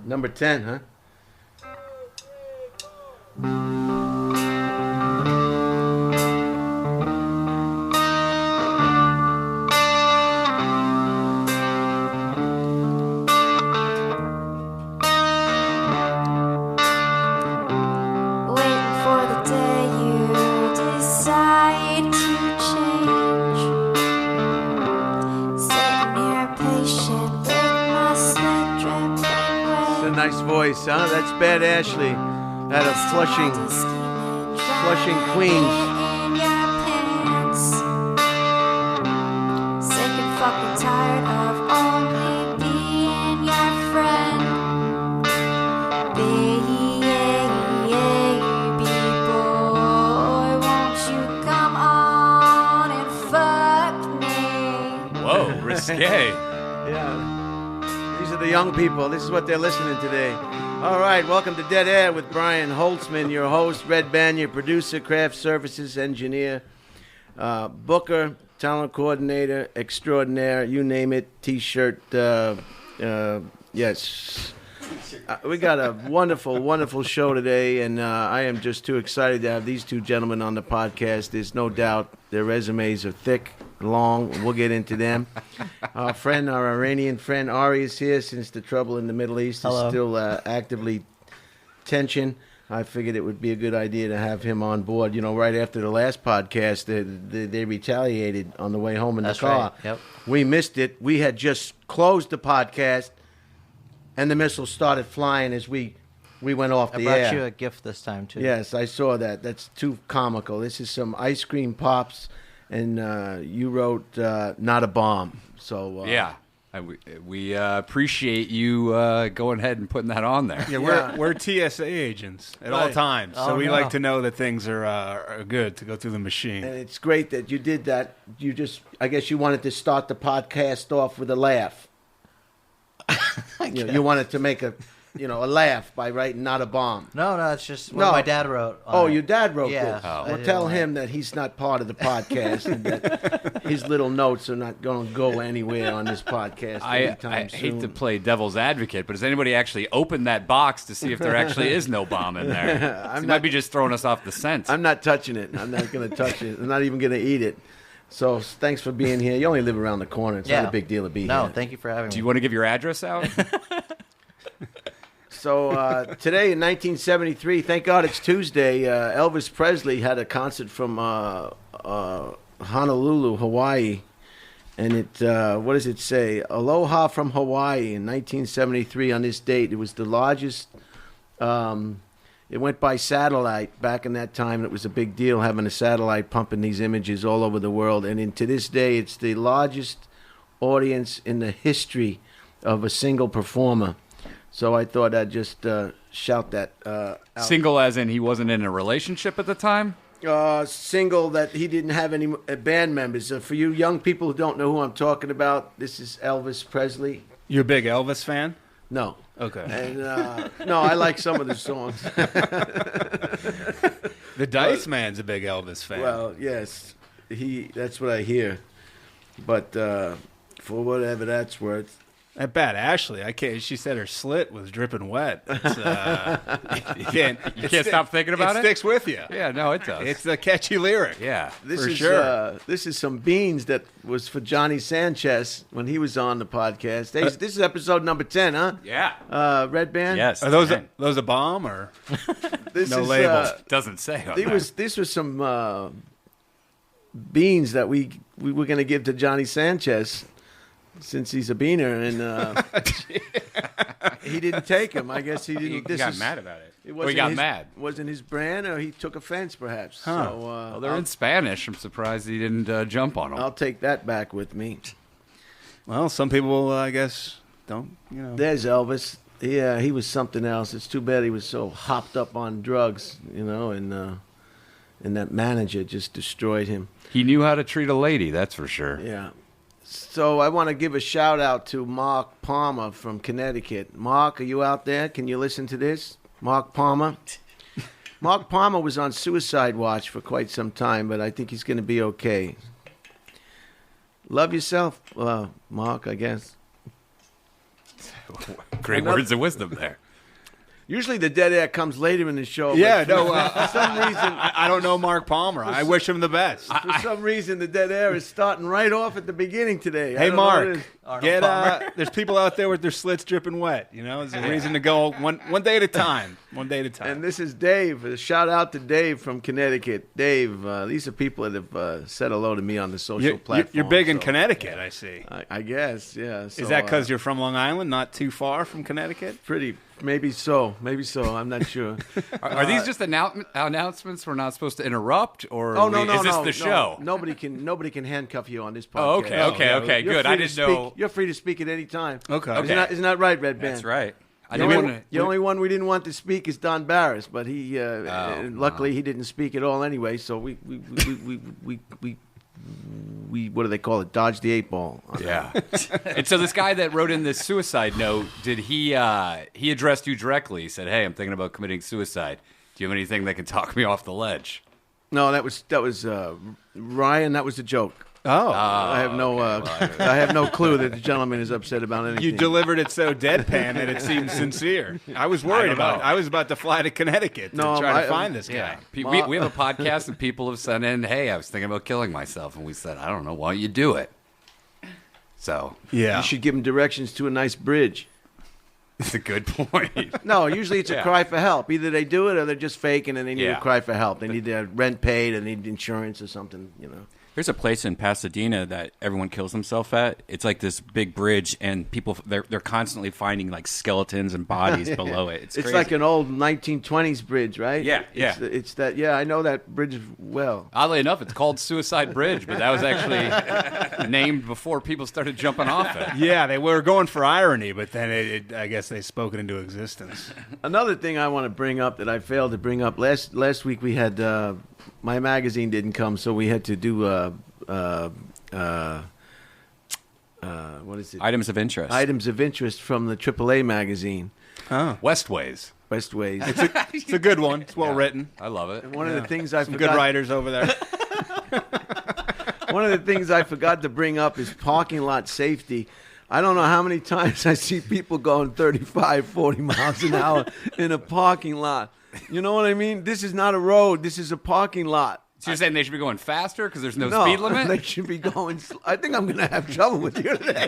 Number 10, huh? Nice voice, huh? That's Bad Ashley out of Flushing, Queens. Sick and fucking tired of only being your friend. Baby boy, won't you come on and fuck me? Whoa, risque. Yeah. The young people, this is what they're listening today. All right, welcome to Dead Air with Brian Holtzman, your host, Redban, your producer, craft services engineer, booker, talent coordinator, extraordinaire, you name it, t-shirt, yes. We got a wonderful, wonderful show today, and I am just too excited to have these two gentlemen on the podcast. There's no doubt their resumes are thick, long. We'll get into them. Our Iranian friend, Ary is here since the trouble in the Middle East is still actively tension. I figured it would be a good idea to have him on board. You know, right after the last podcast, they retaliated on the way home in the car. Right. Yep. We missed it. We had just closed the podcast, and the missiles started flying as we went off the air. I brought you a gift this time, too. Yes, I saw that. That's too comical. This is some ice cream pops, and you wrote not a bomb. So yeah. We appreciate you going ahead and putting that on there. Yeah, we're TSA agents at all times, so we like to know that things are good to go through the machine. And it's great that you did that. I guess you wanted to start the podcast off with a laugh. You wanted to make a laugh by writing "not a bomb." No, it's just what my dad wrote. Your dad wrote this. Oh. Well, tell him that he's not part of the podcast and that his little notes are not going to go anywhere on this podcast anytime soon. I hate to play devil's advocate, but has anybody actually opened that box to see if there actually is no bomb in there? He might be just throwing us off the scent. I'm not touching it. I'm not going to touch it. I'm not even going to eat it. So thanks for being here. You only live around the corner. It's not a big deal to be here. No, thank you for having me. Do you want to give your address out? So today in 1973, thank God it's Tuesday, Elvis Presley had a concert from Honolulu, Hawaii. And it, what does it say? Aloha from Hawaii in 1973 on this date. It was the largest, it went by satellite. Back in that time, it was a big deal having a satellite pumping these images all over the world. And to this day, it's the largest audience in the history of a single performer. So I thought I'd just shout that out. Single as in he wasn't in a relationship at the time? Single that he didn't have any band members. For you young people who don't know who I'm talking about, this is Elvis Presley. You're a big Elvis fan? No. Okay. And no, I like some of the songs. The Dice Man's a big Elvis fan. Well, yes, that's what I hear. But for whatever that's worth. That Bad Ashley, I can't. She said her slit was dripping wet. It's, you can't stop thinking about it. It sticks with you. Yeah, no, it does. It's a catchy lyric. Yeah, for sure. This is some beans that was for Johnny Sanchez when he was on the podcast. Hey, this is episode number 10, huh? Yeah. Redban? Yes. Are those a bomb or this no is, label? Doesn't say. This was some beans that we were going to give to Johnny Sanchez. Since he's a beaner, and he didn't take him. I guess he didn't. He got mad about it. He got mad. Wasn't his brand, or he took offense, perhaps. Huh. So, well, they're in Spanish. I'm surprised he didn't jump on them. I'll take that back with me. Well, some people, I guess, don't. There's Elvis. Yeah, he was something else. It's too bad he was so hopped up on drugs, and that manager just destroyed him. He knew how to treat a lady, that's for sure. Yeah. So I want to give a shout out to Mark Palmer from Connecticut. Mark, are you out there? Can you listen to this? Mark Palmer. Mark Palmer was on suicide watch for quite some time, but I think he's going to be okay. Love yourself, Mark, I guess. Great words of wisdom there. Usually the dead air comes later in the show. Yeah, but no. For some reason, I don't know Mark Palmer. I wish him the best. for some reason, the dead air is starting right off at the beginning today. I Hey, don't know what it Mark, is. there's people out there with their slits dripping wet. You know, there's a reason to go one day at a time. One day at a time. And this is Dave. A shout out to Dave from Connecticut. Dave, these are people that have said hello to me on the social platform. You're big in so Connecticut, I see. I guess, yeah. So, Is that because you're from Long Island, not too far from Connecticut? Maybe so. I'm not sure. Are these just announcements we're not supposed to interrupt, or is this the show? Nobody can handcuff you on this podcast. Oh, okay, You're good. free I to didn't speak. know. You're free to speak at any time. Okay. Isn't that right, Redban? That's right. I The didn't only, want the only one we didn't want to speak is Don Barris, but he luckily he didn't speak at all anyway. So we what do they call it? Dodge the 8 ball. Yeah. And so this guy that wrote in this suicide note, did he addressed you directly? He said, "Hey, I'm thinking about committing suicide. Do you have anything that can talk me off the ledge?" No, that was Ryan. That was a joke. Oh. I have no clue that the gentleman is upset about anything. You delivered it so deadpan that it seemed sincere. I was worried about it. I was about to fly to Connecticut to try to find this guy. Yeah. We have a podcast and people have sent in, "Hey, I was thinking about killing myself." And we said, "I don't know. Why don't you do it?" So Yeah. You should give him directions to a nice bridge. it's a good point. No, usually it's a cry for help. Either they do it or they're just faking and they need Yeah. a cry for help. They need their rent paid and they need insurance or something, you know. There's a place in Pasadena that everyone kills themselves at. It's like this big bridge, and people they're constantly finding like skeletons and bodies below it. It's crazy. like an old 1920s bridge, right? Yeah, yeah. It's that. Yeah, I know that bridge well. Oddly enough, it's called Suicide Bridge, but that was actually named before people started jumping off it. Yeah, they were going for irony, but then I guess they spoke it into existence. Another thing I want to bring up that I failed to bring up last week, we had my magazine didn't come, so we had to do what is it? Items of interest. Items of interest from the AAA magazine, Westways. Westways. It's a good one. It's well written. I love it. And one of the things I Some forgot. good writers over there. One of the things I forgot to bring up is parking lot safety. I don't know how many times I see people going 35, 40 miles an hour in a parking lot. You know what I mean? This is not a road. This is a parking lot. So you're saying they should be going faster because there's no speed limit? They should be going. I think I'm going to have trouble with you today.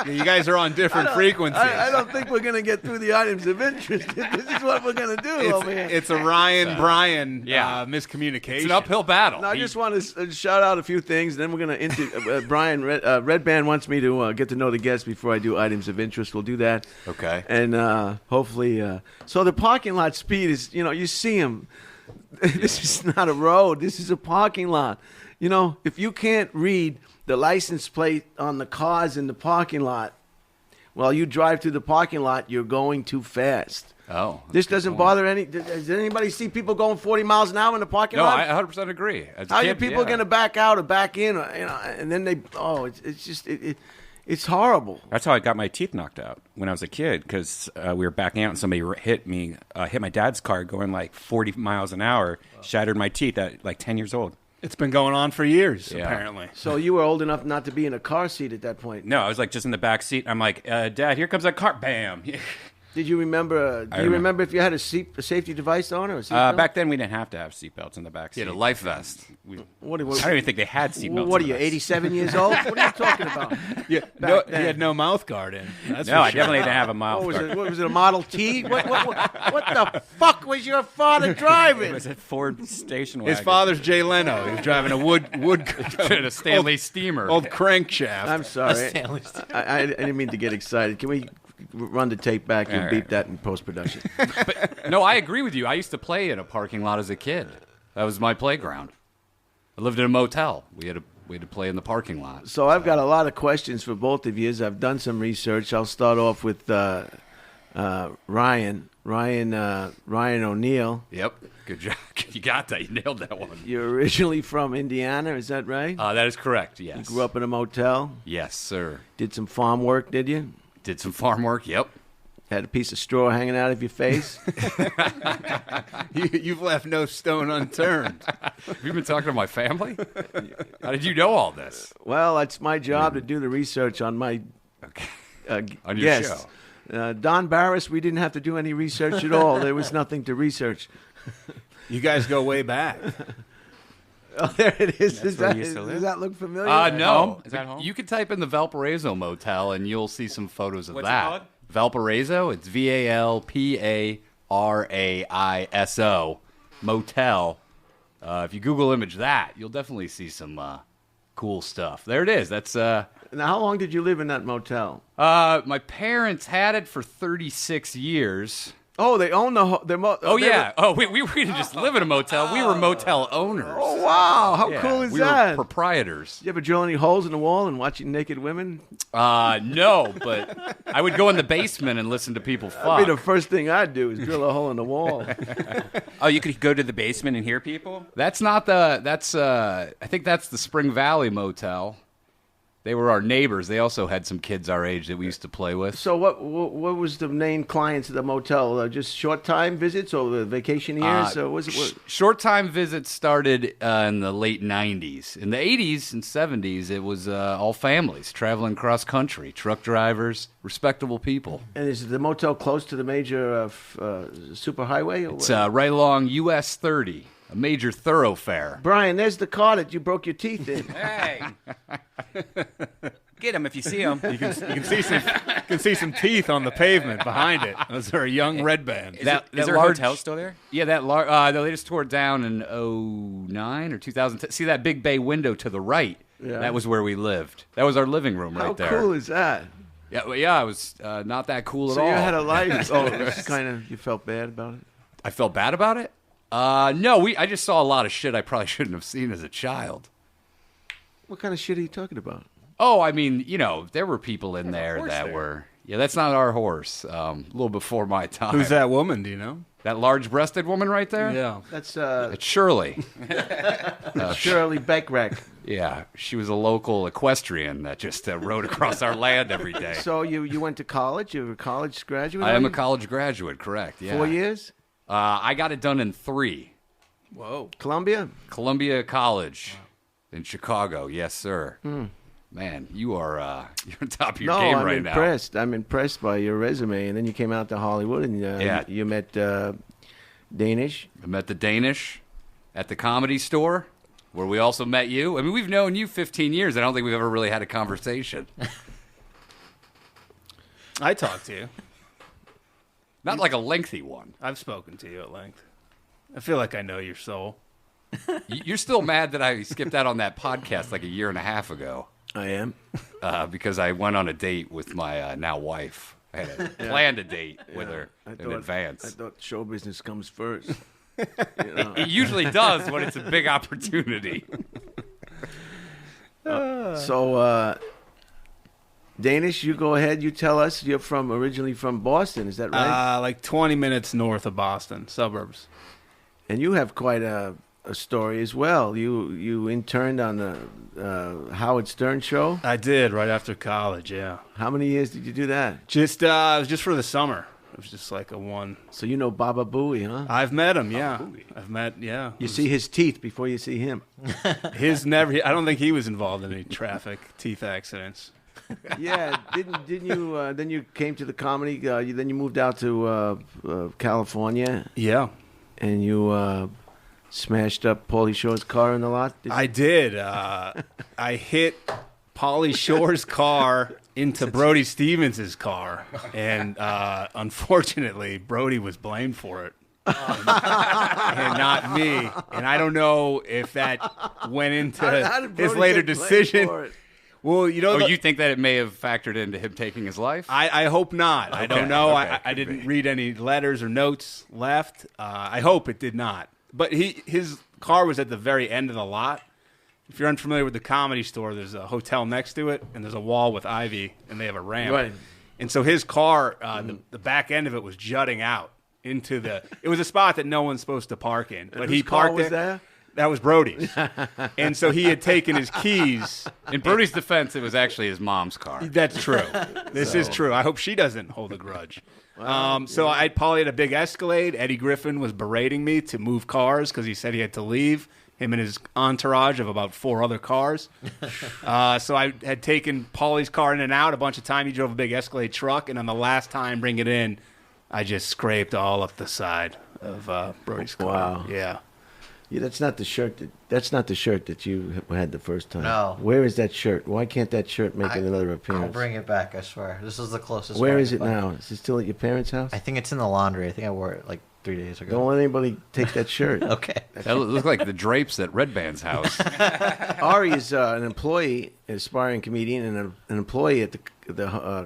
You guys are on different frequencies. I don't think we're going to get through the items of interest. This is what we're going to do over here. It's a Ryan-Brian miscommunication. It's an uphill battle. Now, I just want to shout out a few things, then we're going to Brian Redban wants me to get to know the guests before I do items of interest. We'll do that. Okay. And hopefully, so the parking lot speed is, you see them. This is not a road. This is a parking lot. If you can't read the license plate on the cars in the parking lot, while you drive through the parking lot, you're going too fast. Oh. This doesn't bother any. Does anybody see people going 40 miles an hour in the parking No, lot? I 100% agree. How are people going to back out or back in? And then it's horrible. That's how I got my teeth knocked out when I was a kid, because we were backing out and somebody hit my dad's car going like 40 miles an hour, shattered my teeth at like 10 years old. It's been going on for years, apparently. So you were old enough not to be in a car seat at that point. No, I was like just in the back seat. I'm like, Dad, here comes a car. Bam. Did you remember? Do you remember if you had a safety device on or a seatbelt? Back then, we didn't have to have seatbelts in the back seat. You had a life vest. I don't even think they had seatbelts. What are in you, the back seat. 87 years old? What are you talking about? He had no mouth guard in. That's No, for I sure. definitely didn't have a mouth guard. What was it, a Model T? What the fuck was your father driving? It was a Ford station wagon. His father's Jay Leno. He was driving a wood A Stanley steamer. old crankshaft. I'm sorry. I didn't mean to get excited. Can we run the tape back and beep that in post-production? But, no, I agree with you. I used to play in a parking lot as a kid. That was my playground. I lived in a motel. We had to play in the parking lot. So I've got a lot of questions for both of you. I've done some research. I'll start off with Ryan O'Neill. Yep. Good job. You got that. You nailed that one. You're originally from Indiana, is that right? That is correct, yes. You grew up in a motel? Yes, sir. Did some farm work, did you? Did some farm work, yep. Had a piece of straw hanging out of your face? You've left no stone unturned. Have you been talking to my family? How did you know all this? Well, it's my job to do the research on my Okay. On your show. Don Barris, we didn't have to do any research at all. There was nothing to research. You guys go way back. Oh, there it is. Does live? that look familiar? No. Is that home? You could type in the Valparaiso Motel, and you'll see some photos of What's it that. called? Valparaiso. It's VALPARAISO Motel. If you Google image that, you'll definitely see some cool stuff. There it is. That's Now, how long did you live in that motel? my parents had it for 36 years. Oh, they own the We didn't just live in a motel. We were motel owners. Oh, wow. How cool is we that? were proprietors. Did you ever drill any holes in the wall and watching naked women? No, but I would go in the basement and listen to people fuck. That'd be the first thing I'd do is drill a hole in the wall. Oh, you could go to the basement and hear people? I think that's the Spring Valley Motel. They were our neighbors. They also had some kids our age that we used to play with. So what was the main clients of the motel? Just short-time visits or the vacation years? Short-time visits started in the late 90s. In the 80s and 70s, it was all families traveling cross-country, truck drivers, respectable people. And is the motel close to the major superhighway? Or It's right along US 30, a major thoroughfare. Brian, there's the car that you broke your teeth in. Hey. Get him if you see him. You can see some teeth on the pavement behind it. Those are a young Redban. Is there a hotel still there? Yeah, no, they just tore it down in 2009 or 2010. See that big bay window to the right? Yeah. That was where we lived. That was our living room right there. How cool is that? Yeah, well, it was not that cool at So all. you had a life. It was kind of, you felt bad about it? I felt bad about it? No, I just saw a lot of shit I probably shouldn't have seen as a child. What kind of shit are you talking about? Oh, I mean, there were people in there that were... Yeah, that's not our horse. A little before my time. Who's that woman? Do you know? That large-breasted woman right there? Yeah. That's It's Shirley. Shirley Beckrack. Yeah, she was a local equestrian that just rode across our land every day. So you went to college? You were a college graduate? I am a college graduate, correct, yeah. 4 years? I got it done in 3. Whoa. Columbia Columbia College in Chicago, yes, sir. Man, you're on top of your game right now. I'm impressed by your resume. And then you came out to Hollywood and you met Danish. I met the Danish at the Comedy Store, where we also met you. I mean, we've known you 15 years. I don't think we've ever really had a conversation. I talked to you. Not like a lengthy one. I've spoken to you at length. I feel like I know your soul. You're still mad that I skipped out on that podcast like a year and a half ago. I am. Because I went on a date with my now wife. I had planned a date with her in advance. I thought show business comes first. It usually does when it's a big opportunity. So, Danish, you go ahead. You tell us. You're originally from Boston. Is that right? Like 20 minutes north of Boston, suburbs. And you have quite a story as well. You interned on the Howard Stern show. I did right after college. Yeah. How many years did you do that? It was just for the summer. It was just like a one. So you know Baba Booey, huh? I've met him. Yeah. I've met. Yeah. You see his teeth before you see him. His never. I don't think he was involved in any traffic teeth accidents. Yeah, didn't you? Then you came to the comedy. Then you moved out to California. Yeah. And you smashed up Pauly Shore's car in the lot? I did. I hit Pauly Shore's car into Brody Stevens' car. And unfortunately, Brody was blamed for it. And not me. And I don't know if that went into his later decision. Well, you think that it may have factored into him taking his life? I hope not. Okay. I don't know. Okay. I didn't read any letters or notes left. I hope it did not. But his car was at the very end of the lot. If you're unfamiliar with the Comedy Store, there's a hotel next to it, and there's a wall with ivy, and they have a ramp. Right. And so his car, the back end of it was jutting out into the. It was a spot that no one's supposed to park in, but he parked there. That was Brody's. And so he had taken his keys. In Brody's defense, it was actually his mom's car. That's true. This is true. I hope she doesn't hold a grudge. So Pauly had a big Escalade. Eddie Griffin was berating me to move cars because he said he had to leave. him and his entourage of about 4 other cars. So I had taken Paulie's car in and out a bunch of time. He drove a big Escalade truck, and on the last time bringing it in, I just scraped all up the side of Brody's car. Wow. Yeah. Yeah, that's not the shirt that you had the first time. No. Where is that shirt? Why can't that shirt make another appearance? I'll bring it back, I swear. This is the closest. Where one I is can it find. now? Is it still at your parents' house? I think it's in the laundry. I think I wore it like 3 days ago. Don't let anybody take that shirt. Okay. That looked like the drapes at Redban's house. Ari is an employee, an aspiring comedian, and an employee at the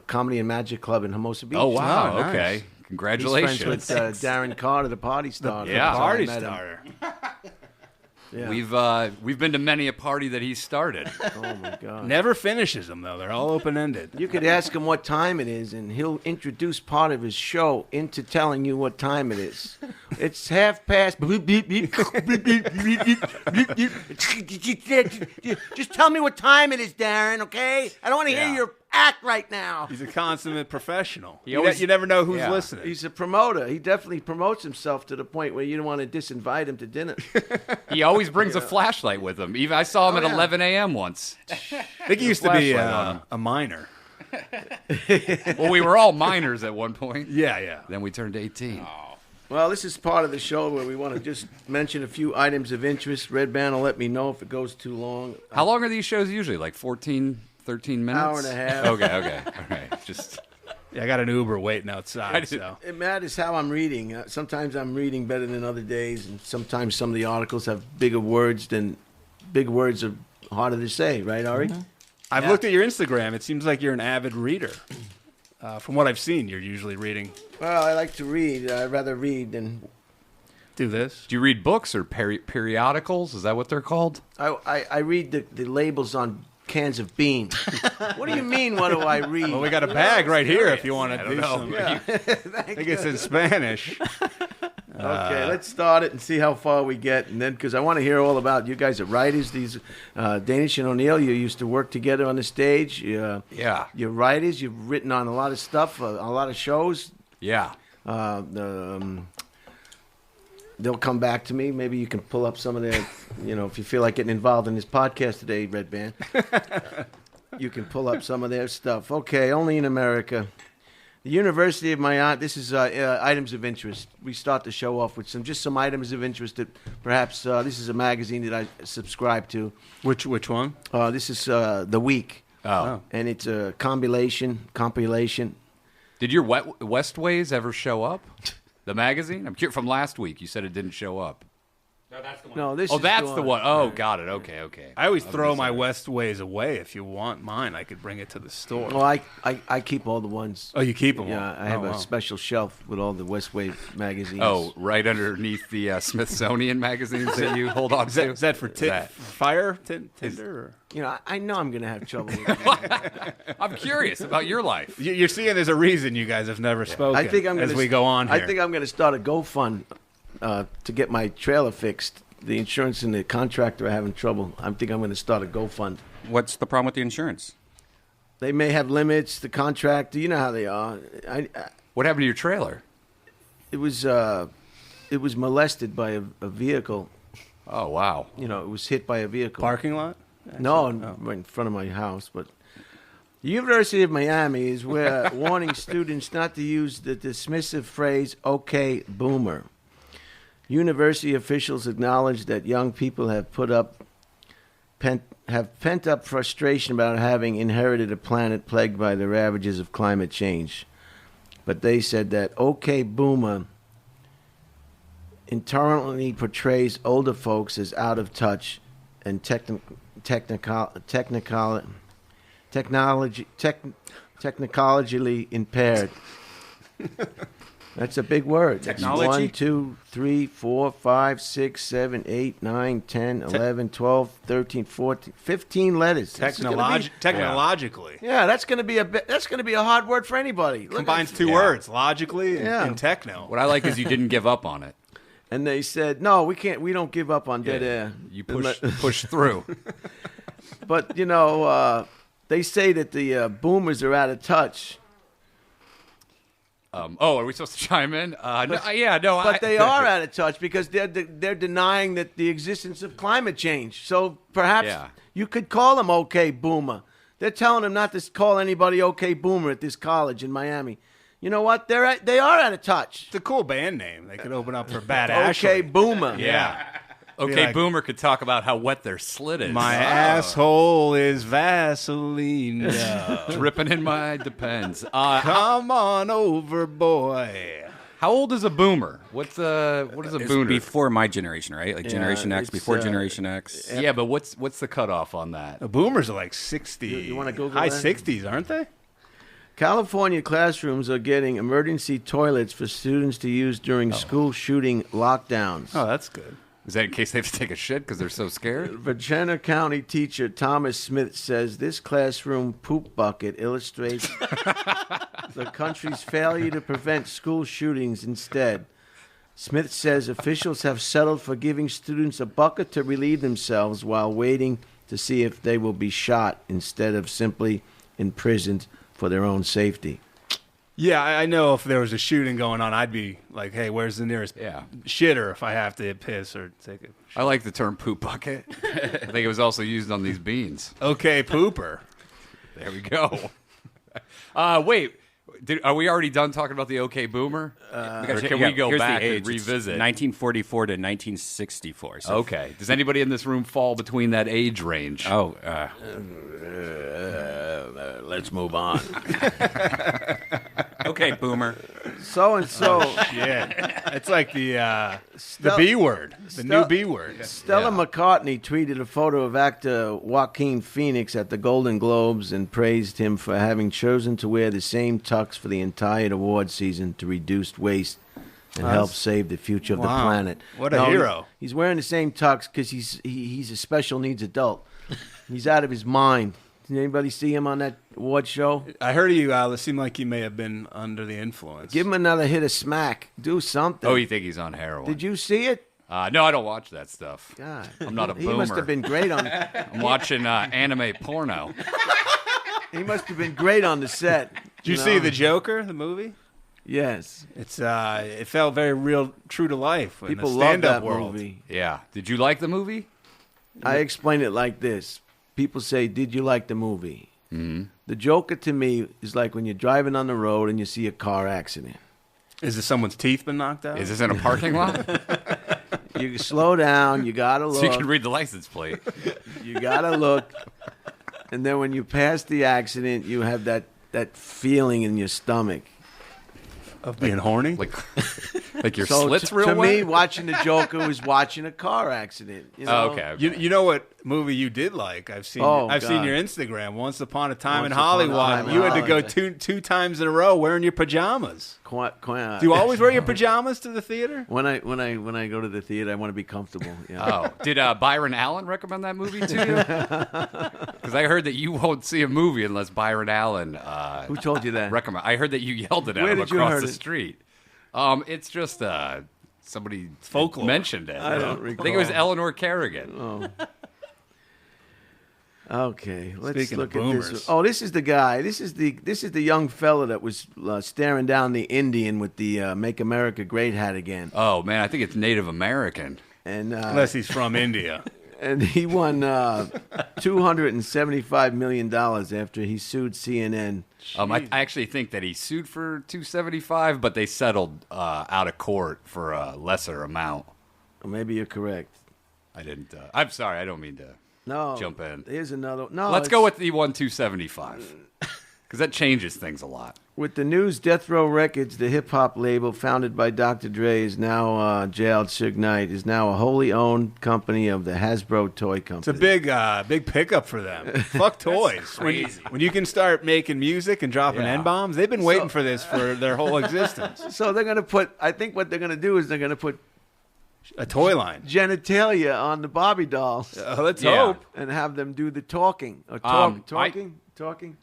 Comedy and Magic Club in Hermosa Beach. Oh, wow. Oh, nice. Okay. He's Congratulations. friends with Darren Carter, the party starter. Yeah. So I Party met him. starter. Yeah. We've been to many a party that he started. Oh my God. Never finishes them, though. They're all open-ended. You could ask him what time it is, and he'll introduce part of his show into telling you what time it is. It's 1:30. Just tell me what time it is, Darren, okay? I don't want to hear your act right now. He's a consummate professional. He always- You never know who's Yeah. listening. He's a promoter. He definitely promotes himself to the point where you don't want to disinvite him to dinner. He always brings a flashlight with him. Even I saw him Oh, at yeah. 11 a.m. once. I think he used to be flashlight on him. a minor. Well, we were all minors at one point. Yeah, yeah. Then we turned 18. Well, this is part of the show where we want to just mention a few items of interest. Redban will let me know if it goes too long. How long are these shows usually? Like 14, 13 minutes? Hour and a half. Okay. All right. Just Yeah, I got an Uber waiting outside. did- So It matters how I'm reading. Sometimes I'm reading better than other days, and sometimes some of the articles have bigger words are harder to say, right, Ari? I've looked at your Instagram. It seems like you're an avid reader. From what I've seen, you're usually reading. Well, I like to read. I'd rather read than Do this. do you read books or periodicals? Is that what they're called? I read the labels on cans of beans. What do you mean? What do I read? Well, we got a bag right here if you want to do some. Yeah. I think it's in Spanish. Okay, let's start it and see how far we get, and then because I want to hear all about you guys are writers. These Danish and O'Neill, you used to work together on the stage. Yeah. You're writers. You've written on a lot of stuff, a lot of shows. Yeah. They'll come back to me. Maybe you can pull up some of their, if you feel like getting involved in this podcast today, Redban. You can pull up some of their stuff. Okay, only in America. The University of Miami. This is items of interest. We start the show off with some items of interest that perhaps this is a magazine that I subscribe to. Which one? This is The Week. Oh. And it's a compilation. Did your Westways ever show up? The magazine? I'm curious. From last week, you said it didn't show up. No, this Oh, is that's the one. Oh, got it. Okay. I always throw my Westways away. If you want mine, I could bring it to the store. Well, I keep all the ones. Oh, you keep them? Yeah, I have a special shelf with all the Westway magazines. Oh, right underneath the Smithsonian magazines that you hold on to. Is that for fire Tinder? Or? I know I'm going to have trouble with it. I'm curious about your life. You're seeing there's a reason you guys have never spoken. I think I'm as gonna, we go on here. I think I'm going to start a GoFund to get my trailer fixed. The insurance and the contractor are having trouble. I think I'm going to start a GoFund. What's the problem with the insurance? They may have limits. The contractor, you know how they are. What happened to your trailer? It was molested by a vehicle. Oh, wow. It was hit by a vehicle. Parking lot? No, right in front of my house. But the University of Miami is where warning students not to use the dismissive phrase "okay, boomer." University officials acknowledge that young people have pent up frustration about having inherited a planet plagued by the ravages of climate change. But they said that "okay, boomer" internally portrays older folks as out of touch and technologically impaired. That's a big word. Technology? 1, 2, 3, 4, 5, 6, 7, 8, 9, 10, 11, 12, 13, 14, 15 letters. This is gonna be- Technologically. Yeah, that's going to be a hard word for anybody. Look Combines at- two words, logically Yeah. and techno. What I like is you didn't give up on it. And they said, "No, we can't. We don't give up on dead air." You push through. But they say that the boomers are out of touch. Are we supposed to chime in? No. But they are out of touch because they're denying that the existence of climate change. So perhaps you could call them OK Boomer. They're telling them not to call anybody OK Boomer at this college in Miami. You know what? They are out of touch. It's a cool band name. They could open up for Bad Ashley. OK Boomer. Yeah. Okay, Boomer could talk about how wet their slit is. My asshole is Vaseline. Dripping in my Depends. Come on over, boy. How old is a boomer? What is a It's boomer? before my generation, right? Like Generation X, it's, before Generation X. Yeah, but what's the cutoff on that? The boomers are like 60. You wanna Google high that? 60s, aren't they? California classrooms are getting emergency toilets for students to use during school shooting lockdowns. Oh, that's good. Is that in case they have to take a shit because they're so scared? Virginia County teacher Thomas Smith says this classroom poop bucket illustrates the country's failure to prevent school shootings instead. Smith says officials have settled for giving students a bucket to relieve themselves while waiting to see if they will be shot instead of simply imprisoned for their own safety. Yeah, I know if there was a shooting going on, I'd be like, hey, where's the nearest shitter if I have to piss or take a shit? I like the term poop bucket. I think it was also used on these beans. Okay, pooper. There we go. Wait, are we already done talking about the OK Boomer? Or can we go Here's back the age. and revisit? 1944 to 1964. So Okay. Does anybody in this room fall between that age range? Let's move on. okay, Boomer. So and so. Yeah. It's like the B word, the new B word. Stella McCartney tweeted a photo of actor Joaquin Phoenix at the Golden Globes and praised him for having chosen to wear the same tux for the entire award season to reduce waste and help save the future of the planet. What a hero. He's wearing the same tux because he's a special needs adult. He's out of his mind. Did anybody see him on that award show? I heard you, it seemed like he may have been under the influence. Give him another hit of smack. Do something. Oh, you think he's on heroin? Did you see it? No, I don't watch that stuff. God. I'm not a He boomer. must have been great on I'm watching anime porno. He must have been great on the set. Did you see The Joker, the movie? Yes. It's it felt very real, true to life. In People the love stand-up that world. movie. Yeah. Did you like the movie? I explain it like this. People say, did you like the movie? Mm-hmm. The Joker to me is like when you're driving on the road and you see a car accident. Is this someone's teeth been knocked out? Is this in a parking lot? You slow down, you gotta look. So you can read the license plate. You gotta look. And then when you pass the accident, you have that feeling in your stomach. Of being horny? Like your So slits to real me, wet? watching the Joker was watching a car accident. You know? Oh, okay. You know what movie you did like? I've seen God. your Instagram. Once Upon a Time Once in Upon a Hollywood. Time in You had to go Hollywood. two times in a row wearing your pajamas. Do you always wear your pajamas to the theater? When I go to the theater, I want to be comfortable. Yeah. Oh, did Byron Allen recommend that movie to you? Because I heard that you won't see a movie unless Byron Allen Who told you that? recommend. I heard that you yelled it at Where him did you across heard the it? street. It's just somebody Folklore. mentioned it. I don't I think it was Eleanor Kerrigan. Okay, let's Speaking look of at boomers. this. Oh, this is the guy. This is the young fella that was staring down the Indian with the "Make America Great" hat again, Oh man, I think it's Native American. and Unless he's from India. and he won $275 million after he sued CNN. I actually think that he sued for $275, but they settled out of court for a lesser amount. Or maybe you're correct. I didn't. I'm sorry. I don't mean to No, jump in. Here's another. No, Let's it's- go with the 275 because that changes things a lot. With the news. Death Row Records, the hip hop label founded by Dr. Dre, is now jailed. Suge Knight is now a wholly owned company of the Hasbro toy company. It's a big pickup for them. Fuck toys. When you can start making music and dropping Yeah. N-bombs, they've been waiting for this for their whole existence. So they're gonna put. I think what they're gonna do is they're gonna put A toy line. genitalia on the Barbie dolls Let's Yeah. hope. and have them do the talking. Or talking.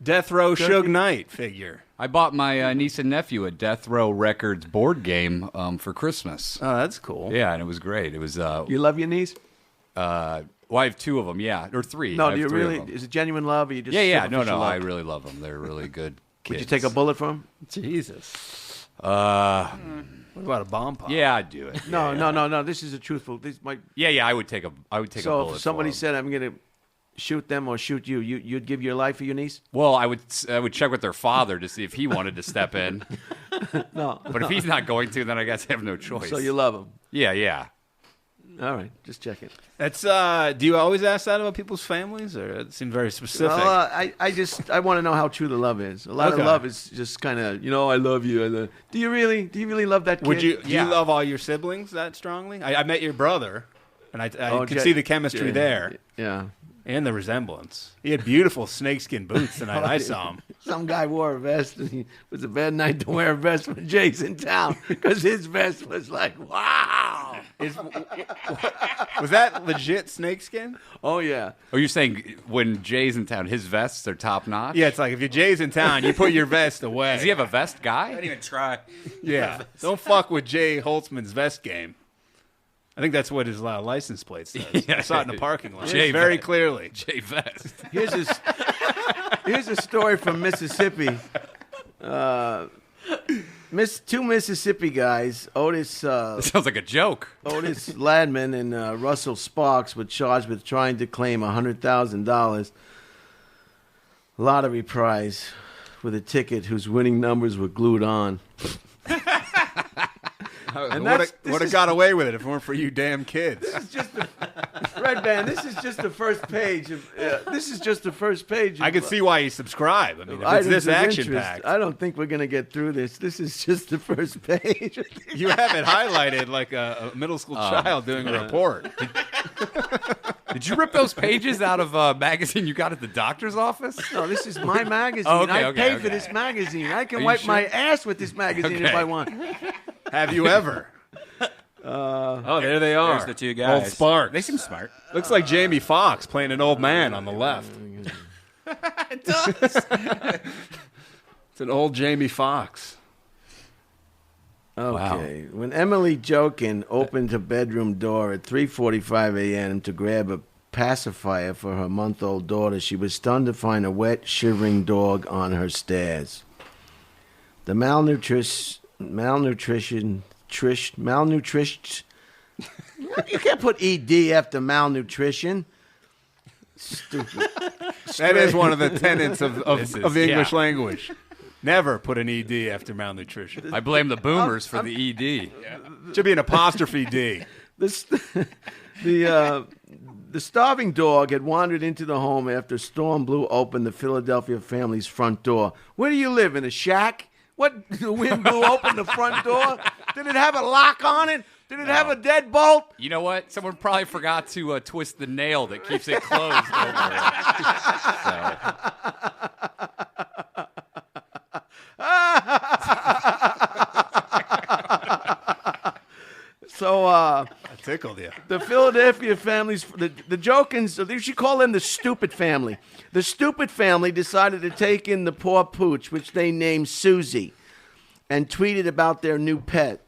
Death Row Suge Knight figure. I bought my niece and nephew a Death Row Records board game for Christmas. Oh, that's cool. Yeah, and it was great. It was. You love your niece? Well, I have two of them. Yeah, or three. No, I have do you three of really? them. Is it genuine love, or you just? Yeah. No, superficial I love? really love them. They're really good kids. Would you take a bullet for them? Jesus. What about a bomb pop? Yeah, I'd do it. No. This is a truthful. This might. Yeah. I would take a bullet. So if somebody for 'em. said, "I'm gonna shoot them or shoot you," you'd give your life for your niece? Well, I would check with their father to see if he wanted to step in. No. But if he's not going to, then I guess I have no choice. So you love them. Yeah. All right, just checking. That's. Do you always ask that about people's families, or it seemed very specific? Well, I want to know how true the love is. A lot of Okay. love is just kind of, I love you. Do you really love that kid? Would you? Do Yeah. you love all your siblings that strongly? I met your brother, and I could Jay- see the chemistry yeah, there Yeah. and the resemblance. He had beautiful snakeskin boots tonight. I saw him. Some guy wore a vest, and it was a bad night to wear a vest when Jay's in town because his vest was like, wow. Was that legit snakeskin? Oh, yeah. Oh, you're saying when Jay's in town, his vests are top notch? Yeah, it's like if your Jay's in town, you put your vest away. Does he have a vest I guy? didn't even try. Yeah. Don't fuck with Jay Holtzman's vest game. I think that's what his license plate says. Yeah. I saw it in the parking lot. Jay Very vest. clearly. Jay vest. Here's a story from Mississippi. Two Mississippi guys, Otis Sounds like a joke. Ladman and Russell Sparks, were charged with trying to claim $100,000 lottery prize with a ticket whose winning numbers were glued on. And that's- would have got away with it if it weren't for you damn kids. Redban, this is just the first page. This is just the first page. I can see why you subscribe. I mean, if it's items this of action interest. packed, I don't think we're going to get through this. This is just the first page. you have it highlighted like a middle school child doing a report. Did you rip those pages out of a magazine you got at the doctor's office? No, this is my magazine. Oh, okay, I okay, pay for okay. this magazine. I can Are you wipe sure? my ass with this magazine if Okay. I want. Have you ever? Oh, there they are. There's the two guys. Old Sparks. They seem smart. Looks like Jamie Foxx playing an old man on the left. It does. It's an old Jamie Foxx. Okay. When Emily Jokin opened her bedroom door at 3:45 a.m. to grab a pacifier for her month-old daughter, she was stunned to find a wet, shivering dog on her stairs. The malnutrition. You can't put ED after malnutrition. Stupid. That is one of the tenets of the English yeah. language. Never put an ED after malnutrition. I blame the boomers for the ED. Should be an apostrophe D. The starving dog had wandered into the home after a storm blew open the Philadelphia family's front door. Where do you live, in a shack? What, the wind blew open the front door? Did it have a lock on it? Did it have a deadbolt? You know what? Someone probably forgot to twist the nail that keeps it closed. So, I tickled you. the Philadelphia families, the Jokins, they should call them the stupid family. The stupid family decided to take in the poor pooch, which they named Susie, and tweeted about their new pet.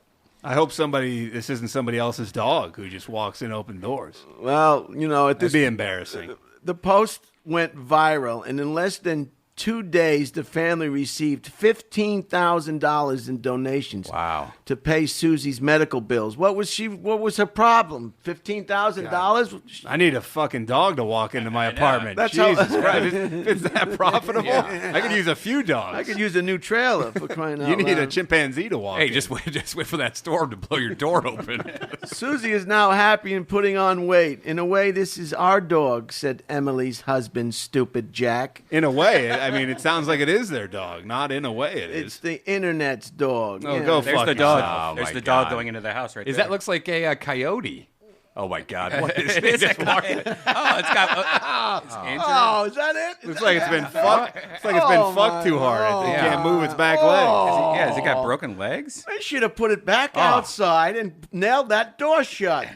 I hope this isn't somebody else's dog who just walks in open doors. Well, at this That'd be embarrassing. the post went viral, and in less than 2 days, the family received $15,000 in donations. Wow. To pay Susie's medical bills. What was her problem? $15,000? I need a fucking dog to walk into my apartment. That's how- Jesus Christ. If it's that profitable, I could use a few dogs. I could use a new trailer for crying out You need a loud. chimpanzee to walk Hey, in. just wait for that storm to blow your door open. Susie is now happy and putting on weight. In a way, this is our dog, said Emily's husband, Stupid Jack. In a way, I mean, it sounds like it is their dog. Not in a way it It's is. the internet's dog. Oh, Yeah. go There's fuck the dog. yourself. Oh, There's my the dog God. going into the house right Is there. that looks like a coyote? Oh my God! What is It is this? a coyote. Oh, it's got. Oh, is that it? Looks like it's been fucked. Looks like it's been fucked too hard. It Yeah. can't move its back Oh. leg. Yeah, has it got broken legs? They should have put it back outside and nailed that door shut.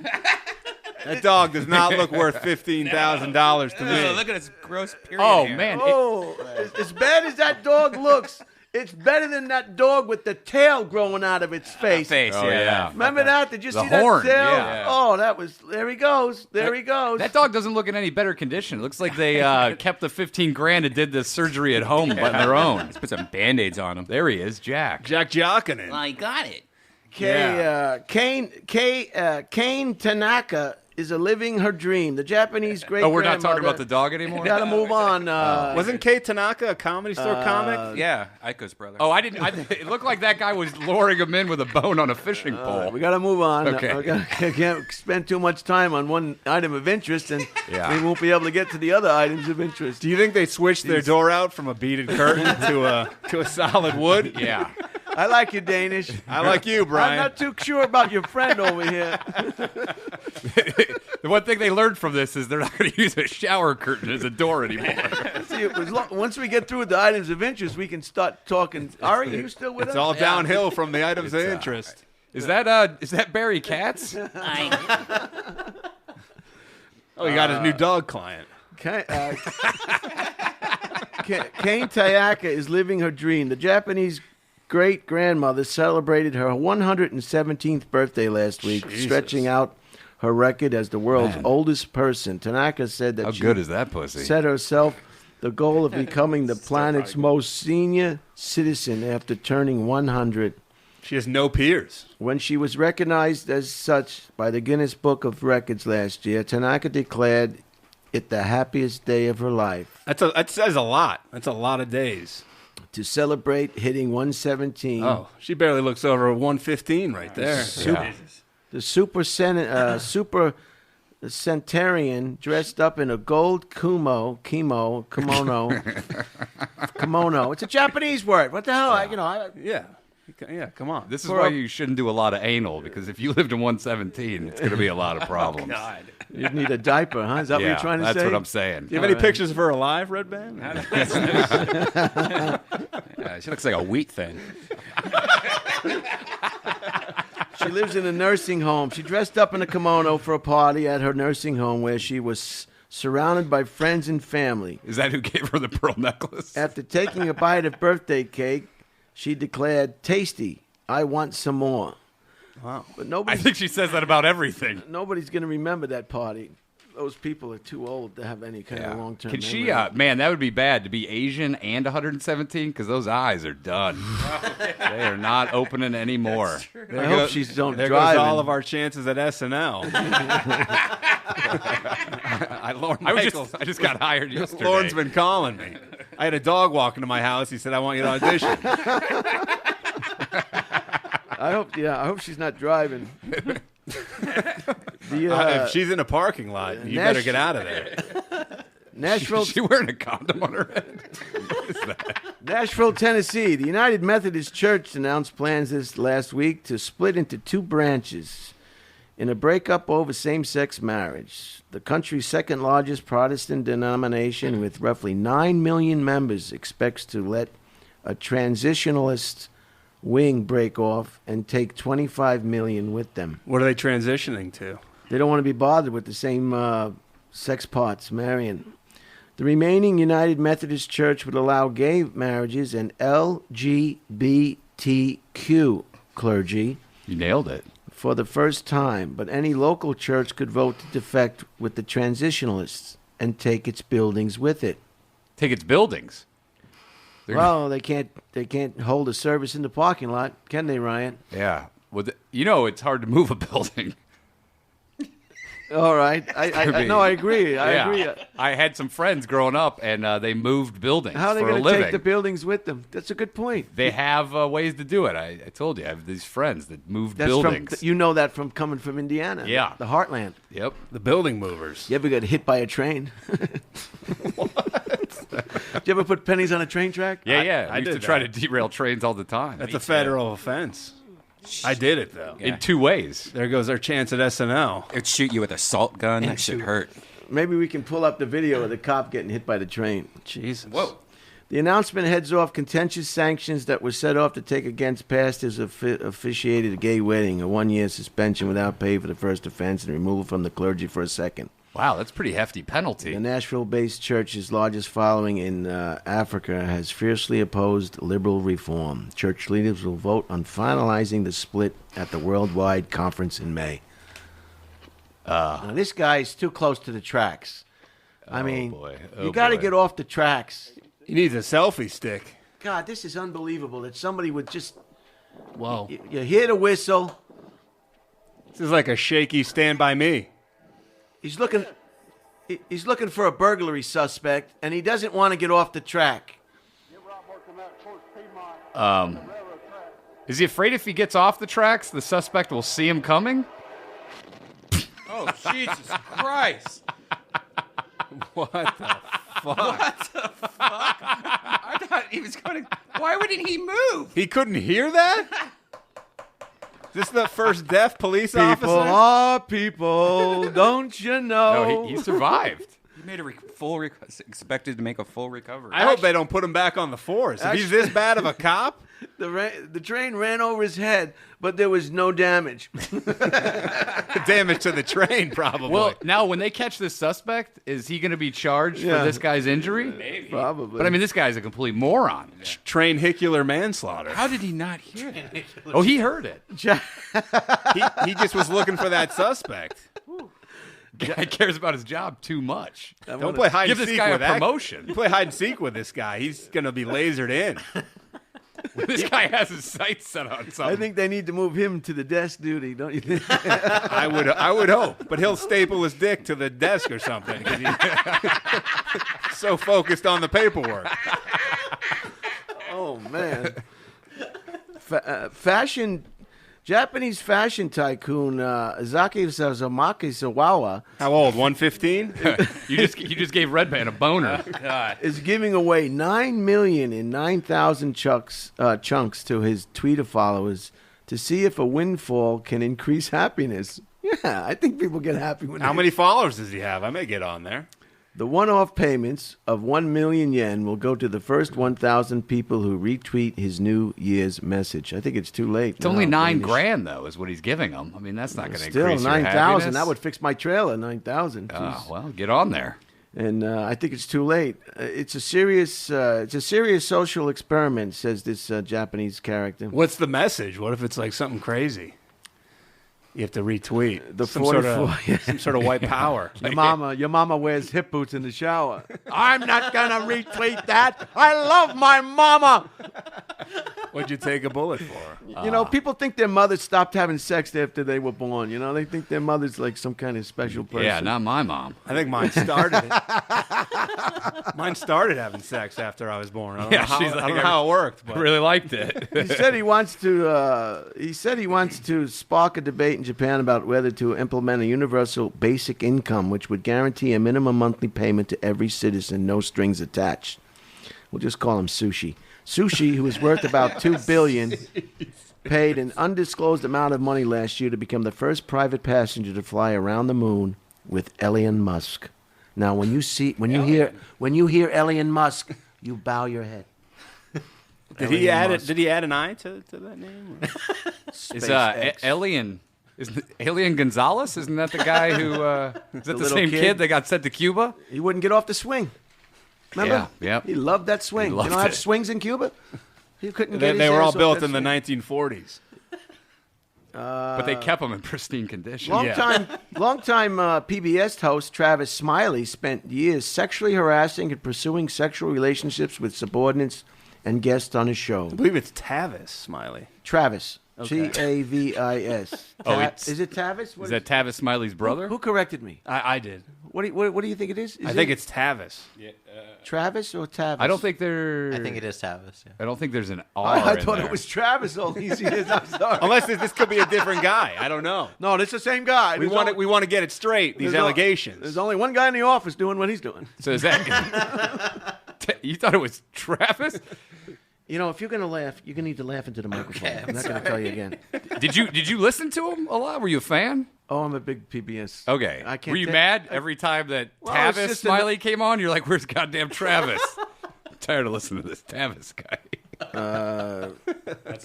That dog does not look worth $15,000 to me. Look at its gross period. Oh hair. man! Oh, as bad as that dog looks, It's better than that dog with the tail growing out of its face. Oh, yeah. Remember that? Did you The see horn, that tail? yeah. Oh, that was. There he goes. There he goes. That dog doesn't look in any better condition. It looks like they kept the 15 grand and did the surgery at home on their own. Let's put some Band-Aids on him. There he is, Jack. Jack Jockinen. I got it. Kane Tanaka is living her dream. The Japanese great. Oh, we're not talking about the dog anymore? Got to move on. Wasn't Kate Tanaka a Comedy Store comic? Yeah, Aiko's brother. Oh, I didn't. It looked like that guy was luring him in with a bone on a fishing pole. We got to move on. Okay. I can't spend too much time on one item of interest, and Yeah. we won't be able to get to the other items of interest. Do you think they switched their door out from a beaded curtain to a solid wood? Yeah. I like you, Danish. I like you, Brian. I'm not too sure about your friend over here. The one thing they learned from this is they're not going to use a shower curtain as a door anymore. See, once we get through with the items of interest, we can start talking. Ari, are you still with us? It's all downhill from the items of interest. Is that Barry Katz? Oh, he got his new dog client. Kane Tanaka is living her dream. The Japanese great-grandmother celebrated her 117th birthday last week, stretching out her record as the world's oldest person. Tanaka said that How she good is that pussy? set herself the goal of becoming the planet's most senior citizen after turning 100. She has no peers. When she was recognized as such by the Guinness Book of Records last year, Tanaka declared it the happiest day of her life. That says a lot. That's a lot of days. To celebrate hitting 117, Oh, she barely looks over 115 right there. the super centurion dressed up in a gold kimono. It's a Japanese word. What the hell? Yeah, come on. This is why you shouldn't do a lot of anal, because if you lived in 117, it's going to be a lot of problems. You'd need a diaper, huh? Is that what you're trying to say? That's what I'm saying. Do you have any pictures of her alive, Redban? Yeah, she looks like a wheat thing. She lives in a nursing home. She dressed up in a kimono for a party at her nursing home where she was surrounded by friends and family. Is that who gave her the pearl necklace? After taking a bite of birthday cake, she declared, "Tasty, I want some more." Wow. But I think she says that about everything. nobody's going to remember that party. Those people are too old to have any kind of long-term Can she, memory. man, that would be bad to be Asian and 117, because those eyes are done. They are not opening anymore. I hope she's don't There drive. goes all of our chances at SNL. I just got hired yesterday. Lauren's been calling me. I had a dog walk into my house. He said, "I want you to audition." I hope she's not driving. If she's in a parking lot, you better get out of there. Nashville, Is she wearing a condom on her head? Nashville, Tennessee. The United Methodist Church announced plans this last week to split into two branches in a breakup over same-sex marriage. The country's second largest Protestant denomination, with roughly 9 million members, expects to let a transitionalist wing break off and take 25 million with them. What are they transitioning to? They don't want to be bothered with the same sex parts marrying. The remaining United Methodist Church would allow gay marriages and LGBTQ clergy You nailed it. for the first time, but any local church could vote to defect with the transitionalists and take its buildings with it. Take its buildings. Well, they can't hold a service in the parking lot, can they, Ryan? Yeah. Well, it's hard to move a building. All right. I agree. I agree. I had some friends growing up, and they moved buildings How are they for a going to living. take the buildings with them? That's a good point. They have ways to do it. I told you, I have these friends that moved That's buildings. you know that from coming from Indiana. Yeah. The heartland. Yep. The building movers. You ever get hit by a train? Did you ever put pennies on a train track? Yeah. I used to did try that. to derail trains all the time. That's a federal offense. I did it, though. In two ways. There goes our chance at SNL. It'd shoot you with a salt gun. That shit hurt. Maybe we can pull up the video of the cop getting hit by the train. Jesus. Whoa. The announcement heads off contentious sanctions that were set off to take against pastors officiated a gay wedding, a 1-year suspension without pay for the first offense, and removal from the clergy for a second. Wow, that's a pretty hefty penalty. The Nashville-based church's largest following in Africa has fiercely opposed liberal reform. Church leaders will vote on finalizing the split at the worldwide conference in May. Now, this guy is too close to the tracks. I mean, you got to get off the tracks. He needs a selfie stick. God, this is unbelievable that somebody would just... Whoa. You hear the whistle. This is like a shaky Stand By Me. He's looking for a burglary suspect, and he doesn't want to get off the track. Is he afraid if he gets off the tracks, the suspect will see him coming? Oh, Jesus Christ. What the fuck? What the fuck? I thought he was going to... Why wouldn't he move? He couldn't hear that? Is this the first deaf police People officer? are people, don't you know? No, he survived. He made a expected to make a full recovery. I hope they don't put him back on the force. If he's this bad of a cop, The train ran over his head, but there was no damage. damage to the train probably. Well, now when they catch this suspect, is he going to be charged for this guy's injury? Maybe. Probably. But I mean, this guy's a complete moron. train hicular manslaughter. How did he not hear that? Oh, he heard it. He just was looking for that suspect. Guy cares about his job too much. Don't play hide Give and this seek guy a with that. promotion. You play hide and seek with this guy, he's going to be lasered in. This guy has his sights set on something. I think they need to move him to the desk duty, don't you think? I would hope, but he'll staple his dick to the desk or something. 'Cause he's so focused on the paperwork. Oh, man. Japanese fashion tycoon Zaki Sazumaki Sawawa How old? 115? you just gave Redban a boner. God. is giving away $9 million in 9,000 chunks to his Twitter followers to see if a windfall can increase happiness. Yeah, I think people get happy when How many followers does he have? I may get on there. The one-off payments of 1 million yen will go to the first 1,000 people who retweet his New Year's message. I think it's too late. It's only $9,000 though, is what he's giving them. I mean, that's not going to Still, increase your 9,000. happiness. That would fix my trailer. 9,000. Well, get on there. And I think it's too late. It's a serious social experiment, says this Japanese character. What's the message? What if it's like something crazy? You have to retweet The some sort 44 of some sort of white power. Your mama wears hip boots in the shower. I'm not gonna retweet that. I love my mama. What'd you take a bullet for? You know, people think their mothers stopped having sex after they were born. You know, they think their mother's like some kind of special person. Yeah, not my mom. I think mine started it. Mine started having sex after I was born. I don't know how it worked. I But really liked it. He said he wants to. He said he wants to spark a debate in Japan about whether to implement a universal basic income, which would guarantee a minimum monthly payment to every citizen, no strings attached. We'll just call him Sushi. Sushi, who is worth about $2 billion, paid an undisclosed amount of money last year to become the first private passenger to fly around the moon with Elon Musk. Now, when you hear Elon Musk, you bow your head. did he add an I to that name? Is Alien Gonzalez? Isn't that the guy who? Is that the little same kid? kid that got sent to Cuba? He wouldn't get off the swing. Remember? Yeah. He loved that swing. He You loved don't have it. swings in Cuba? He couldn't get his They were all ass off built that in the swing. 1940s. But they kept him in pristine condition. Long-time PBS host Travis Smiley spent years sexually harassing and pursuing sexual relationships with subordinates and guests on his show. I believe it's Tavis Smiley. Travis. Okay. Tavis. Is it Tavis? What Is that Tavis Smiley's brother? Who corrected me? I did. What do you think it is? I think it's Tavis. Travis or Tavis? I don't think there. I think it is Tavis. Yeah. I don't think there's an R. I in thought there. it was Travis all these years. I'm sorry. Unless this could be a different guy. I don't know. No, it's the same guy. We want to get it straight. These allegations. There's only one guy in the office doing what he's doing. So is that? You thought it was Travis? You know, if you're gonna laugh, you're gonna need to laugh into the microphone. I'm not gonna tell you again. Did you listen to him a lot? Were you a fan? Oh, I'm a big PBS. Okay. I can't Were you take- mad every time that Well, it's Tavis just Smiley came on? You're like, where's goddamn Travis? I'm tired of listening to this Tavis guy.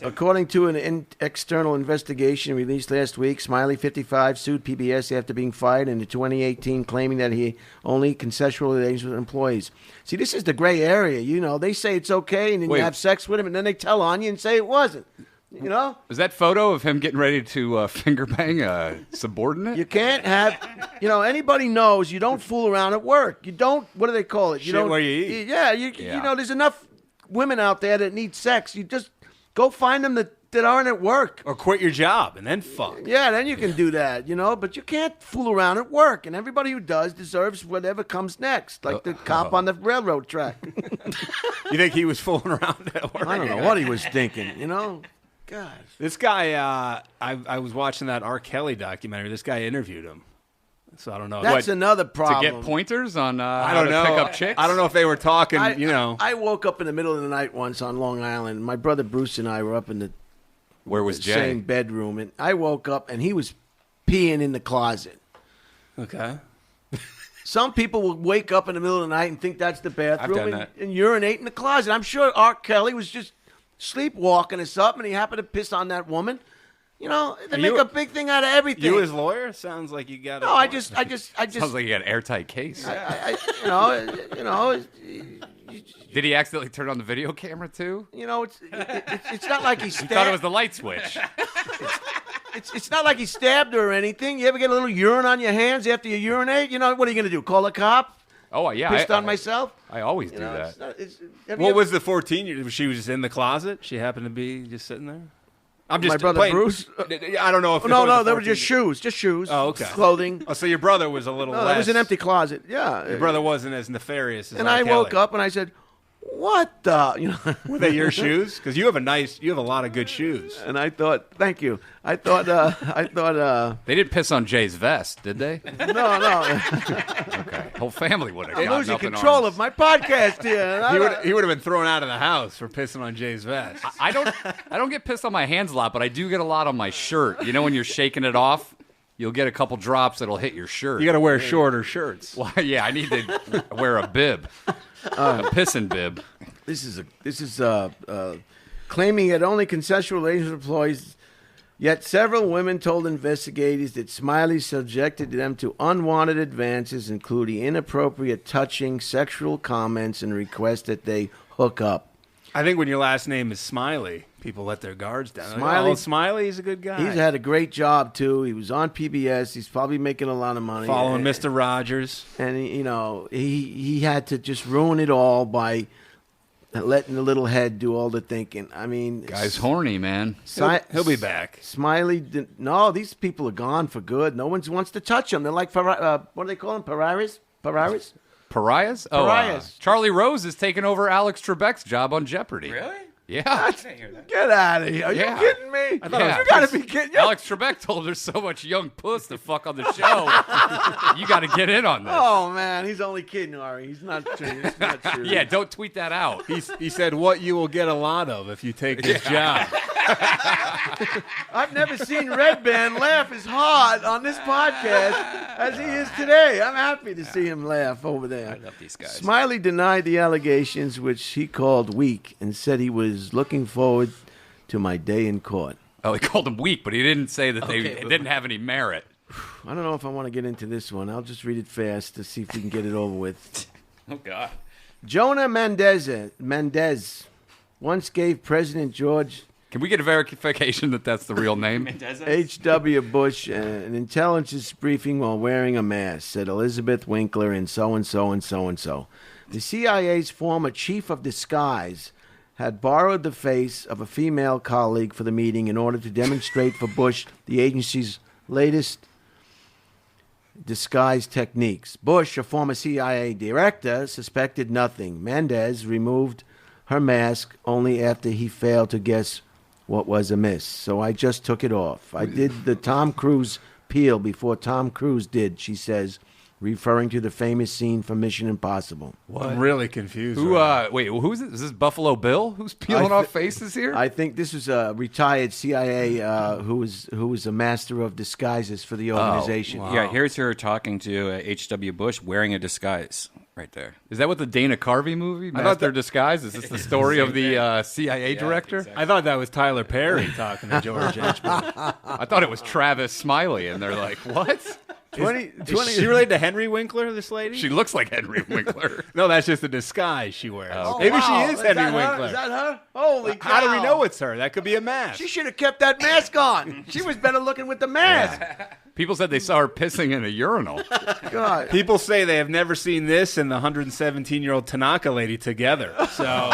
According to an external investigation released last week, Smiley, 55, sued PBS after being fired in 2018, claiming that he only consensual relations with employees. See, this is the gray area. You know, they say it's okay, and then Wait. you have sex with him, and then they tell on you and say it wasn't. You know? Was that photo of him getting ready to finger bang a subordinate? You can't have, anybody knows you don't fool around at work. You don't, what do they call it? You Shit don't, where you eat. Yeah, you know, there's enough women out there that need sex. You just go find them that aren't at work. Or quit your job and then fuck. Yeah, then you can do that, but you can't fool around at work. And everybody who does deserves whatever comes next, like the cop on the railroad track. You think he was fooling around at work? I don't know what he was thinking, God. This guy, I was watching that R. Kelly documentary. This guy interviewed him. So I don't know. That's another problem. To get pointers on I how don't to know. pick up chicks? I don't know if they were talking, I woke up in the middle of the night once on Long Island. My brother Bruce and I were up in the Where was Jay? same bedroom, and I woke up and he was peeing in the closet. Okay. Some people will wake up in the middle of the night and think that's the bathroom I've done that. and urinate in the closet. I'm sure R. Kelly was just sleepwalking or something, and he happened to piss on that woman. They make a big thing out of everything. You as lawyer? Sounds like you got it. No, I just. Sounds like you got an airtight case. Did he accidentally turn on the video camera too? It's not like he He stabbed. thought it was the light switch. It's not like he stabbed her or anything. You ever get a little urine on your hands after you urinate? What are you going to do? Call a cop? Oh, yeah. Pissed on myself? I always do It's that. not, What was the 14-year? She was just in the closet? She happened to be just sitting there? I'm just My brother playing. Bruce? I don't know if No, they were just shoes. Just shoes. Oh, okay. Clothing. Oh, so your brother was a little No, less. that was an empty closet. Yeah. Your brother wasn't as nefarious as And R. I Kelly. woke up and I said, what the? Were they your shoes? Because you have a lot of good shoes. And I thought, thank you. I thought, They didn't piss on Jay's vest, did they? no. Okay. Whole family would have They're gotten losing up in control arms. of my podcast here. And He would have been thrown out of the house for pissing on Jay's vest. I don't get pissed on my hands a lot, but I do get a lot on my shirt. When you're shaking it off, you'll get a couple drops that'll hit your shirt. You got to wear shorter shirts. Well, yeah, I need to wear a bib, a pissing bib. This is claiming that only consensual relations with employees. Yet several women told investigators that Smiley subjected them to unwanted advances, including inappropriate touching, sexual comments, and requests that they hook up. I think when your last name is Smiley, people let their guards down. Smiley- Smiley's a good guy. He's had a great job too. He was on PBS. He's probably making a lot of money. Following Mr. Rogers. And he had to just ruin it all by letting the little head do all the thinking. I mean, Guy's horny, man. He'll be back. Smiley, no, these people are gone for good. No one wants to touch them. They're like, what do they call them? Pariahs? Pariahs? Pariahs. Charlie Rose is taking over Alex Trebek's job on Jeopardy. Really? Yeah. Get out of here. Are Yeah. you kidding me? Yeah. You got to be kidding. Alex Trebek told there's so much young puss to fuck on the show. You got to get in on this. Oh, man. He's only kidding, Ari. He's not true. It's not true. Yeah, don't tweet that out. He said, what you will get a lot of if you take this job. I've never seen Redban laugh as hard on this podcast as he is today. I'm happy to see him laugh over there. I love these guys. Smiley denied the allegations, which he called weak, and said he was looking forward to my day in court. Oh, he called him weak, but he didn't say that they Okay, but- didn't have any merit. I don't know if I want to get into this one. I'll just read it fast to see if we can get it over with. Oh, God. Jonah Mendez once gave President George Can we get a verification that that's the real name? H.W. Bush an intelligence briefing while wearing a mask, said Elizabeth Winkler and so-and-so and so-and-so. The CIA's former chief of disguise had borrowed the face of a female colleague for the meeting in order to demonstrate for Bush the agency's latest disguise techniques. Bush, a former CIA director, suspected nothing. Mendez removed her mask only after he failed to guess what was amiss. So I just took it off. I did the Tom Cruise peel before Tom Cruise did, she says, referring to the famous scene from Mission Impossible. I'm really confused. Who? right Wait, who's this? Is this Buffalo Bill? Who's peeling off faces here? I think this was a retired CIA who was a master of disguises for the organization. Yeah, here's her talking to H.W. Bush wearing a disguise. right there. Is that what the Dana Carvey movie, Master of Disguise? Is this the story of the CIA director? I thought that was Tyler Perry talking to George H.B. I thought it was Travis Smiley, and they're like, what? 20. Is she related to Henry Winkler, this lady? She looks like Henry Winkler. No, that's just a disguise she wears. Oh, Maybe wow. she is Henry that Winkler. Her? Is that her? Holy cow. How do we know it's her? That could be a mask. She should have kept that mask on. She was better looking with the mask. People said they saw her pissing in a urinal. God. People say they have never seen this and the 117-year-old Tanaka lady together. So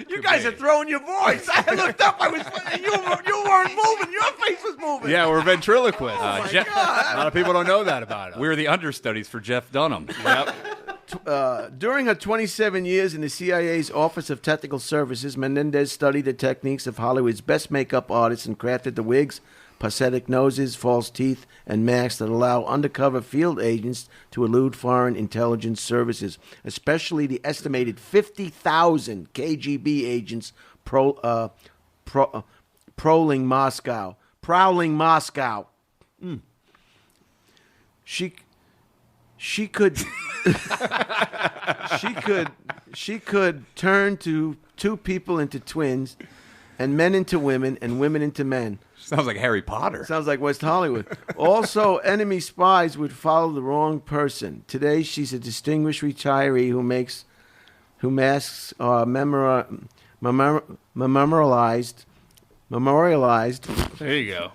You guys are throwing your voice. I looked up. You weren't moving. Your face was moving. yeah, we're ventriloquists. Jeff, A lot of people don't know that about us. we're the understudies for Jeff Dunham. Yep. During her 27 years in the CIA's Office of Technical Services, Menendez studied the techniques of Hollywood's best makeup artists and crafted the wigs, prosthetic noses, false teeth, and masks that allow undercover field agents to elude foreign intelligence services, especially the estimated 50,000 KGB agents prowling Moscow. She could she could turn two people into twins, and men into women, and women into men. Sounds like Harry Potter. Sounds like West Hollywood. Also, enemy spies would follow the wrong person. Today, she's a distinguished retiree who masks are memorialized. There you go.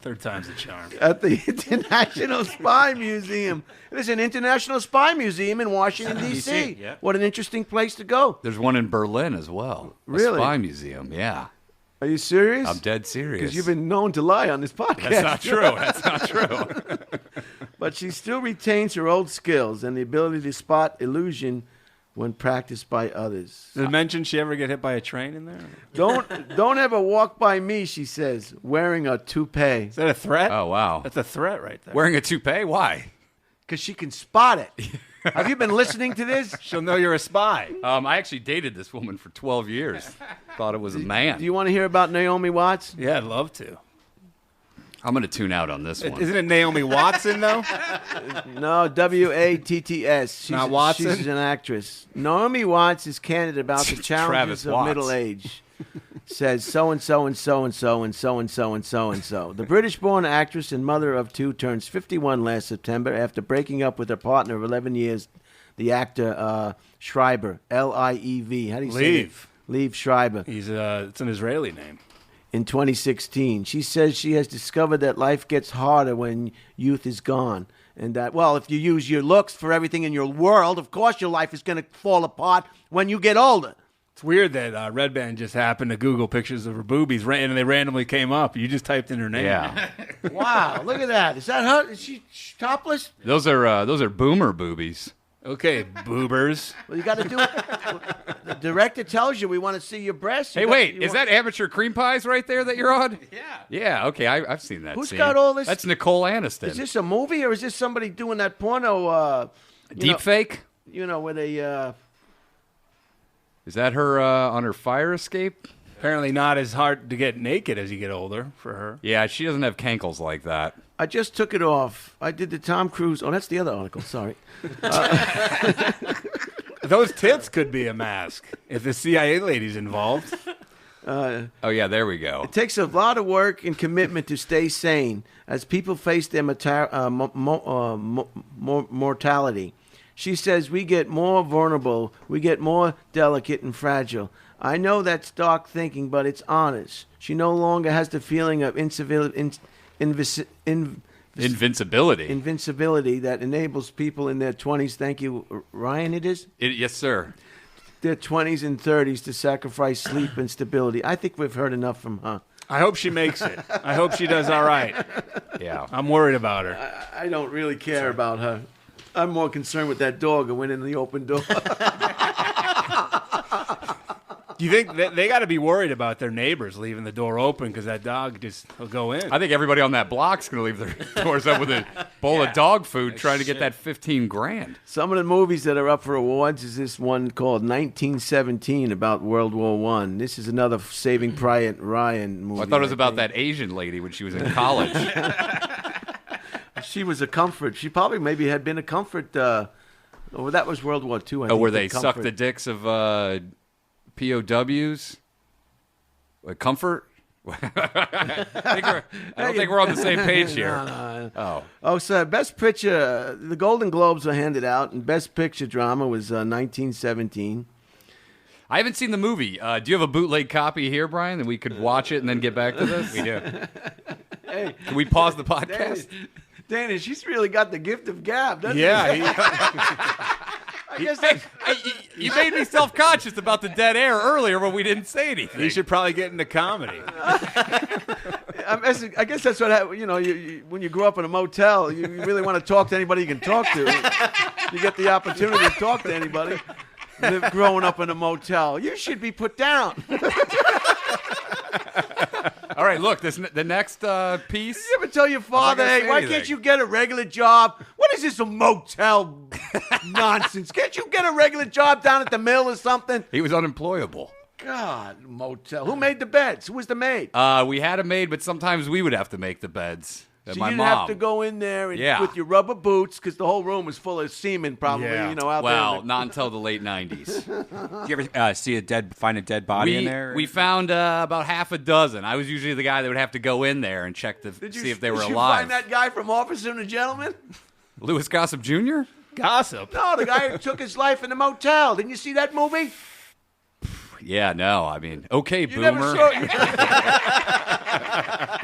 Third time's a charm. At the International Spy Museum. There's an International Spy Museum in Washington, D.C. yeah. What an interesting place to go. There's one in Berlin as well. Really? A spy museum, yeah. Are you serious? I'm dead serious. Because you've been known to lie on this podcast. That's not true. That's not true. But she still retains her old skills and the ability to spot illusion when practiced by others. Did it mention she ever get hit by a train in there? Don't ever walk by me, she says, wearing a toupee. Is that a threat? Oh, wow. That's a threat right there. Wearing a toupee? Why? Because she can spot it. Have you been listening to this? She'll know you're a spy. I actually dated this woman for 12 years. Thought it was a man. Do you want to hear about Naomi Watts? Yeah, I'd love to. I'm going to tune out on this one. Isn't it Naomi Watson, though? No, Watts. She's Not Watson? She's an actress. Naomi Watts is candid about the challenges Travis of Watts. middle age. Says so-and-so and so-and-so and so-and-so and so-and-so. The British-born actress and mother of two turns 51 last September after breaking up with her partner of 11 years, the actor Schreiber, L-I-E-V. How do you say it? Liev Schreiber. It's an Israeli name. In 2016. She says she has discovered that life gets harder when youth is gone. And that, well, if you use your looks for everything in your world, of course your life is going to fall apart when you get older. It's weird that Redban just happened to Google pictures of her boobies, and they randomly came up. You just typed in her name. Yeah. Wow, look at that. Is that her? Is she topless? Those are boomer boobies. Okay, boobers. Well, you got to do it. The director tells you we want to see your breasts. Hey, wait. Is that Amateur Cream Pies right there that you're on? Yeah. Yeah, okay. I've seen that Who's scene. got all this? That's Nicole Aniston. Is this a movie or is this somebody doing that porno? Deep fake? You know, where they... Is that her on her fire escape? Apparently not as hard to get naked as you get older for her. Yeah, she doesn't have cankles like that. I just took it off. I did the Tom Cruise... Oh, that's the other article. Sorry. Those tits could be a mask if the CIA lady's involved. Oh, yeah, there we go. It takes a lot of work and commitment to stay sane as people face their mortality. She says we get more vulnerable, we get more delicate and fragile. I know that's dark thinking, but it's honest. She no longer has the feeling of invincibility that enables people in their 20s, thank you, Ryan, it is? Yes, sir. Their 20s and 30s to sacrifice sleep and stability. I think we've heard enough from her. I hope she makes it. I hope she does all right. Yeah. I'm worried about her. I don't really care about her. I'm more concerned with that dog who went in the open door. Do you think they got to be worried about their neighbors leaving the door open because that dog will go in? I think everybody on that block's going to leave their doors up with a bowl of dog food trying to get that $15,000. Some of the movies that are up for awards is this one called 1917 about World War I. This is another Saving Private Ryan movie. Well, I thought it was about that Asian lady when she was in college. She was a comfort. She probably maybe had been a comfort Oh, that was World War II. Where they suck the dicks of POWs? Comfort? I don't think we're on the same page here. No. Oh, so Best Picture, the Golden Globes were handed out, and Best Picture Drama was 1917. I haven't seen the movie. Do you have a bootleg copy here, Brian, that we could watch it and then get back to this? We do. Hey, Can we pause the podcast? Danish, he's really got the gift of gab, doesn't he? I guess that's... You made me self-conscious about the dead air earlier when we didn't say anything. You should probably get into comedy. I guess that's what happened. You know, when you grow up in a motel, you really want to talk to anybody you can talk to. You get the opportunity to talk to anybody. Growing up in a motel, you should be put down. All right, look, the next piece. Did you ever tell your father, hey, why can't you get a regular job? What is this, a motel nonsense? Can't you get a regular job down at the mill or something? He was unemployable. God, motel. Who made the beds? Who was the maid? We had a maid, but sometimes we would have to make the beds. So My you didn't mom. have to go in there with your rubber boots because the whole room was full of semen, probably. Yeah. You know, out Well, there. not until the late 90s. Do you ever find a dead body in there? We found about half a dozen. I was usually the guy that would have to go in there and check see if they were Did you alive. find that guy from Officer and a Gentleman? Louis Gossett Jr.? Gossip. No, the guy who took his life in the motel. Didn't you see that movie? Yeah, no. I mean, okay, You boomer. never saw.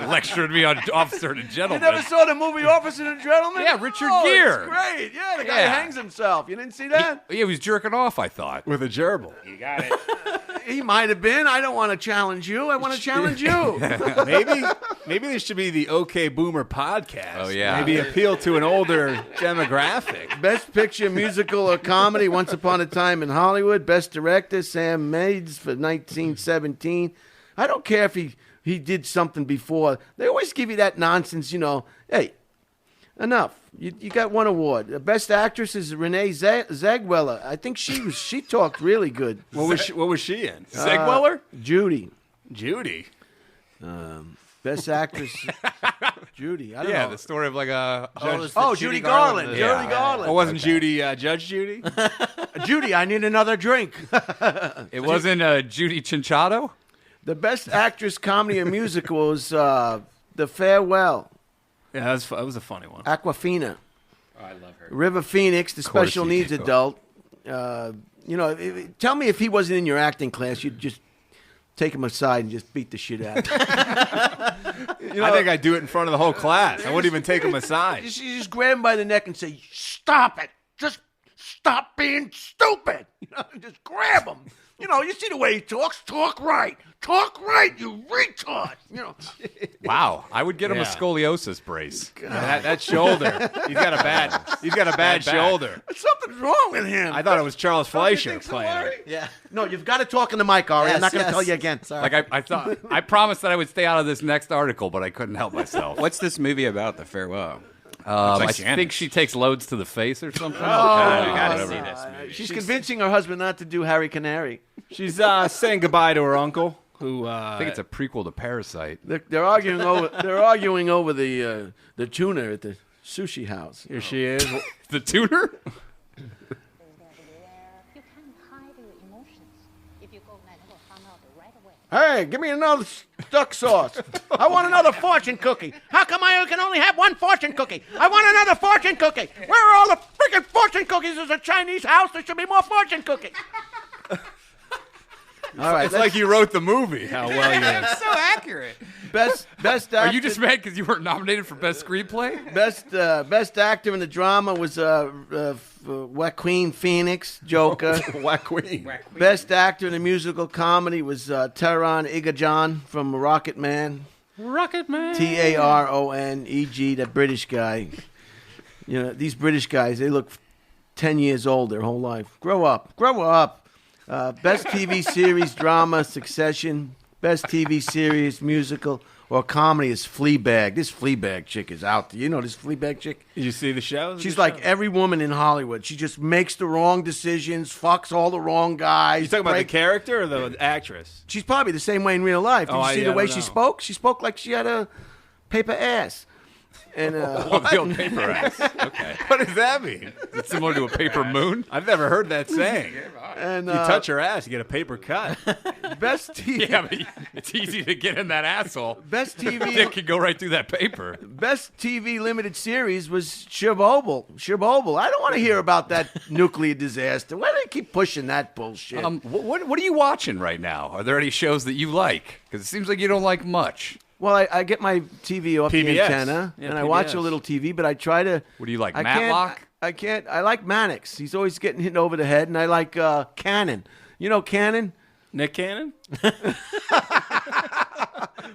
Lectured me on Officer and You Gentleman. never saw the movie Officer and a Gentleman? Yeah, Richard oh, Gere. It's great. Yeah, the guy Yeah. hangs himself. You didn't see that? He was jerking off, I thought. With a gerbil. You got it. He might have been. I don't want to challenge you. I want to challenge you. Maybe this should be the OK Boomer podcast. Oh, yeah. Maybe appeal to an older demographic. Best Picture, Musical, or Comedy, Once Upon a Time in Hollywood. Best Director, Sam Mendes for 1917. I don't care if he did something before. They always give you that nonsense, you know. Hey, enough. You got one award. Best Actress is Renee Zellweger. I think she talked really good. What was she in? Zegweller? Judy. Judy. Best Actress, Judy. I don't know. The story of like a... Judy Garland. Yeah. Judy Garland. Oh, wasn't Judy Judge Judy? Judy, I need another drink. It wasn't Judy Chinchado? The Best Actress, Comedy, or Musical was The Farewell. Yeah, that was a funny one. Aquafina. Oh, I love her. River Phoenix, the course special you needs do. adult. Tell me if he wasn't in your acting class, you'd just take him aside and just beat the shit out of him. I think I'd do it in front of the whole class. I wouldn't even take him aside. You just grab him by the neck and say, "Stop it! Just stop being stupid!" Just grab him. You see the way he talks. Talk right, you retard. Wow. I would get him a Yeah. scoliosis brace. That shoulder. He's got a bad shoulder. Something's wrong with him. I thought it was Charles Don't you Fleischer think so, playing Larry? it. Yeah. No, you've got to talk in the mic, Ari. I'm not going to tell you again. Sorry. Like I thought, I promised that I would stay out of this next article, but I couldn't help myself. What's this movie about, The Farewell? I like think she takes loads to the face or something. You gotta see this movie. She's convincing her husband not to do Harry Canary. She's saying goodbye to her uncle, who I think it's a prequel to Parasite. They're arguing over. They're arguing over the tuna at the sushi house. here she is. The tuner? You can't hide your emotions. If you go, I will find out right away. Hey, give me another duck sauce. I want another fortune cookie. How come I can only have one fortune cookie? I want another fortune cookie. Where are all the freaking fortune cookies? There's a Chinese house. There should be more fortune cookies. All right, It's like you wrote the movie. How well you It's so accurate. best actor. Are you just mad because you weren't nominated for Best Screenplay? Best actor in the drama was Joaquin Phoenix, Joker. Joaquin. Best actor in the musical comedy was Taron Egerton from Rocket Man. Rocket Man. Taroneg, that British guy. These British guys, they look 10 years old their whole life. Grow up. Best TV series, drama, Succession. Best TV series, musical, or comedy is Fleabag. This Fleabag chick is out there. You know this Fleabag chick? Did you see the show? She's like every woman in Hollywood. She just makes the wrong decisions, fucks all the wrong guys. You talking about the character or the actress? She's probably the same way in real life. Did Oh, you see I the way don't she know. spoke? She spoke like she had a paper ass. And The old paper ass. Okay. What does that mean? It's similar to a paper moon. I've never heard that saying. and You touch her ass, you get a paper cut. best TV. Yeah, but it's easy to get in that asshole. Best TV. It could go right through that paper. Best TV limited series was Chernobyl. I don't want to hear about that nuclear disaster. Why do they keep pushing that bullshit? What are you watching right now? Are there any shows that you like? Because it seems like you don't like much. Well, I get my TV off the PBS. antenna, Yeah, and I watch a PBS. little TV, but I try to... What do you like, I Matlock? can't... I like Mannix. He's always getting hit over the head, and I like Cannon. You know Cannon? Nick Cannon?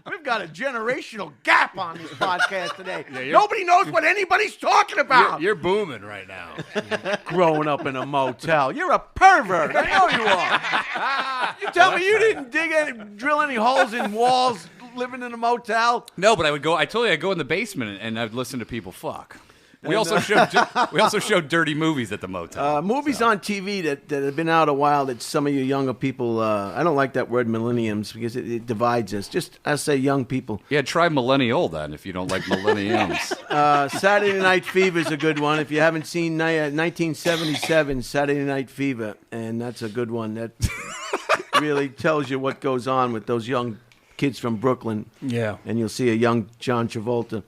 We've got a generational gap on this podcast today. Nobody knows what anybody's talking about. You're booming right now. Growing up in a motel. You're a pervert. I know you are. You tell me you didn't drill any holes in walls living in a motel? No, but I told you I'd go in the basement and I'd listen to people fuck. We also showed dirty movies at the motel. Movies on TV that have been out a while that some of you younger people, I don't like that word millenniums because it divides us. Just, I say young people. Yeah, try Millennial then if you don't like millenniums. Saturday Night Fever is a good one. If you haven't seen 1977 Saturday Night Fever, and that's a good one. That really tells you what goes on with those young kids from Brooklyn. Yeah. And you'll see a young John Travolta.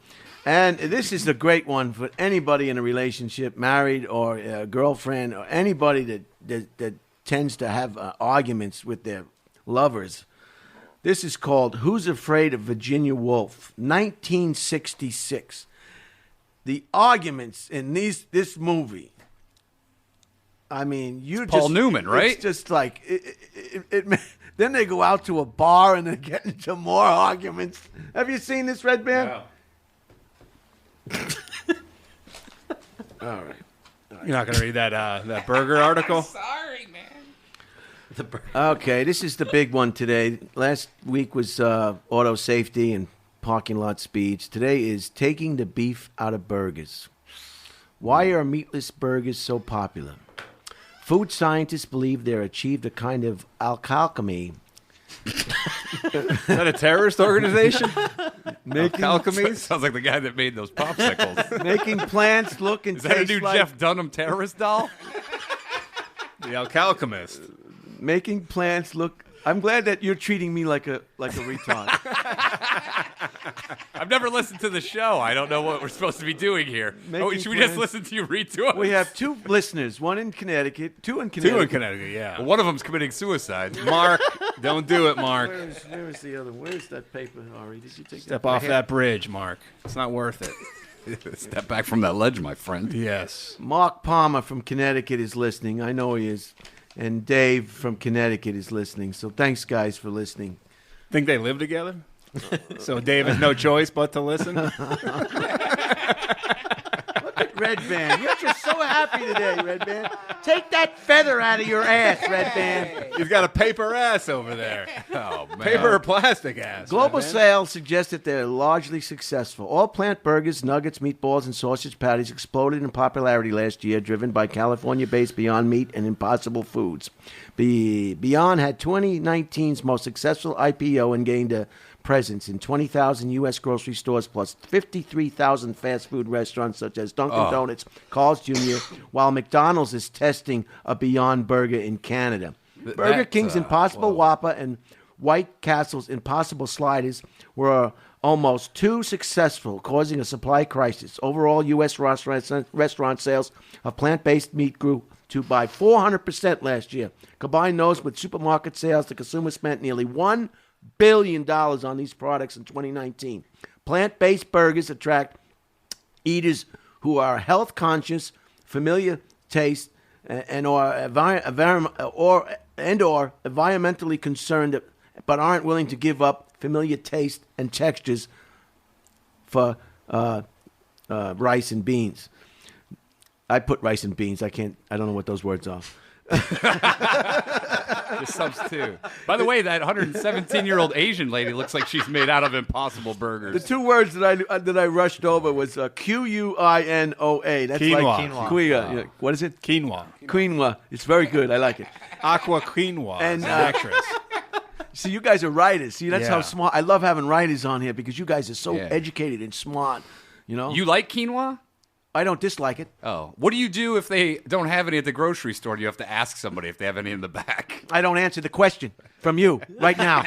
And this is a great one for anybody in a relationship, married or a girlfriend, or anybody that tends to have arguments with their lovers. This is called Who's Afraid of Virginia Woolf, 1966. The arguments in this movie, I mean, Paul Newman, right? It's just like, then they go out to a bar and they get into more arguments. Have you seen this, Redban? No. All right. You're not going to read that Burger article? Sorry, man. Okay, this is the big one today. Last week was auto safety and parking lot speeds. Today is taking the beef out of burgers. Why are meatless burgers so popular? Food scientists believe they're achieved a kind of alchemy. Is that a terrorist organization? Alchemy? Sounds like the guy that made those popsicles. Making plants look and Is that a taste new like... Jeff Dunham terrorist doll? The Alchemist. Making plants look... I'm glad that you're treating me like a retard. I've never listened to the show. I don't know what we're supposed to be doing here. Making Should we just plans. listen to you read to us? We have two listeners, one in Connecticut, two in Two Connecticut. in Connecticut, yeah. Well, one of them's committing suicide. Mark, don't do it, Mark. Where is the other? Where's that paper, Ari? Did you take Step that? off that bridge, Mark. It's not worth it. Step back from that ledge, my friend. Yes. Mark Palmer from Connecticut is listening. I know he is. And Dave from Connecticut is listening. So thanks, guys, for listening. Think they live together? So Dave has no choice but to listen? Redban, you're just so happy today, Redban. Take that feather out of your ass, Redban. He's got a paper ass over there. Oh, man. Paper or plastic ass. Global Redban. sales suggest that they're largely successful. All plant burgers, nuggets, meatballs, and sausage patties exploded in popularity last year, driven by California-based Beyond Meat and Impossible Foods. Beyond had 2019's most successful IPO and gained a presence in 20,000 U.S. grocery stores plus 53,000 fast food restaurants such as Dunkin' Donuts, Carl's Jr., while McDonald's is testing a Beyond Burger in Canada. Burger King's Impossible Whopper and White Castle's Impossible Sliders were almost too successful, causing a supply crisis. Overall, U.S. restaurant sales of plant-based meat grew by 400% last year. Combine those with supermarket sales, the consumer spent nearly $1 billion on these products in 2019. Plant-based burgers attract eaters who are health conscious, familiar taste, and or environmentally concerned, but aren't willing to give up familiar taste and textures for rice and beans. I put rice and beans. I don't know what those words are. Just subs too. By the way, that 117-year-old Asian lady looks like she's made out of Impossible Burgers. The two words that I rushed over was Quinoa. That's Quinoa. like Quinoa. Yeah. What is it? Quinoa. Quinoa. It's very good. I like it. Aqua Quinoa. And, And actress. See, you guys are writers. See, that's how Yeah. smart. I love having writers on here because you guys are so Yeah. educated and smart. You know, You like quinoa? I don't dislike it. Oh. What do you do if they don't have any at the grocery store? Do you have to ask somebody if they have any in the back? I don't answer the question from you right now.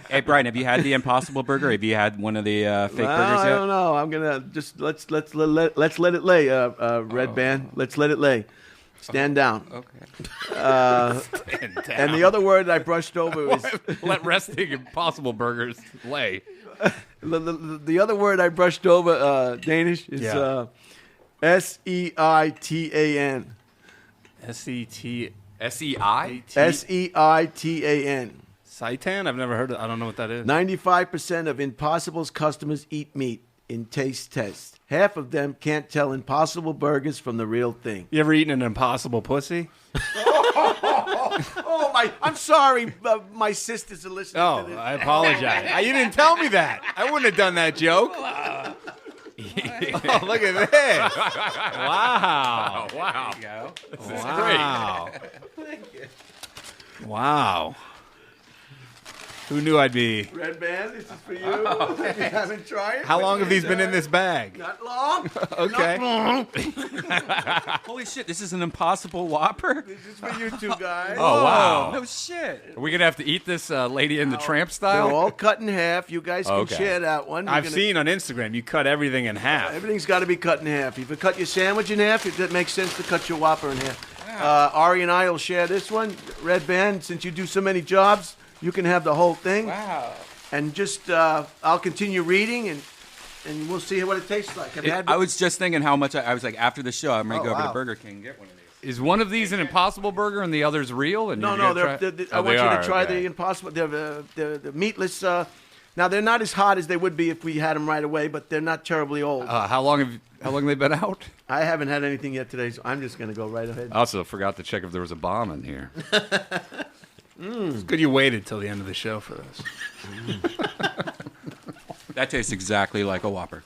Hey, Brian, have you had the Impossible Burger? Have you had one of the fake burgers I yet? don't know. I'm gonna just let's let it lay. Redban, let's let it lay. Stand down. Okay. And the other word I brushed over is Let resting Impossible Burgers lay. the other word I brushed over. Danish is Yeah. Seitan. S-E-T... SEI? Seitan. Seitan? I've never heard of I don't know what that is. 95% of Impossible's customers eat meat in taste tests. Half of them can't tell Impossible burgers from the real thing. You ever eaten an Impossible pussy? Oh my! I'm sorry, my sisters are listening Oh, to this. I apologize. You didn't tell me that. I wouldn't have done that joke. Oh, look at this. Wow. Wow. Wow. Wow. Who knew I'd be? Redban, this is for you. You haven't tried it? How long have these been in this bag? Not long. Okay. Not long. Holy shit, this is an Impossible Whopper? This is for you two guys. Oh, wow. No shit. Are we going to have to eat this Lady in the Tramp They're style? all cut in half. You guys can Okay. share that one. I've seen on Instagram you cut everything in half. Everything's got to be cut in half. If you cut your sandwich in half, it makes sense to cut your Whopper in half. Ari and I will share this one. Redban, since you do so many jobs, you can have the whole thing. Wow. And just, I'll continue reading, and we'll see what it tastes like. Have you had I was just thinking how much I was like, after the show, I'm going to go over wow. to Burger King and get one of these. Is one of these an Impossible Burger and the other's real? And No, you're no, gonna they're, try- I Oh, want they you to are, try okay. the Impossible, the meatless. Now, they're not as hot as they would be if we had them right away, but they're not terribly old. How long have they been out? I haven't had anything yet today, so I'm just going to go right ahead. I also forgot to check if there was a bomb in here. It's good you waited till the end of the show for this. That tastes exactly like a Whopper.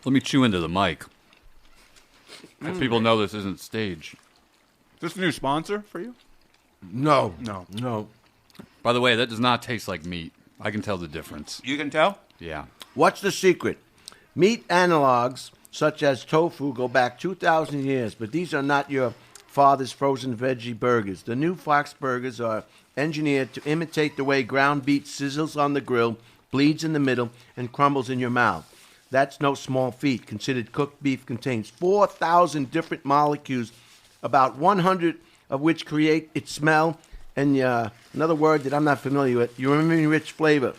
Let me chew into the mic. If people know this isn't stage. Is this a new sponsor for you? No. No. No. By the way, that does not taste like meat. I can tell the difference. You can tell? Yeah. What's the secret? Meat analogs, such as tofu, go back 2,000 years, but these are not your father's frozen veggie burgers. The new Fox burgers are engineered to imitate the way ground beef sizzles on the grill, bleeds in the middle, and crumbles in your mouth. That's no small feat, considered cooked beef contains 4,000 different molecules, about 100 of which create its smell, and another word that I'm not familiar with, umami-rich flavor.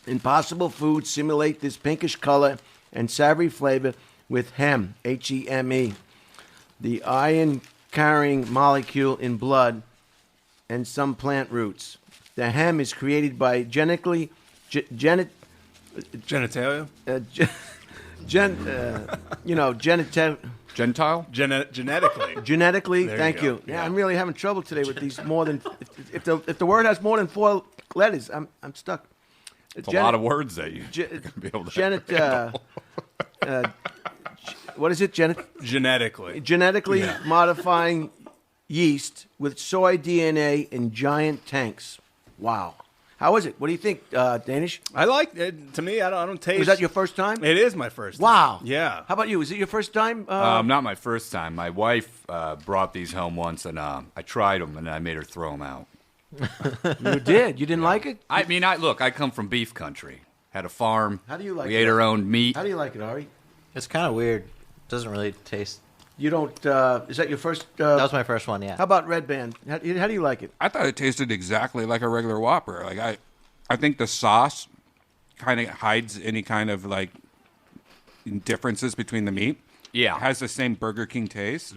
Impossible foods simulate this pinkish color and savory flavor with heme, H-E-M-E, the iron-carrying molecule in blood and some plant roots. The heme is created by genitalia. Genitalia? Gentile? Genetically. Genetically, There you thank go. you. Yeah, Yeah. I'm really having trouble today with these more than if the word has more than 4 letters, I'm stuck. It's a lot of words that you be able to what is it? Genetically. Genetically modifying yeast with soy DNA in giant tanks. Wow. How is it? What do you think, Danish? I like it. To me, I don't taste. Was that your first time? It is my first time. Wow. Yeah. How about you? Is it your first time? not my first time. My wife brought these home once, and I tried them, and I made her throw them out. You did. You didn't like it? I mean, I come from beef country. Had a farm. How do you like We it? ate our own meat. How do you like it, Ari? It's kind of weird. Doesn't really taste. You don't. Is that your first? That was my first one, yeah. How about Redban? How do you like it? I thought it tasted exactly like a regular Whopper. Like I think the sauce kind of hides any kind of like differences between the meat. Yeah. It has the same Burger King taste.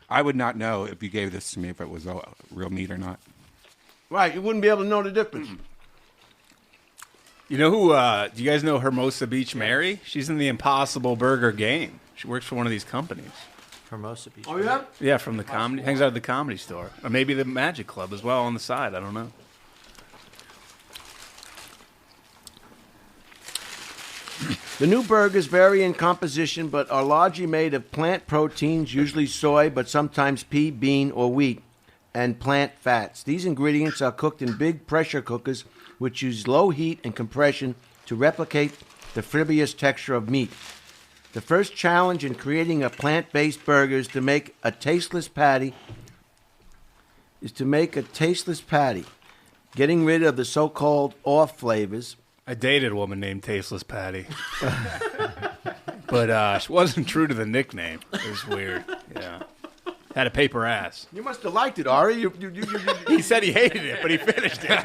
I would not know if you gave this to me if it was real meat or not. Right. You wouldn't be able to know the difference. You know who? Do you guys know Hermosa Beach Mary? She's in the Impossible Burger game. She works for one of these companies. Hermosa Beach. Oh yeah. Yeah, from the comedy. Hangs out at the Comedy Store, or maybe the Magic Club as well on the side. I don't know. The new burgers vary in composition, but are largely made of plant proteins, usually soy, but sometimes pea, bean, or wheat, and plant fats. These ingredients are cooked in big pressure cookers, which use low heat and compression to replicate the fibrous texture of meat. The first challenge in creating a plant-based burger is to make a tasteless patty. Getting rid of the so-called off flavors. I dated a woman named Tasteless Patty. But she wasn't true to the nickname. It was weird. Yeah. Had a paper ass. You must have liked it, Ari. He said he hated it, but he finished it.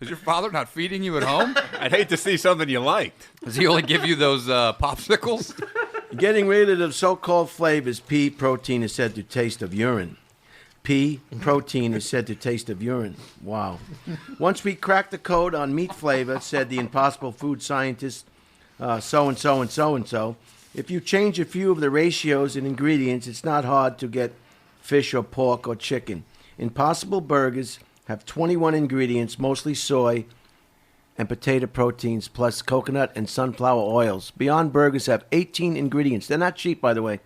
Is your father not feeding you at home? I'd hate to see something you liked. Does he only give you those popsicles? Getting rid of the so-called flavors. Pea protein is said to taste of urine. Pea protein is said to taste of urine. Wow. Once we crack the code on meat flavor, said the impossible food scientist, so-and-so and so-and-so, if you change a few of the ratios and ingredients, it's not hard to get fish or pork or chicken. Impossible burgers have 21 ingredients, mostly soy and potato proteins, plus coconut and sunflower oils. Beyond Burgers have 18 ingredients. They're not cheap, by the way.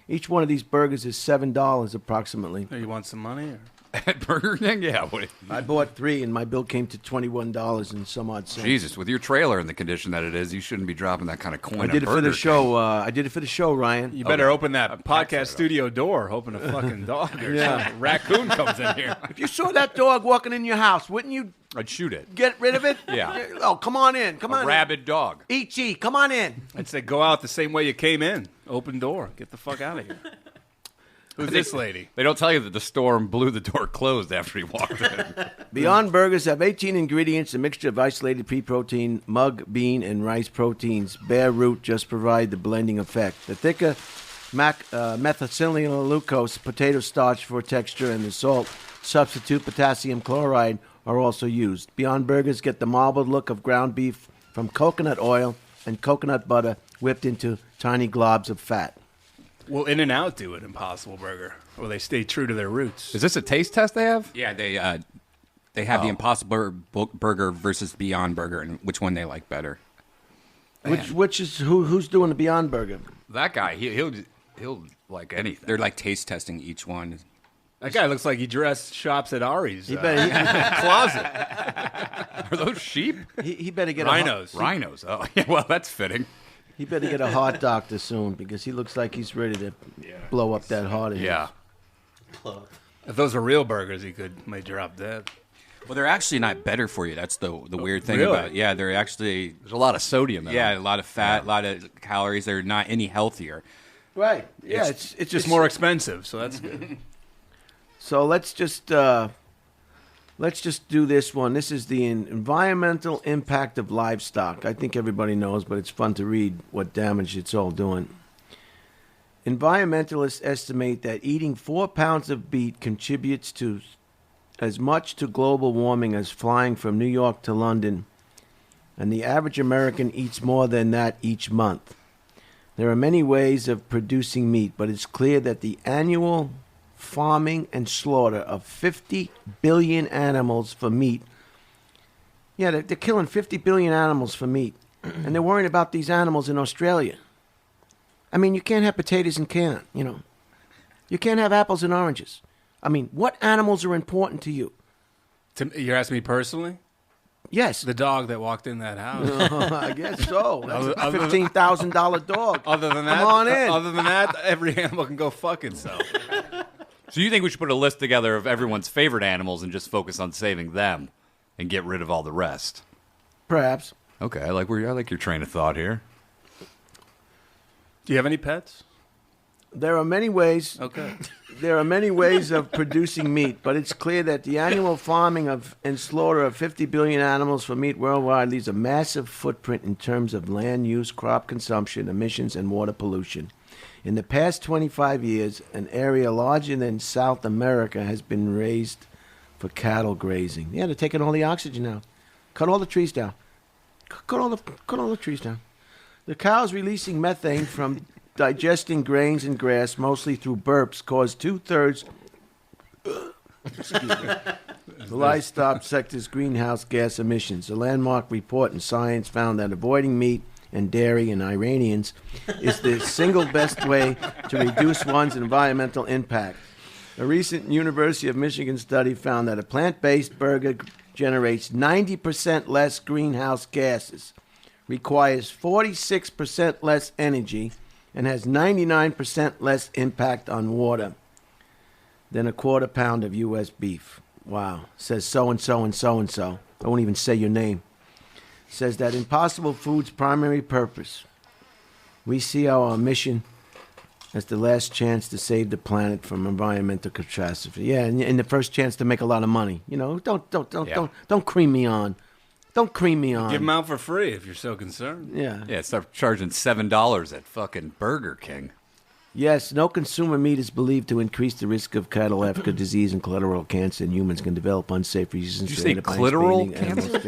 Each one of these burgers is $7 approximately. You want some money? Or? At Burger King? Yeah. I bought 3, and my bill came to $21 and some odd cents. Jesus, with your trailer in the condition that it is, you shouldn't be dropping that kind of coin. I did it for the show. I did it for the show, Ryan. You better open that podcast studio door, hoping a fucking dog or some raccoon comes in here. If you saw that dog walking in your house, wouldn't you I'd shoot it. get rid of it? Yeah. Oh, come on in. Come on A rabid dog. in. E.T., come on in. I'd say go out the same way you came in. Open door. Get the fuck out of here. Who's this lady? They don't tell you that the storm blew the door closed after he walked in. Beyond Burgers have 18 ingredients, a mixture of isolated pea protein, mug, bean, and rice proteins. Bare root just provide the blending effect. The thicker methacillylglucose potato starch for texture and the salt substitute potassium chloride are also used. Beyond Burgers get the marbled look of ground beef from coconut oil and coconut butter whipped into tiny globs of fat. Will In-N-Out do an Impossible Burger? Or they stay true to their roots? Is this a taste test they have? Yeah, they have the Impossible Burger versus Beyond Burger, and which one they like better. Which is who's doing the Beyond Burger? That guy, he'll like anything. They're like taste testing each one. That guy looks like he shops at Ari's closet. Are those sheep? He better get rhinos. Rhinos. Oh, yeah. Well, that's fitting. He better get a heart doctor soon because he looks like he's ready to blow up that heart of his. Yeah. If those were real burgers, he may drop dead. Well, they're actually not better for you. That's the weird thing really? about it. Yeah, they're actually... There's a lot of sodium in them. a lot of fat, a lot of calories. They're not any healthier. Right. Yeah, It's just more expensive, so that's good. So let's just do this one. This is the environmental impact of livestock. I think everybody knows, but it's fun to read what damage it's all doing. Environmentalists estimate that eating 4 pounds of beef contributes to as much to global warming as flying from New York to London, and the average American eats more than that each month. There are many ways of producing meat, but it's clear that the annual farming and slaughter of 50 billion animals for meat. Yeah, they're killing 50 billion animals for meat, and they're worrying about these animals in Australia. I mean, you can't have potatoes and can, You can't have apples and oranges. I mean, what animals are important to you? You're asking me personally? Yes. The dog that walked in that house. I guess so. That's a $15,000 dog. Other than that, come on in. Other than that, every animal can go fuck itself. So you think we should put a list together of everyone's favorite animals and just focus on saving them and get rid of all the rest? Perhaps. Okay, I like your train of thought here. Do you have any pets? There are many ways. Okay. There are many ways of producing meat, but it's clear that the annual farming and slaughter of 50 billion animals for meat worldwide leaves a massive footprint in terms of land use, crop consumption, emissions, and water pollution. In the past 25 years, an area larger than South America has been raised for cattle grazing. Yeah, they're taking all the oxygen out. Cut all the trees down. Cut all the trees down. The cows releasing methane from digesting grains and grass, mostly through burps, cause 2/3 the livestock sector's greenhouse gas emissions. A landmark report in Science found that avoiding meat and dairy in Iranians is the single best way to reduce one's environmental impact. A recent University of Michigan study found that a plant-based burger generates 90% less greenhouse gases, requires 46% less energy, and has 99% less impact on water than a quarter pound of U.S. beef. Wow. Says so-and-so and so-and-so. I won't even say your name. Says that Impossible Foods' primary purpose. We see our mission as the last chance to save the planet from environmental catastrophe. Yeah, and the first chance to make a lot of money. You know, don't cream me on. Don't cream me on. Give them out for free if you're so concerned. Yeah. Yeah, start charging $7 at fucking Burger King. Yes, no consumer meat is believed to increase the risk of cattle Africa disease and clitoral cancer, and humans can develop unsafe reasons. Did you say clitoral cancer?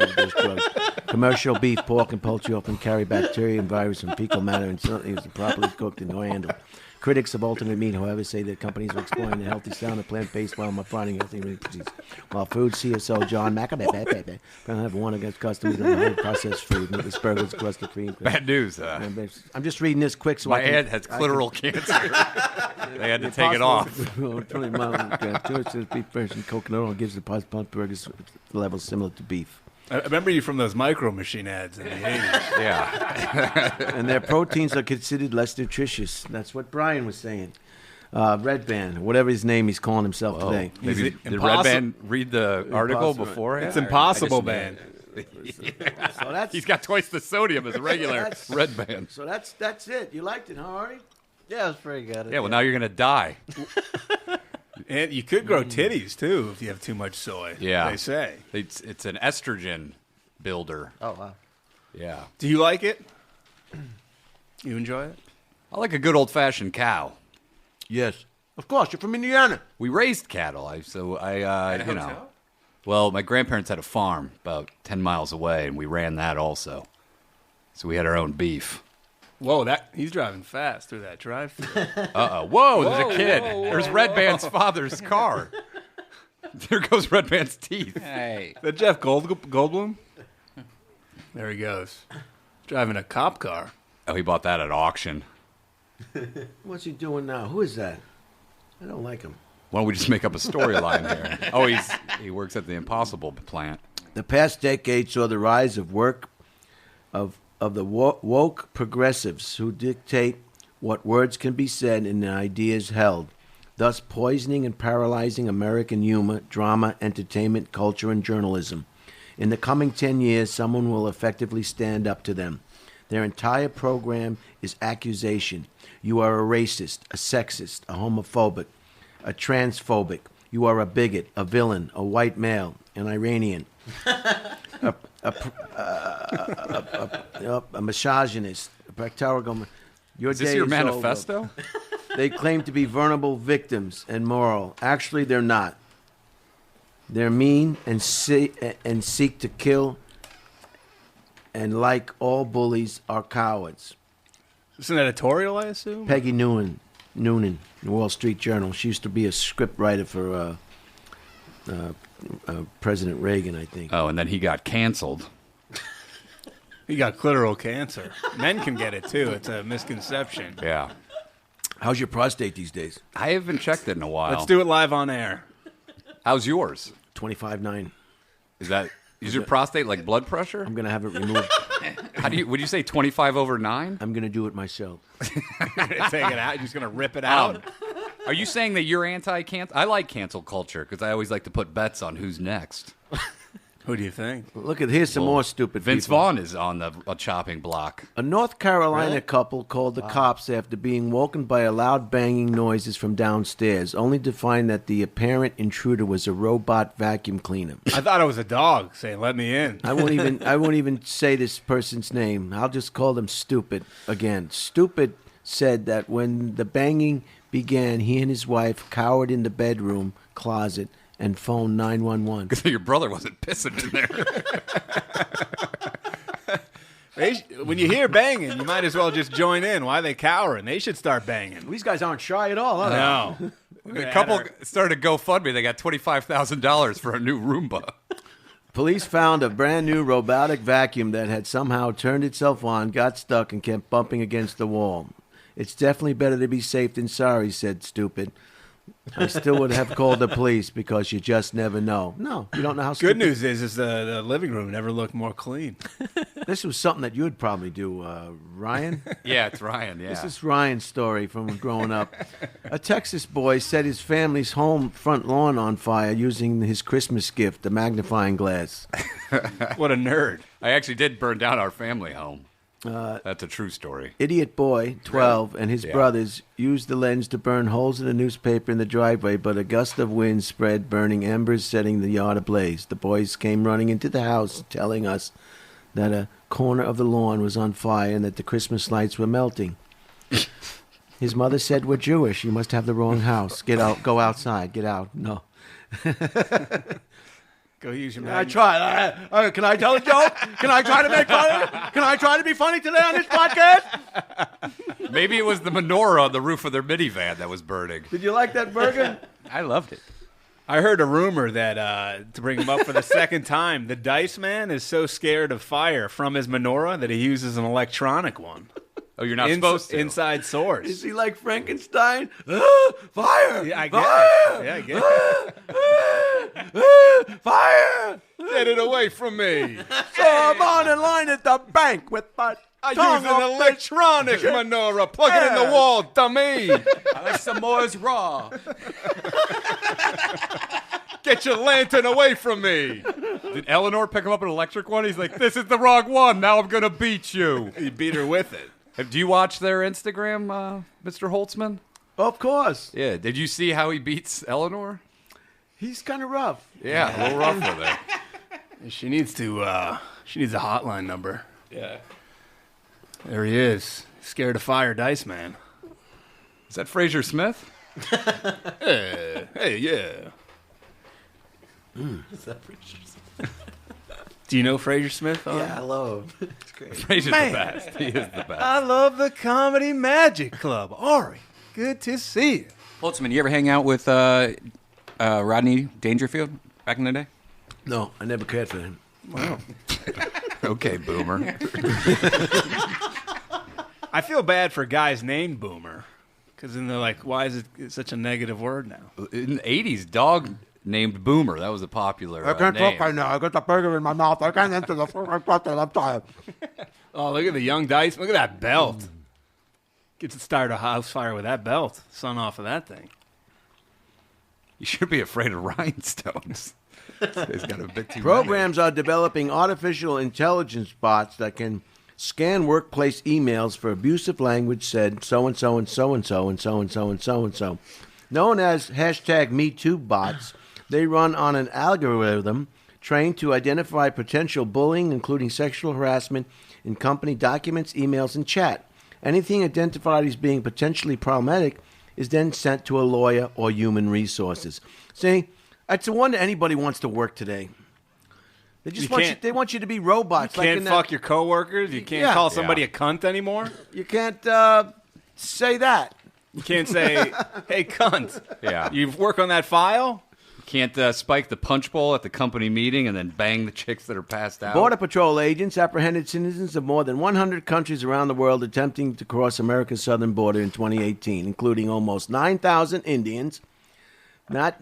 Commercial beef, pork, and poultry often carry bacteria and virus from fecal matter and certainly is properly cooked and handled. Critics of alternate meat, however, say that companies are exploring the healthy sound of plant-based while modifying healthy recipes. While food CSO John McAbee have warned against customers of highly processed food, meatless burgers, crusted cream. Bad news. I'm just reading this quick so my aunt has clitoral cancer. They had to take it off. 20 miles, beef fresh and coconut oil gives the pumped burgers levels similar to beef. I remember you from those Micro Machine ads in the 80s. Yeah. And their proteins are considered less nutritious. That's what Brian was saying. Redban, whatever his name he's calling himself today. Maybe did Redban read the article beforehand? It's Impossible Man. So that's, He's got twice the sodium as a regular Redban. So that's it. You liked it, huh, Ari? Yeah, it was pretty good. Yeah, well, now you're going to die. And you could grow titties, too, if you have too much soy. Yeah. They say. It's an estrogen builder. Oh, wow. Yeah. Do you like it? You enjoy it? I like a good old-fashioned cow. Yes. Of course, you're from Indiana. We raised cattle, Well, my grandparents had a farm about 10 miles away, and we ran that also. So we had our own beef. Whoa, he's driving fast through that drive-thru. Uh-oh. Whoa, there's a kid. There's Redban's father's car. There goes Redban's teeth. Hey. Is that Jeff Goldblum? There he goes. Driving a cop car. Oh, he bought that at auction. What's he doing now? Who is that? I don't like him. Why don't we just make up a storyline here? Oh, he works at the Impossible plant. The past decade saw the rise of the woke progressives who dictate what words can be said and ideas held, thus poisoning and paralyzing American humor, drama, entertainment, culture, and journalism. In the coming 10 years, someone will effectively stand up to them. Their entire program is accusation. You are a racist, a sexist, a homophobic, a transphobic. You are a bigot, a villain, a white male, an Iranian, a misogynist, a practical. Is this your manifesto? They claim to be vulnerable victims and moral. Actually, they're not. They're mean and seek to kill, and like all bullies, are cowards. It's an editorial, I assume? Peggy Noonan, the Wall Street Journal. She used to be a script writer for President Reagan, I think. Oh, and then he got canceled. He got clitoral cancer. Men can get it, too. It's a misconception. Yeah. How's your prostate these days? I haven't checked it in a while. Let's do it live on air. How's yours? 25.9. Is your prostate like blood pressure? I'm going to have it removed. Would you say 25/9? I'm going to do it myself. Take it out? You're just going to rip it out? Are you saying that you're anti-cancel? I like cancel culture because I always like to put bets on who's next. Who do you think? Look, here's some more stupid Vince people. Vaughn is on a chopping block. A North Carolina couple called the cops after being woken by loud banging noises from downstairs, only to find that the apparent intruder was a robot vacuum cleaner. I thought it was a dog saying, let me in. I won't even say this person's name. I'll just call them Stupid again. Stupid said that when the banging began, he and his wife cowered in the bedroom closet and phoned 911. Because your brother wasn't pissing in there. When you hear banging, you might as well just join in. Why are they cowering? They should start banging. These guys aren't shy at all, are they? No. The couple started a GoFundMe. They got $25,000 for a new Roomba. Police found a brand new robotic vacuum that had somehow turned itself on, got stuck, and kept bumping against the wall. It's definitely better to be safe than sorry, said Stupid. I still would have called the police because you just never know. No, you don't know how Good stupid. news is the living room never looked more clean. This was something that you would probably do, Ryan. Yeah, it's Ryan. Yeah. This is Ryan's story from growing up. A Texas boy set his family's home front lawn on fire using his Christmas gift, a magnifying glass. What a nerd. I actually did burn down our family home. That's a true story. Idiot boy, 12, and his Yeah. brothers used the lens to burn holes in the newspaper in the driveway, but a gust of wind spread burning embers, setting the yard ablaze. The boys came running into the house, telling us that a corner of the lawn was on fire and that the Christmas lights were melting. His mother said, "We're Jewish. You must have the wrong house. Get out. Go outside. Get out." No. Go use your I tried. Can I tell a joke? Can I try to make fun? Can I try to be funny today on this podcast? Maybe it was the menorah on the roof of their minivan that was burning. Did you like that burger? I loved it. I heard a rumor that, to bring him up for the second time, the Dice Man is so scared of fire from his menorah that he uses an electronic one. Oh, you're not supposed to. Inside source. Is he like Frankenstein? Fire! Yeah, I Fire! guess. Yeah, I guess. Fire! Get it away from me. So I'm on in line at the bank with my I tongue use an up electronic menorah. Plug it in the wall, dummy. I like some Moore's Raw. Get your lantern away from me. Did Eleanor pick him up an electric one? He's like, this is the wrong one. Now I'm going to beat you. He beat her with it. Do you watch their Instagram, Mr. Holtzman? Of course. Yeah. Did you see how he beats Eleanor? He's kind of rough. Yeah, a little rough with it. She needs a hotline number. Yeah. There he is. Scared of fire, Dice Man. Is that Fraser Smith? Hey, yeah. Is that pretty sure? Do you know Fraser Smith? Yeah, I love him. It's great. Fraser's the best. He is the best. I love the Comedy Magic Club. Ari, good to see you. Holtzman, you ever hang out with Rodney Dangerfield back in the day? No, I never cared for him. Wow. Okay, boomer. I feel bad for guys named Boomer. Because then they're like, why is it such a negative word now? In the 80s, dog named Boomer. That was a popular name. now. I got the burger in my mouth. I can't enter the I'm tired. Oh, look at the young Dice. Look at that belt. Gets to start a house fire with that belt. Sun off of that thing. You should be afraid of rhinestones. He's got a bit too Programs are developing artificial intelligence bots that can scan workplace emails for abusive language, said so-and-so and so-and-so and so-and-so and so-and-so. Known as #MeToo bots, they run on an algorithm trained to identify potential bullying, including sexual harassment, in company documents, emails, and chat. Anything identified as being potentially problematic is then sent to a lawyer or human resources. See, it's a wonder anybody wants to work today. They just they want you to be robots. You can't fuck your coworkers. You can't call somebody a cunt anymore. You can't say that. You can't say, hey, cunt. Yeah. You work on that file? Can't spike the punch bowl at the company meeting and then bang the chicks that are passed out. Border Patrol agents apprehended citizens of more than 100 countries around the world attempting to cross America's southern border in 2018, including almost 9,000 Indians. Not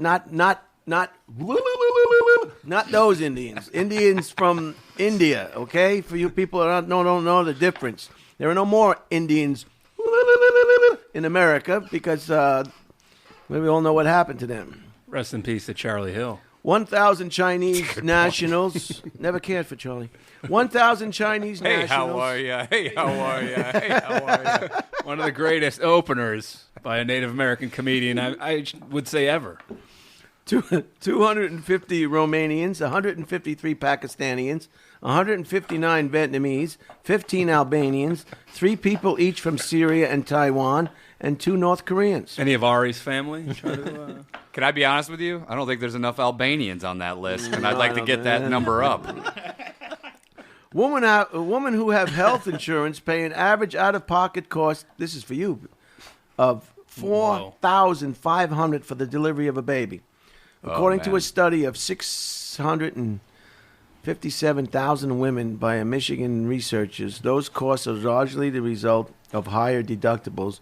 those Indians. Indians from India, okay? For you people that don't know the difference. There are no more Indians in America because we all know what happened to them. Rest in peace to Charlie Hill. 1,000 Chinese nationals. Never cared for Charlie. 1,000 Chinese nationals. Hey, how are you? Hey, how are you? Hey, how are you? One of the greatest openers by a Native American comedian, I would say, ever. 250 Romanians, 153 Pakistanians, 159 Vietnamese, 15 Albanians, 3 people each from Syria and Taiwan, and 2 North Koreans. Any of Ari's family? Can I be honest with you? I don't think there's enough Albanians on that list, and I'd like to get that number up. Women who have health insurance pay an average out-of-pocket cost, this is for you, of $4,500 for the delivery of a baby. According to a study of 657,000 women by a Michigan researchers, those costs are largely the result of higher deductibles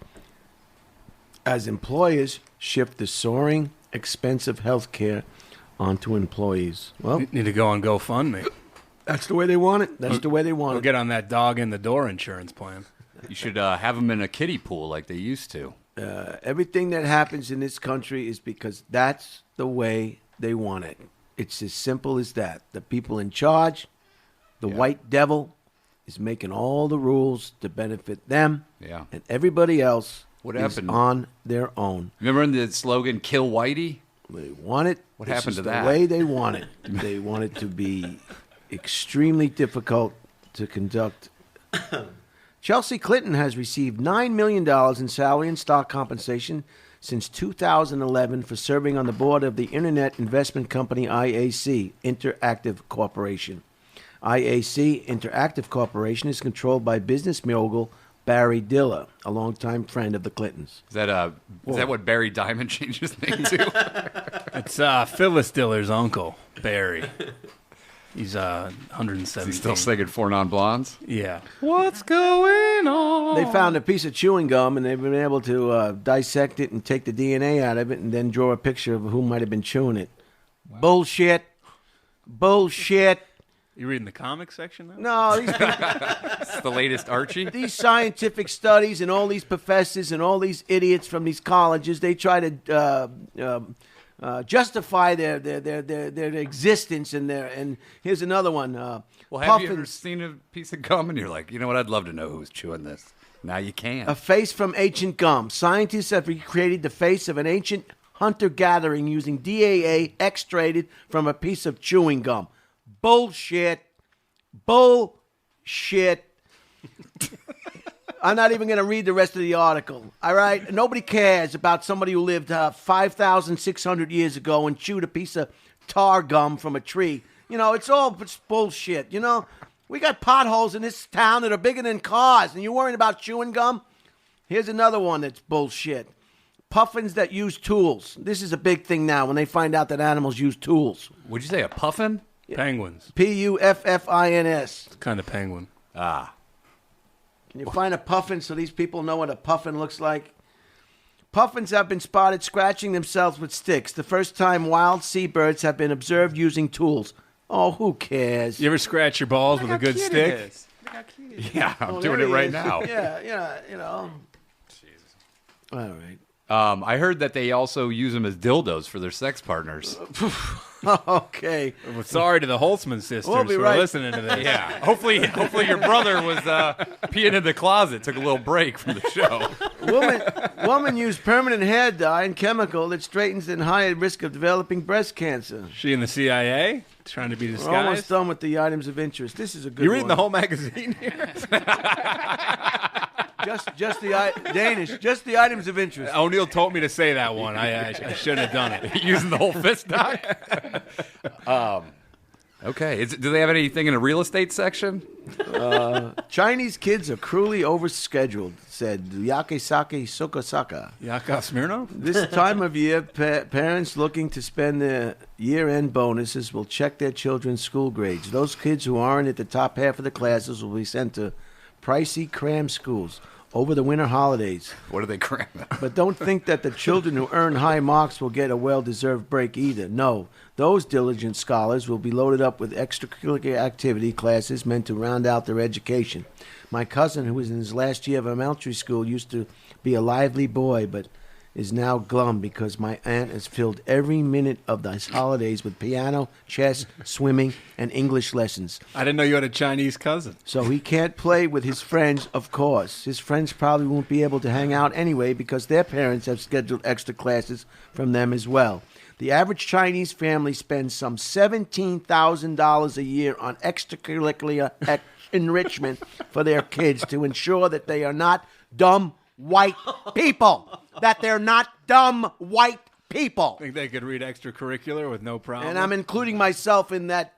as employers shift the soaring, expensive health care onto employees. Well, Need to go on GoFundMe. that's the way they want it. That's the way they want We'll it. get on that dog in the door insurance plan. You should have them in a kiddie pool like they used to. Everything that happens in this country is because that's the way they want it. It's as simple as that. The people in charge, the white devil, is making all the rules to benefit them. Yeah. And everybody else What is happened? on their own. Remember the slogan, Kill Whitey? They want it. What This happened is to the that? way they want it. They want it to be extremely difficult to conduct. Chelsea Clinton has received $9 million in salary and stock compensation since 2011 for serving on the board of the internet investment company IAC, Interactive Corporation. IAC, Interactive Corporation, is controlled by business mogul Barry Diller, a longtime friend of the Clintons. Is that what Barry Diamond changed his name to? It's Phyllis Diller's uncle, Barry. He's 117. He's still singing Four Non-Blondes? Yeah. What's going on? They found a piece of chewing gum, and they've been able to dissect it and take the DNA out of it and then draw a picture of who might have been chewing it. Wow. Bullshit. Bullshit. You reading the comic section now? No, these people, It's the latest Archie? these scientific studies and all these professors and all these idiots from these colleges, they try to justify their existence and here's another one. Well, have you ever seen a piece of gum and you're like, you know what, I'd love to know who's chewing this. Now you can. A face from ancient gum. Scientists have recreated the face of an ancient hunter-gathering using DAA extracted from a piece of chewing gum. Bullshit. Bullshit. I'm not even going to read the rest of the article. All right? Nobody cares about somebody who lived 5,600 years ago and chewed a piece of tar gum from a tree. You know, it's bullshit. You know, we got potholes in this town that are bigger than cars, and you're worrying about chewing gum? Here's another one that's bullshit. Puffins that use tools. This is a big thing now when they find out that animals use tools. Would you say a puffin? Penguins. Puffins. Kind of penguin. Ah. Can you find a puffin so these people know what a puffin looks like? Puffins have been spotted scratching themselves with sticks. The first time wild seabirds have been observed using tools. Oh, who cares? You ever scratch your balls with a good stick? Yeah, I'm Oh, doing there it he right is. now. Yeah, you know. Jesus. All right. I heard that they also use them as dildos for their sex partners. Okay. Well, sorry to the Holtzman sisters We'll be for right- listening to this. Yeah. Hopefully your brother was peeing in the closet, took a little break from the show. Woman used permanent hair dye and chemical that straightens and higher risk of developing breast cancer. She in the CIA? Trying to be We're almost disguised? done with the items of interest. This is a good You one. reading the whole magazine here? Just the items of interest. O'Neill told me to say that one. I shouldn't have done it. Using the whole fist doc. Okay. Do they have anything in the real estate section? Chinese kids are cruelly overscheduled, said Yakesake Sokosaka. Yakov Smirnov? This time of year, parents looking to spend their year-end bonuses will check their children's school grades. Those kids who aren't at the top half of the classes will be sent to pricey cram schools over the winter holidays. What are they cramming? But don't think that the children who earn high marks will get a well-deserved break either. No, those diligent scholars will be loaded up with extracurricular activity classes meant to round out their education. My cousin, who was in his last year of elementary school, used to be a lively boy, but is now glum because my aunt has filled every minute of these holidays with piano, chess, swimming, and English lessons. I didn't know you had a Chinese cousin. So he can't play with his friends, of course. His friends probably won't be able to hang out anyway because their parents have scheduled extra classes from them as well. The average Chinese family spends some $17,000 a year on extracurricular enrichment for their kids to ensure that they are not dumb white people. That they're not dumb white people. Think they could read extracurricular with no problem? And I'm including myself in that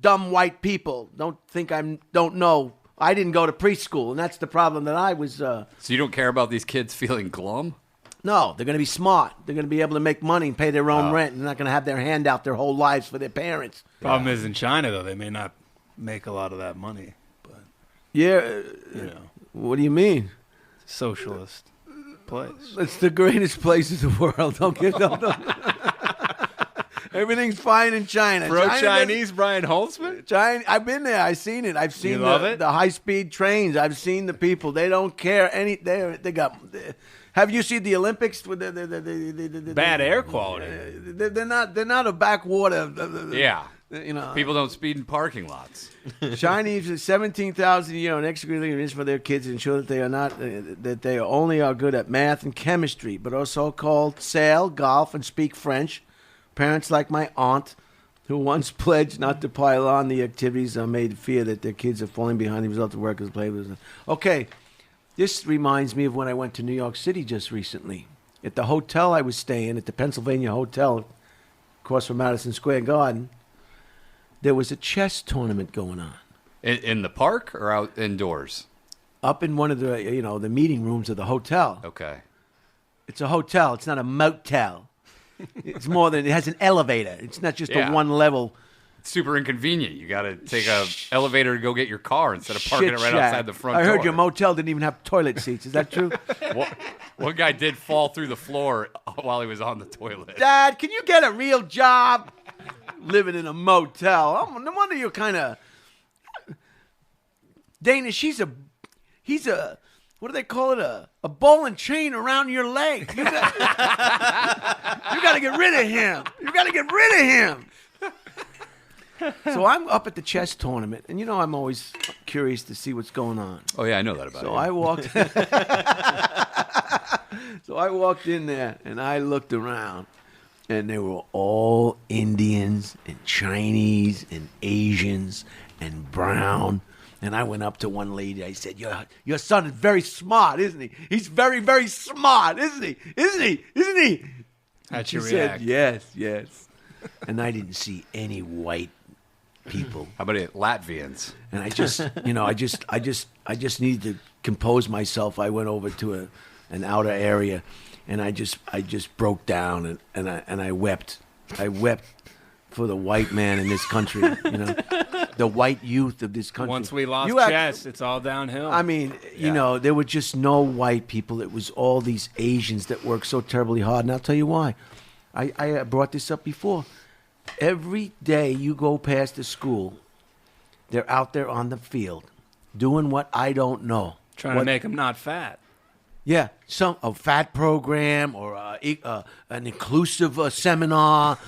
dumb white people. Don't think I don't know. I didn't go to preschool, and that's the problem that I was... So you don't care about these kids feeling glum? No, they're going to be smart. They're going to be able to make money and pay their own rent. They're not going to have their hand out their whole lives for their parents. Problem is, in China, though, they may not make a lot of that money. But, Yeah. you know, What do you mean? socialist place. It's the greatest place in the world. Don't. Everything's fine in China. Pro-Chinese Brian Holtzman? China, I've been there. I've seen it. I've seen love it? the high-speed trains. I've seen the people. They don't care any. They got. Have you seen the Olympics with the Bad air quality. They're not a backwater. Yeah. You know, People don't speed in parking lots. Chinese is 17,000 a year on extracurriculars for their kids to ensure that they are not that they only are good at math and chemistry, but also called sail, golf, and speak French. Parents like my aunt, who once pledged not to pile on the activities, are made to fear that their kids are falling behind the result of work as play. Okay, this reminds me of when I went to New York City just recently. At the hotel I was staying, at the Pennsylvania Hotel, across from Madison Square Garden, there was a chess tournament going on. In the park or out indoors? Up in one of the, the meeting rooms of the hotel. Okay. It's a hotel. It's not a motel. It's more than, it has an elevator. It's not just Yeah. a one level. It's super inconvenient. You got to take a elevator to go get your car instead of parking it right shit shack. outside the front I door. heard your motel didn't even have toilet seats. Is that true? One guy did fall through the floor while he was on the toilet. Dad, can you get a real job? Living in a motel. No wonder you're kind of Danish. He's a what do they call it? A ball and chain around your leg. You got to get rid of him. You got to get rid of him. So I'm up at the chess tournament, and I'm always curious to see what's going on. Oh yeah, I know that about So you. I walked in there, and I looked around, and they were all Indians and Chinese and Asians and brown. And I went up to one lady. I said, your son is very smart, isn't he? He's very, very smart, isn't he? Isn't he? How'd She you said, react? yes. And I didn't see any white people. How about it, Latvians? And I just needed to compose myself. I went over to an outer area, and I just broke down, and I wept. I wept for the white man in this country, the white youth of this country. Once we lost chess, it's all downhill. I mean, there were just no white people. It was all these Asians that worked so terribly hard. And I'll tell you why. I brought this up before. Every day you go past the school, they're out there on the field doing what I don't know. Trying to make them not fat. Yeah, a fat program or an inclusive seminar,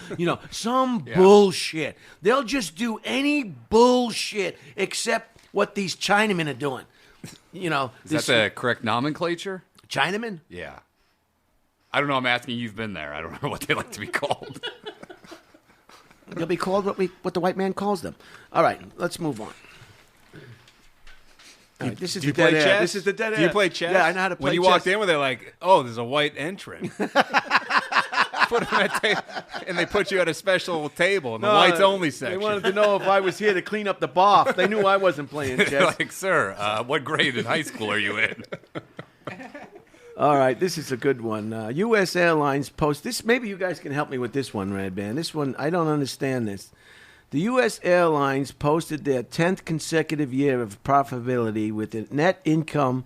some bullshit. They'll just do any bullshit except what these Chinamen are doing. Is that the correct nomenclature? Chinamen? Yeah. I don't know. I'm asking. You've been there. I don't know what they like to be called. They'll be called what the white man calls them. All right, let's move on. All right, this is Do you the play dead air. chess? This is the dead air. Do you play chess? Yeah, I know how to play When you chess. walked in, were they like, "Oh, there's a white entrant"? Put 'em at and they put you at a special table in the whites only section. They wanted to know if I was here to clean up the bath. They knew I wasn't playing chess. Like, sir, what grade in high school are you in? All right, this is a good one. U.S. Airlines post this. Maybe you guys can help me with this one, Redban. This one, I don't understand this. The U.S. Airlines posted their 10th consecutive year of profitability with a net income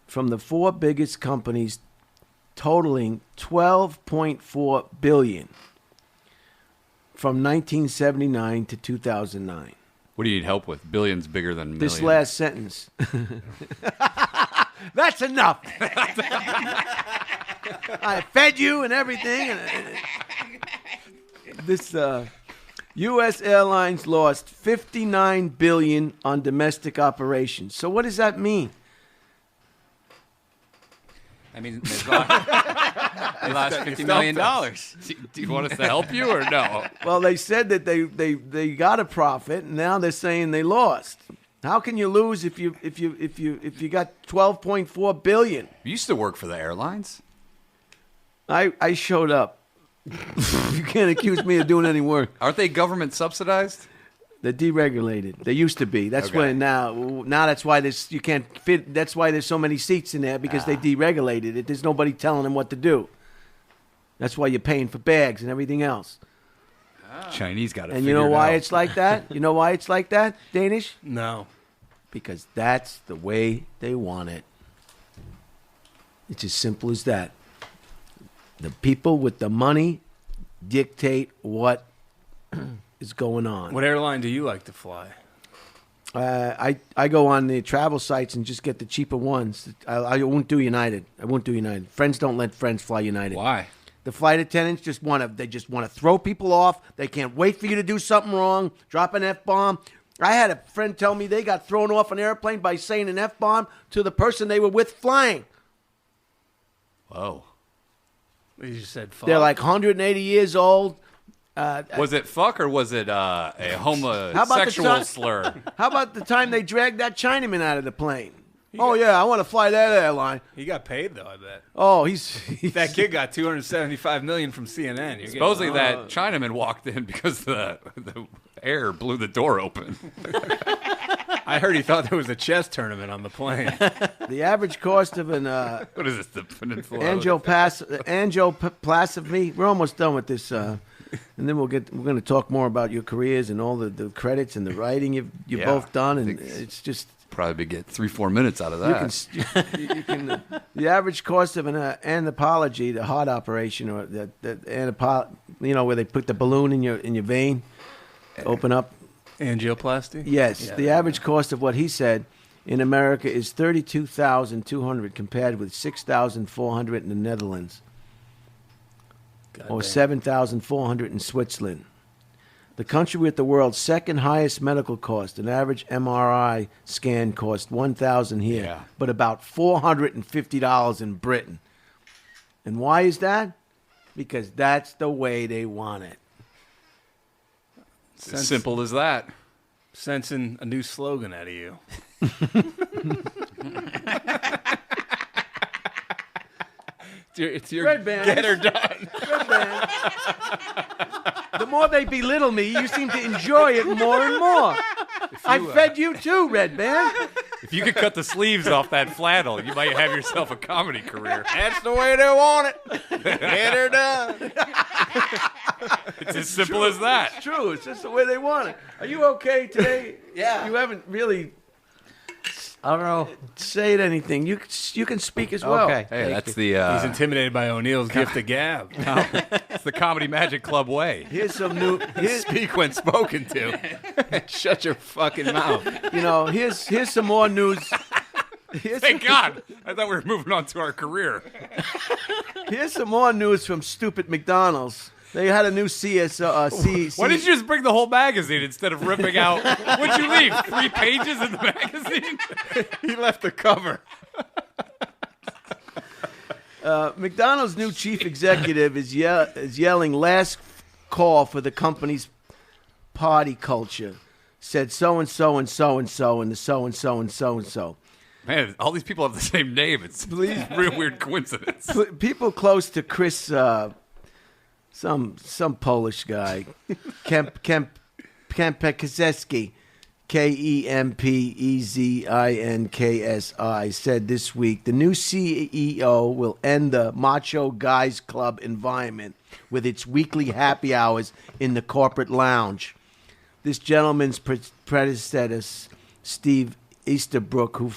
from the four biggest companies totaling $12.4 billion from 1979 to 2009. What do you need help with? Billions bigger than millions. This last sentence. That's enough. I fed you and everything. This U.S. Airlines lost $59 billion on domestic operations. So what does that mean? I mean, they lost $50 million. Do you want us to help you or no? Well, they said that they got a profit, and now they're saying they lost. How can you lose if you got $12.4 billion? You used to work for the airlines. I showed up. You can't accuse me of doing any work. Aren't they government subsidized? They're deregulated. They used to be. That's Okay. why now that's why you can't fit. That's why there's so many seats in there because they deregulated it. There's nobody telling them what to do. That's why you're paying for bags and everything else. Chinese got it. And you know why out. it's like that? You know why it's like that, Danish? No. Because that's the way they want it. It's as simple as that. The people with the money dictate what is going on. What airline do you like to fly? I go on the travel sites and just get the cheaper ones. I won't do United. Friends don't let friends fly United. Why? The flight attendants just want to throw people off. They can't wait for you to do something wrong, drop an F-bomb. I had a friend tell me they got thrown off an airplane by saying an F-bomb to the person they were with flying. Whoa. You just said fuck. They're like 180 years old. Was it fuck or was it a homosexual slur? How about the time they dragged that Chinaman out of the plane? I want to fly that airline. He got paid though, I bet. Oh, he's That kid got $275 million from CNN. Supposedly that Chinaman walked in because the air blew the door open. I heard he thought there was a chess tournament on the plane. The average cost of an What is this, the peninsula? angioplasty. We're almost done with this, and then we're going to talk more about your careers and all the credits and the writing you've both done, and it's just probably get 3-4 minutes out of that. you can the average cost of an anthropology, the heart operation, or where they put the balloon in your vein, open up. Angioplasty? Yes, Yeah. the average cost of what he said in America is $32,200 compared with $6,400 in the Netherlands, or $7,400 in Switzerland. The country with the world's second highest medical cost, an average MRI scan cost $1,000 here, but about $450 in Britain. And why is that? Because that's the way they want it. As simple as that. Sensing a new slogan out of you. It's your Redban. get her done. Redban. The more they belittle me, you seem to enjoy it more and more. I fed you too, Redban. If you could cut the sleeves off that flannel, you might have yourself a comedy career. That's the way they want it. Get her done. It's as simple as that. It's true. It's just the way they want it. Are you okay today? Yeah. You haven't really I don't know. said anything. You can speak as well. Okay. Hey, that's the He's intimidated by O'Neill's gift of gab. it's the Comedy Magic Club way. Here's some new. Speak when spoken to. Shut your fucking mouth. Here's some more news. Thank God. I thought we were moving on to our career. Here's some more news from stupid McDonald's. They had a new CSO. Why didn't you just bring the whole magazine instead of ripping out? What'd you leave? 3 pages in the magazine? He left the cover. McDonald's new chief executive is yelling last call for the company's party culture. Said so and so and so and so and the so and so and so and so. Man, all these people have the same name. It's a real weird coincidence. People close to Chris, some Polish guy, Kempezski, Kempezinksi, said this week the new CEO will end the Macho Guys Club environment with its weekly happy hours in the corporate lounge. This gentleman's predecessor, Steve Easterbrook, who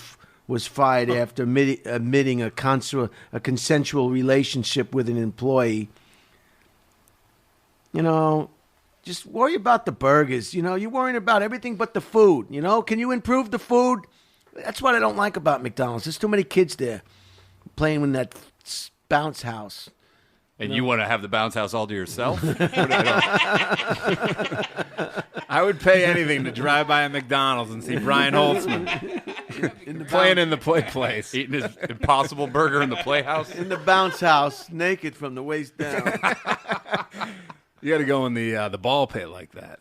was fired after admitting a consensual relationship with an employee. Just worry about the burgers. You're worrying about everything but the food. Can you improve the food? That's what I don't like about McDonald's. There's too many kids there playing in that bounce house. And you want to have the bounce house all to yourself? I would pay anything to drive by a McDonald's and see Brian Holtzman playing in the place. Eating his Impossible Burger in the Playhouse? In the bounce house, naked from the waist down. You got to go in the ball pit like that.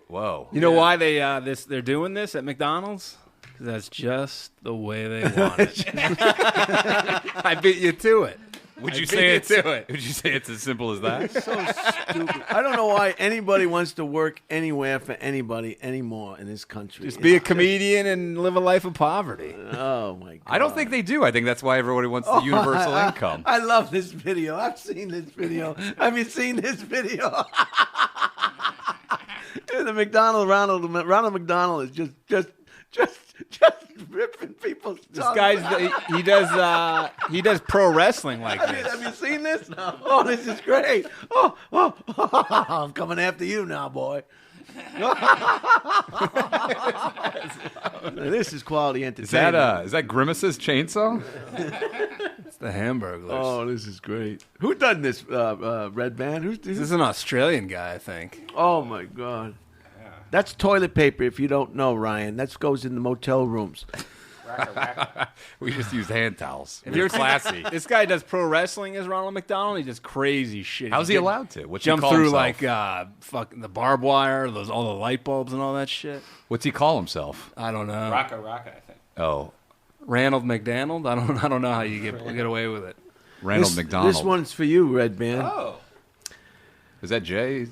Whoa. You know why they're doing this at McDonald's? Because that's just the way they want it. I beat you to it. Would you say it's as simple as that? So stupid. I don't know why anybody wants to work anywhere for anybody anymore in this country. Just be a comedian and live a life of poverty. Oh my God. I don't think they do. I think that's why everybody wants the universal income. I love this video. I've seen this video. Have you seen this video? The Ronald McDonald is just just ripping people's This tongues. guy's he does pro wrestling like this. Have you seen this? No. Oh, this is great. Oh, I'm coming after you now, boy. This is quality entertainment. Is that Grimace's chainsaw? It's the Hamburglers. Oh, this is great. Who done this, Redban? This is an Australian guy, I think. Oh, my God. That's toilet paper, if you don't know, Ryan. That goes in the motel rooms. We just used hand towels. Have you ever seen Classy. This guy does pro wrestling as Ronald McDonald. He does crazy shit. How's he allowed to? What's he jump call through himself? like fucking the barbed wire, all the light bulbs and all that shit? What's he call himself? I don't know. Rocka, I think. Oh, Ranald McDonald. I don't know how you get away with it. Randall McDonald. This one's for you, Redban. Oh. Is that Jay?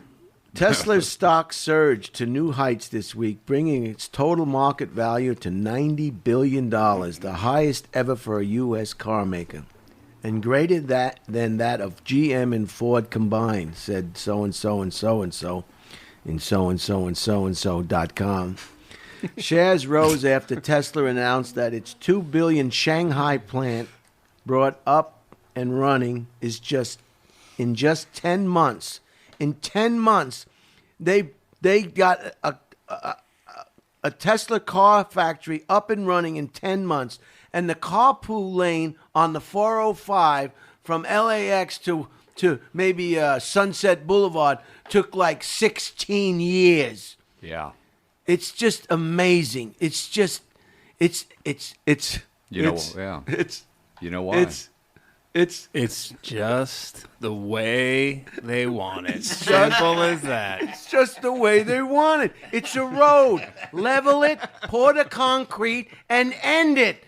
Tesla's stock surged to new heights this week, bringing its total market value to $90 billion, the highest ever for a U.S. car maker, and greater than that of GM and Ford combined, said so-and-so and so-and-so in so-and-so and so-and-so.com. Shares rose after Tesla announced that its $2 billion Shanghai plant brought up and running is in just 10 months. In 10 months, they got a Tesla car factory up and running in 10 months. And the carpool lane on the 405 from LAX to maybe Sunset Boulevard took like 16 years. Yeah. It's just amazing. It's just, it's. You know, it's, yeah. It's. You know why? It's just the way they want it. Simple as that. It's just the way they want it. It's a road. Level it, pour the concrete, and end it.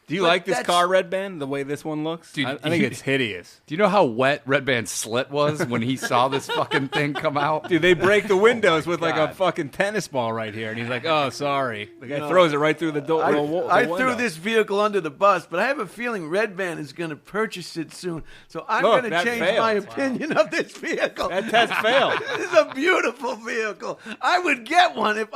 Do you But like this that's- car, Redban? The way this one looks? Dude, I think it's hideous. Do you know how wet Redban's slit was when he saw this fucking thing come out? Dude, they break the windows with like a God. fucking tennis ball right here, and he's like, "Oh, sorry." The guy throws it right through the door. I threw this vehicle under the bus, but I have a feeling Redban is going to purchase it soon. So I'm Look, going to that change failed. my opinion of this vehicle. That test failed. This is a beautiful vehicle. I would get one if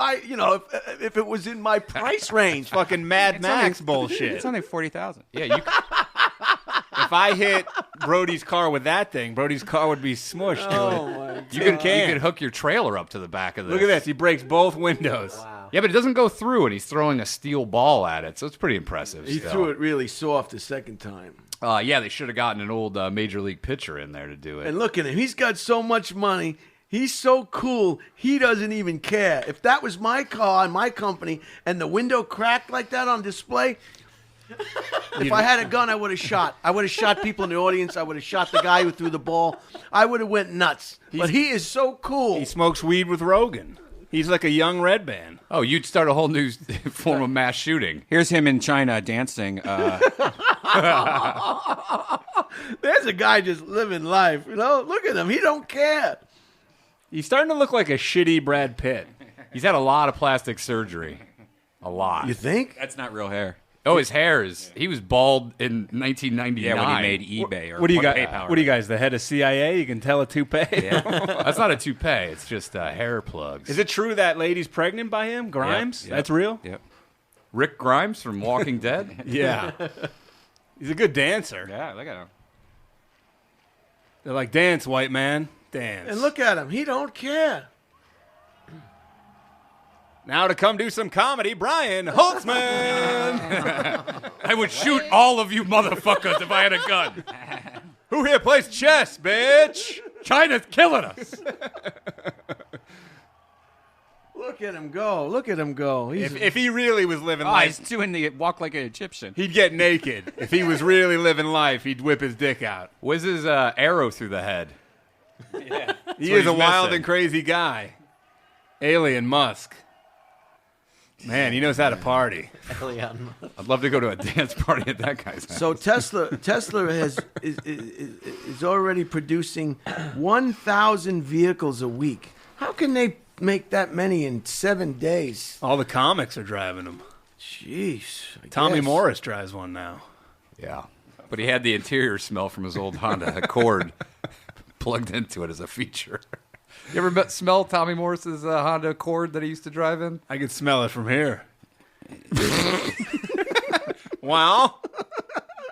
if it was in my price range. Fucking Mad Max bullshit. It's only 40,000. Yeah, you If I hit Brody's car with that thing, Brody's car would be smushed. Oh my you could hook your trailer up to the back of this. Look at this. He breaks both windows. Yeah, but it doesn't go through, and he's throwing a steel ball at it, so it's pretty impressive. He still. threw it really soft the second time. Yeah, they should have gotten an old major league pitcher in there to do it. And look at him. He's got so much money. He's so cool. He doesn't even care. If that was my car and my company and the window cracked like that on display, if I had a gun, I would have shot. I would have shot people in the audience. I would have shot the guy who threw the ball. I would have went nuts. But he is so cool. He smokes weed with Rogan. He's like a young Redban. Oh, you'd start a whole new form of mass shooting. Here's him in China dancing. There's a guy just living life. You know, look at him. He don't care. He's starting to look like a shitty Brad Pitt. He's had a lot of plastic surgery. A lot. You think? That's not real hair. Oh, his hair is... He was bald in 1999. Yeah, when he made eBay or What do you got? PayPal. What do you guys? The head of CIA? You can tell a toupee. That's not a toupee. It's just hair plugs. Is it true that lady's pregnant by him? Grimes? Yep. That's real? Yep. Rick Grimes from Walking Dead? Yeah. He's a good dancer. Yeah, look at him. They're like, dance, white man. Dance. And look at him. He don't care. Now to come do some comedy, Brian Holtzman. I would shoot all of you motherfuckers if I had a gun. Who here plays chess, bitch? China's killing us. Look at him go. Look at him go. He's If he really was living Oh, life, he's doing the walk like an Egyptian. he'd get naked. If he was really living life, he'd whip his dick out. Where's his arrow through the head? He is he's a wild missing. and crazy guy. Alien Musk. Man, he knows how to party. I'd love to go to a dance party at that guy's house. So Tesla is already producing 1,000 vehicles a week. How can they make that many in 7 days? All the comics are driving him. Jeez. I Tommy guess. Morris drives one now. Yeah. But he had the interior smell from his old Honda Accord plugged into it as a feature. You ever smell Tommy Morris's Honda Accord that he used to drive in? I could smell it from here. Well,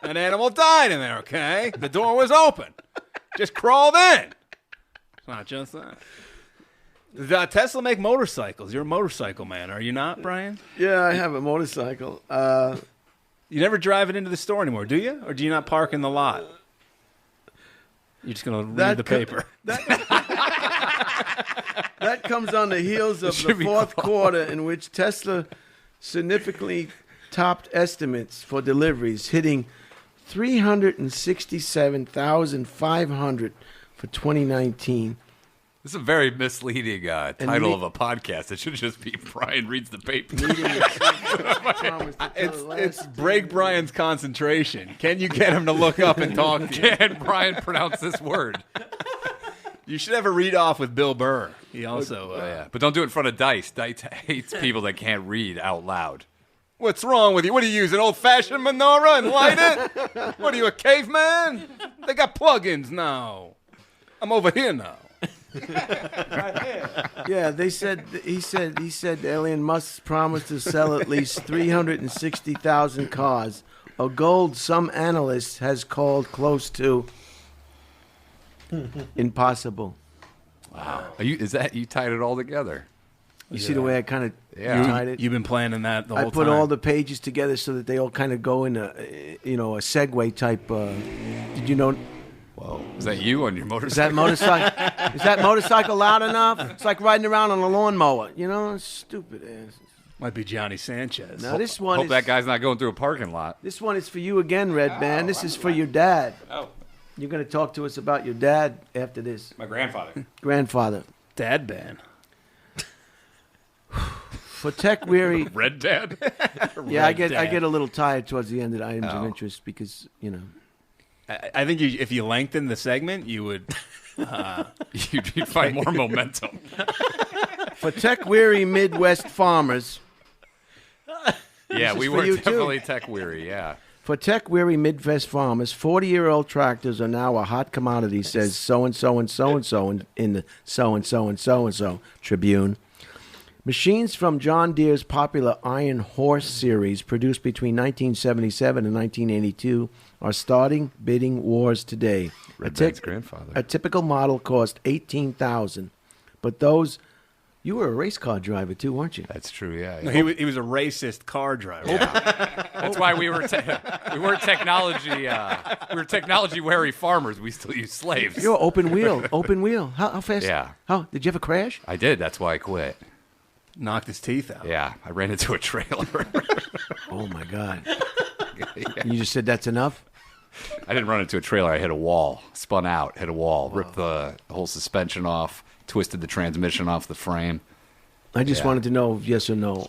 an animal died in there, okay? The door was open. Just crawled in. It's not just that. Does Tesla make motorcycles? You're a motorcycle man, are you not, Brian? Yeah, I have a motorcycle. You never drive it into the store anymore, do you? Or do you not park in the lot? You're just going to read the paper. That comes on the heels of the fourth quarter in which Tesla significantly topped estimates for deliveries, hitting 367,500 for 2019. This is a very misleading title of a podcast. It should just be Brian reads the paper. It's break Brian's concentration. Can you get him to look up and talk to you? Can Brian pronounce this word? You should have a read off with Bill Burr. He also. Yeah, but don't do it in front of Dice. Dice hates people that can't read out loud. What's wrong with you? What do you use, an old-fashioned menorah and light it? What are you, a caveman? They got plugins now. I'm over here now. Yeah, he said Elon Musk promised to sell at least 360,000 cars, a goal some analysts has called close to impossible. Wow. Is that you tied it all together? You see the way I kind of tied it? You've been planning that the whole time. I put all the pages together so that they all kind of go in a segue type. Did you know? Whoa. Is that you on your motorcycle? Is that motorcycle loud enough? It's like riding around on a lawnmower. You know, stupid ass. Might be Johnny Sanchez. Now this one Hope that guy's not going through a parking lot. This one is for you again, Redban. This is for your dad. Oh, You're going to talk to us about your dad after this. my grandfather. Grandfather. Dad ban. For tech weary, Red Dad? yeah, I get a little tired towards the end of the items of interest because I think if you lengthen the segment, you would. You'd find more momentum. For tech weary Midwest farmers. Yeah, we for were you, too. definitely tech weary. Yeah. For tech weary Midwest farmers, 40-year-old tractors are now a hot commodity, says so and so and so and so in the so and so and so and so Tribune. Machines from John Deere's popular Iron Horse series, produced between 1977 and 1982, are starting bidding wars today. Redban's grandfather. A typical model cost $18,000, but those. You were a race car driver too, weren't you? That's true. Yeah. No, he was a racist car driver. Yeah. That's why we weren't technology. We were technology wary farmers. We still use slaves. You're open wheel. Open wheel. How fast? Yeah. How did you ever crash? I did. That's why I quit. Knocked his teeth out. Yeah, I ran into a trailer. Oh my God! You just said that's enough. I didn't run into a trailer. I hit a wall, spun out, hit a wall, ripped the whole suspension off, twisted the transmission off the frame. I just wanted to know yes or no.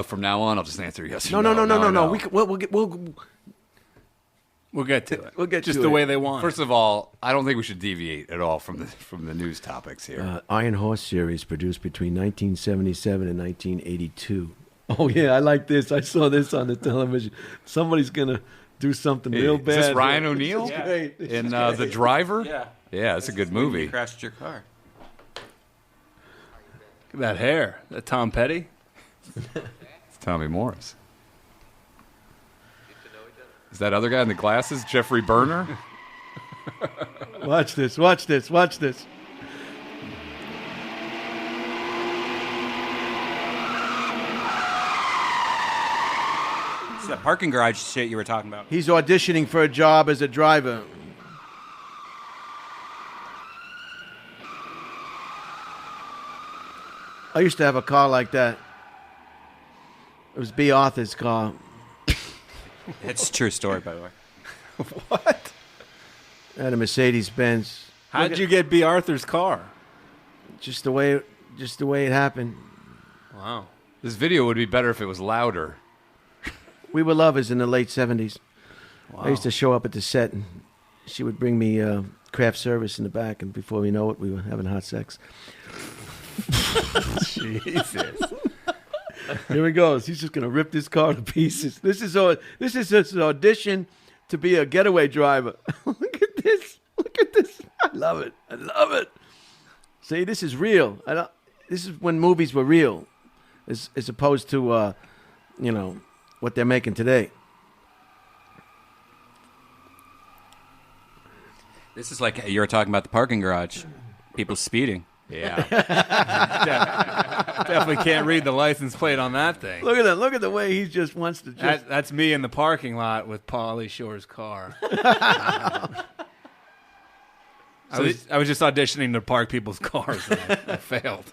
From now on, I'll just answer yes or No. no. We'll get to it. We'll get just to the it. way they want. First of all, I don't think we should deviate at all from the news topics here. Iron Horse series produced between 1977 and 1982. Oh yeah, I like this. I saw this on the television. Somebody's gonna do something real bad. Is this Ryan O'Neal Great. in The Driver? Yeah. Yeah, that's a good When movie. you crashed your car. Look at that hair. That Tom Petty? It's Tommy Morris. Is that other guy in the glasses, Jeffrey Berner? Watch this. It's that parking garage shit you were talking about. He's auditioning for a job as a driver. I used to have a car like that. It was B. Arthur's car. It's a true story, by the way. What? I had a Mercedes-Benz. How'd you get B. Arthur's car? Just the way it happened. Wow. This video would be better if it was louder. We were lovers in the late 70s. Wow. I used to show up at the set, and she would bring me craft service in the back, and before we know it, we were having hot sex. Jesus. Here he goes. He's just gonna rip this car to pieces. This is his audition to be a getaway driver. Look at this. I love it. See, this is real. This is when movies were real, as opposed to, what they're making today. This is like you were talking about the parking garage. People speeding. Yeah. Definitely can't read the license plate on that thing. Look at that. Look at the way he just wants to just... That's me in the parking lot with Pauly Shore's car. I was just auditioning to park people's cars, and I failed.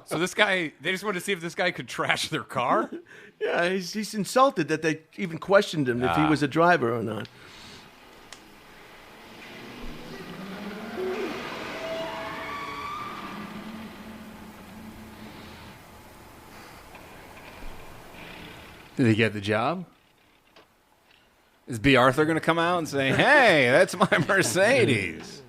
So this guy, they just wanted to see if this guy could trash their car? Yeah, he's insulted that they even questioned him if he was a driver or not. Did he get the job? Is B. Arthur going to come out and say, hey, that's my Mercedes?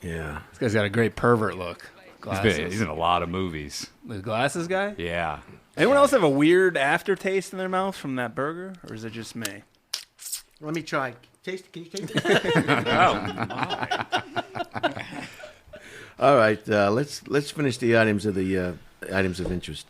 Yeah. This guy's got a great pervert look. He's in a lot of movies. The glasses guy? Yeah. Anyone else have a weird aftertaste in their mouth from that burger? Or is it just me? Let me try. Taste. Can you taste it? All right. Let's finish the items of interest.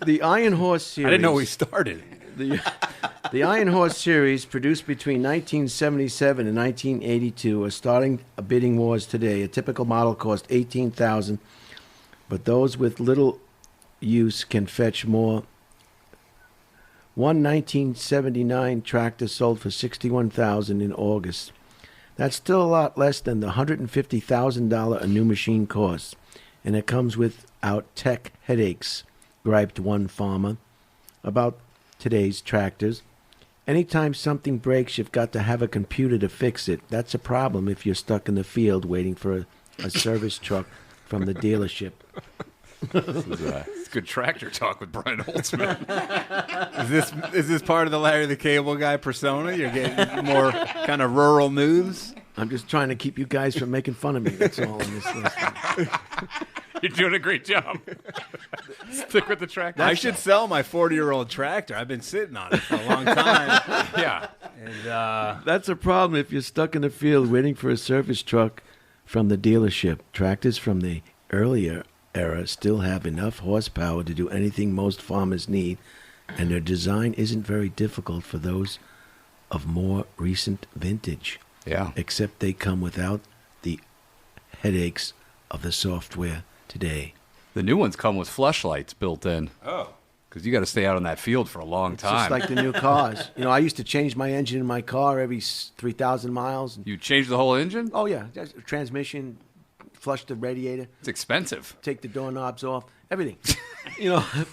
The Iron Horse series. I didn't know we started. The Iron Horse series, produced between 1977 and 1982, are starting bidding wars today. A typical model cost $18,000, but those with little use can fetch more. One 1979 tractor sold for $61,000 in August. That's still a lot less than the $150,000 a new machine costs, and it comes without tech headaches, griped one farmer about today's tractors. Anytime something breaks, you've got to have a computer to fix it. That's a problem if you're stuck in the field waiting for a service truck from the dealership. It's good tractor talk with Brian Holtzman. Is this part of the Larry the Cable Guy persona? You're getting more kind of rural news? I'm just trying to keep you guys from making fun of me. That's all in this list. You're doing a great job. Stick with the tractor. I should sell my 40-year-old tractor. I've been sitting on it for a long time. Yeah. And That's a problem if you're stuck in the field waiting for a service truck from the dealership. Tractors from the earlier era still have enough horsepower to do anything most farmers need, and their design isn't very difficult for those of more recent vintage. Yeah. Except they come without the headaches of the software today. The new ones come with flashlights built in. Oh. Because you got to stay out on that field for a long It's time. just like the new cars. I used to change my engine in my car every 3,000 miles. You change the whole engine? Oh, yeah. Just transmission, flush the radiator, It's expensive. take the doorknobs off, everything.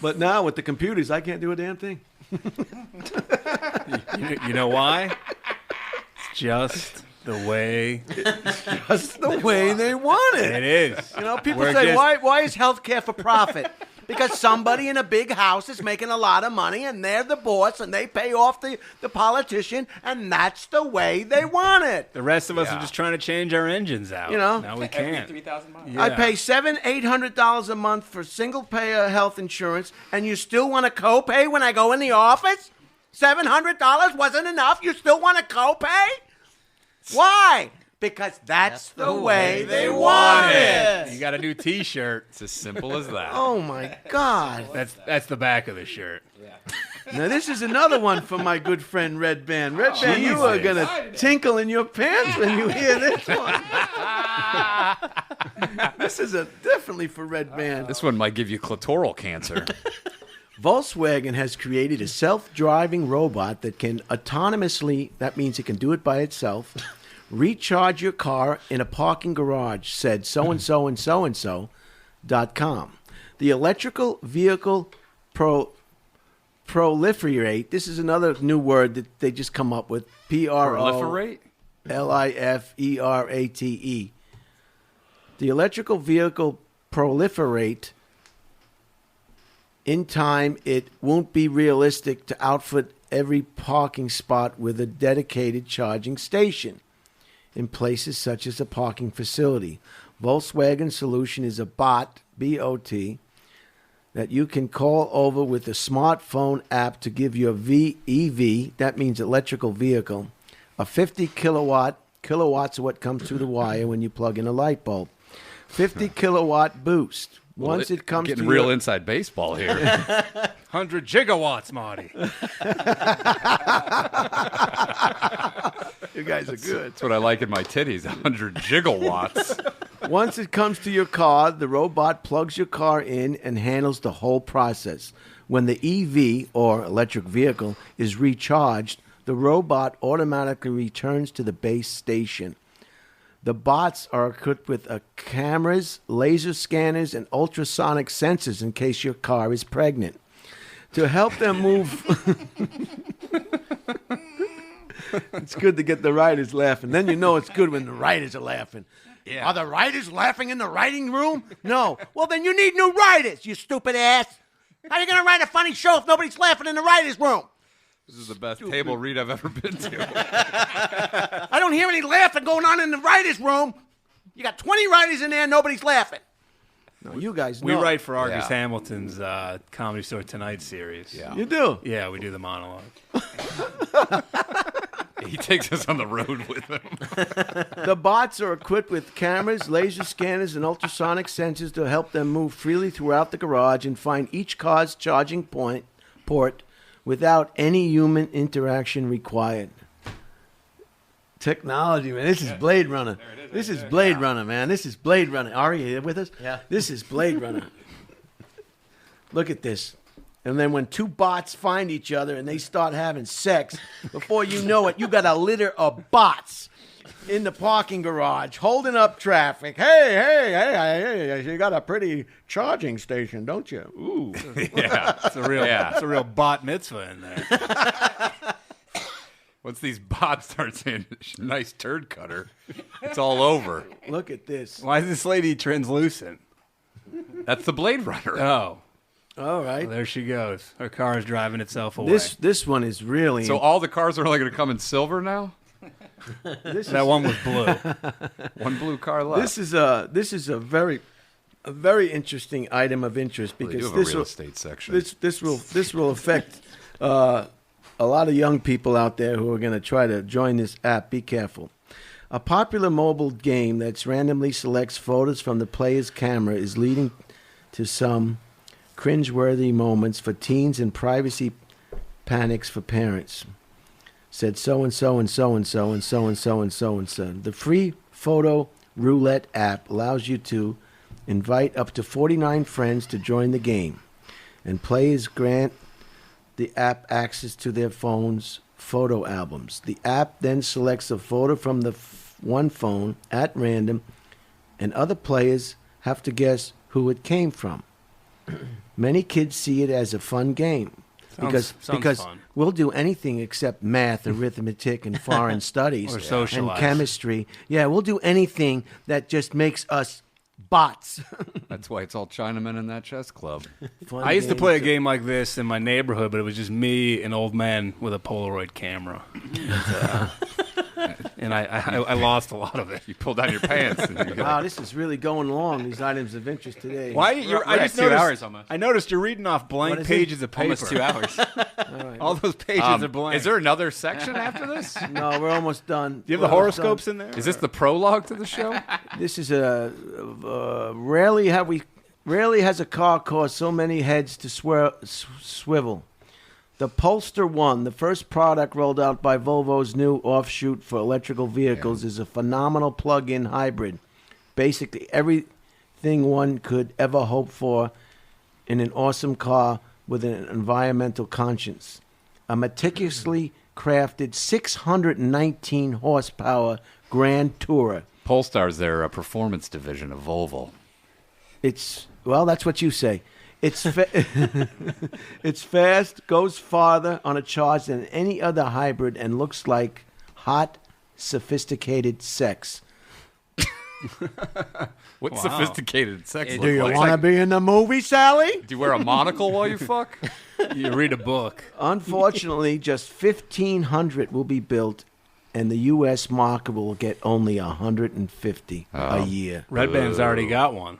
But now with the computers, I can't do a damn thing. you know why? It's just the way That's the way they want it it. is. People We're say, just- why is healthcare for profit? Because somebody in a big house is making a lot of money, and they're the boss, and they pay off the politician, and that's the way they want it. The rest of us Yeah. are just trying to change our engines out. Now we can't. 3,000 miles. Yeah. I pay $700-800 a month for single-payer health insurance, and you still want a copay when I go in the office? $700 wasn't enough? You still want a copay? Why? Because that's the way they want it. You got a new T-shirt. It's as simple as that. Oh, my God. That's the back of the shirt. Now, this is another one from my good friend Redban. Redban, you are going to tinkle in your pants when you hear this one. This is definitely for Redban. This one might give you clitoral cancer. Volkswagen has created a self-driving robot that can autonomously, that means it can do it by itself, recharge your car in a parking garage, said so-and-so and so-and-so.com. The electrical vehicle proliferate, this is another new word that they just come up with, Proliferate? Proliferate. The electrical vehicle proliferate. In time, it won't be realistic to outfit every parking spot with a dedicated charging station in places such as a parking facility. Volkswagen's solution is a bot, B-O-T, that you can call over with a smartphone app to give your EV, that means electrical vehicle, a 50 kilowatts of what comes through the wire when you plug in a light bulb. 50 kilowatt boost. Once it comes getting to real your, inside baseball here. 100 gigawatts, Marty. You guys are good. That's what I like in my titties, 100 gigawatts. Once it comes to your car, the robot plugs your car in and handles the whole process. When the EV, or electric vehicle, is recharged, the robot automatically returns to the base station. The bots are equipped with cameras, laser scanners, and ultrasonic sensors in case your car is pregnant. To help them move... It's good to get the writers laughing. Then you know it's good when the writers are laughing. Yeah. Are the writers laughing in the writing room? No. Well, then you need new writers, you stupid ass. How are you going to write a funny show if nobody's laughing in the writers' room? This is the best table read I've ever been to. I don't hear any laughing going on in the writers' room. You got 20 writers in there, nobody's laughing. No, you guys know. We write for Argus Hamilton's Comedy Store Tonight series. Yeah. You do? Yeah, we do the monologue. He takes us on the road with him. The bots are equipped with cameras, laser scanners, and ultrasonic sensors to help them move freely throughout the garage and find each car's charging port without any human interaction required. Technology, man. This is Blade Runner. This is Blade Runner, man. This is Blade Runner. Ari, you with us? Yeah. This is Blade Runner. Look at this. And then when two bots find each other and they start having sex, before you know it, you got a litter of bots in the parking garage holding up traffic. Hey, you got a pretty charging station, don't you? Ooh. Yeah. It's a real bot mitzvah in there. Once these bots start saying, nice turd cutter, it's all over. Look at this. Why is this lady translucent? That's the Blade Runner. Oh. All right. Well, there she goes. Her car is driving itself away. This one is really... So all the cars are only going to come in silver now? That one was blue. One blue car left. This is a very interesting item of interest Well, because they do have this a real will estate section. this will affect a lot of young people out there who are going to try to join this app. Be careful. A popular mobile game that randomly selects photos from the player's camera is leading to some cringeworthy moments for teens and privacy panics for parents. Said so and so and so and so and so and so and so and so. The free photo roulette app allows you to invite up to 49 friends to join the game, and players grant the app access to their phone's photo albums. The app then selects a photo from the one phone at random, and other players have to guess who it came from. Many kids see it as a fun game because fun. we'll do anything except math, arithmetic, and foreign studies Or socialize. and chemistry. Yeah, we'll do anything that just makes us bots. That's why it's all Chinamen in that chess club. Fun I used to games. play a game like this in my neighborhood, but it was just me and old men with a Polaroid camera. And I lost a lot of it. You pull down your pants. And you go, Wow, this is really going long. These items of interest today. Why? We're at 2 hours almost. I noticed you're reading off What blank is it? pages of paper. Almost 2 hours. All those pages are blank. is there another section after this? No, we're almost done. Do you have the We're almost horoscopes done. in there? Is this the prologue to the show? This is rarely has a car caused so many heads to swivel. The Polestar 1, the first product rolled out by Volvo's new offshoot for electrical vehicles, is a phenomenal plug-in hybrid. Basically everything one could ever hope for in an awesome car with an environmental conscience. A meticulously crafted 619 horsepower Grand Tourer. Polestar's their performance division of Volvo. Well, that's what you say. It's it's fast, goes farther on a charge than any other hybrid, and looks like hot, sophisticated sex. What sophisticated sex Do look you like? want to be in the movie, Sally? Do you wear a monocle while you fuck? You read a book. Unfortunately, just 1,500 will be built, and the U.S. market will get only 150 a year. Redban's already got one.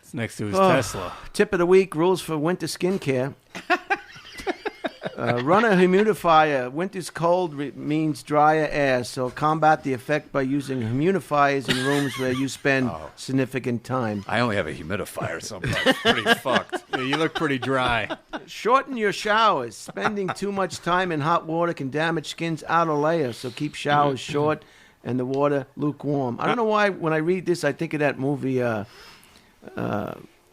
It's next to his Tesla. Tip of the week: rules for winter skincare. Run a humidifier. Winter's cold means drier air, so combat the effect by using humidifiers in rooms where you spend significant time. I only have a humidifier, so I'm pretty fucked. Yeah, you look pretty dry. Shorten your showers. Spending too much time in hot water can damage skin's outer layer, so keep showers short and the water lukewarm. I don't know why when I read this I think of that movie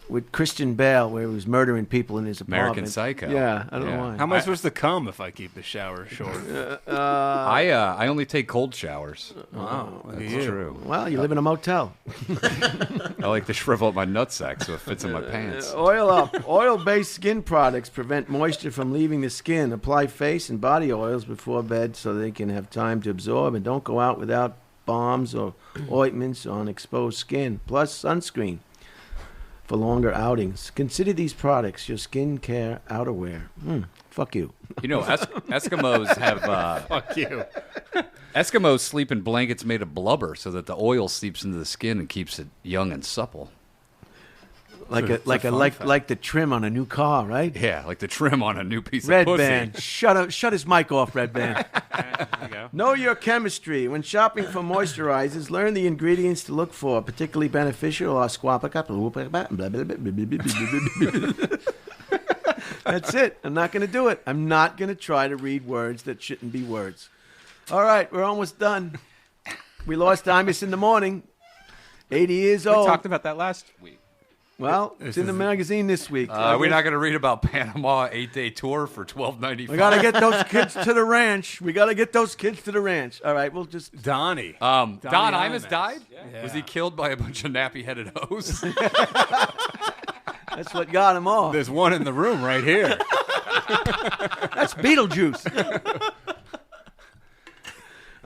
with Christian Bale where he was murdering people in his apartment. American Psycho. Yeah, I don't know why. How am I supposed to come if I keep the shower short? I only take cold showers. Wow, look at That's you. true. Well, you live in a motel. I like to shrivel up my nutsack so it fits in my pants. Oil up. Oil-based skin products prevent moisture from leaving the skin. Apply face and body oils before bed so they can have time to absorb, and don't go out without balms or ointments on exposed skin. Plus sunscreen for longer outings. Consider these products your skincare outerwear. Fuck you. You know, Eskimos have Fuck you. Eskimos sleep in blankets made of blubber so that the oil seeps into the skin and keeps it young and supple. Like the trim on a new car, right? Yeah, like the trim on a new piece of pussy. Redban, shut his mic off, Redban. There you go. Know your chemistry. When shopping for moisturizers, learn the ingredients to look for. Particularly beneficial are squapaca. That's it. I'm not going to do it. I'm not going to try to read words that shouldn't be words. All right, we're almost done. We lost Imus in the morning. 80 years We old. talked about that last week. Well, it's in the magazine this week. We're not going to read about Panama 8-day tour for $12.95. We got to get those kids to the ranch. All right, we'll just... Donnie. Don Imus Imus. died? Yeah. Was he killed by a bunch of nappy-headed hoes? That's what got him off. There's one in the room right here. That's Beetlejuice.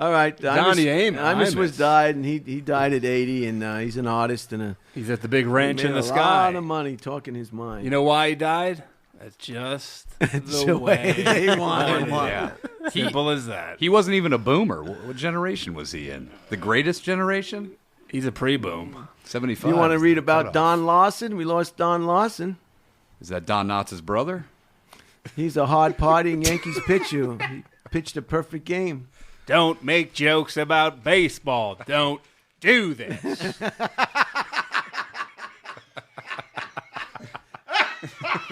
All right, Donnie Imus was Imus. died, and he died at 80, and he's an artist and He's at the big ranch made in the a sky. lot of money talking his mind. You know why he died? That's just the way they wanted him. Yeah. Simple as that. He wasn't even a boomer. What generation was he in? The greatest generation? He's a pre-boom. 75. You want to is read the about cutoff. Don Lawson? We lost Don Lawson. Is that Don Knotts' brother? He's a hard-partying Yankees pitcher. He pitched a perfect game. Don't make jokes about baseball. Don't do this.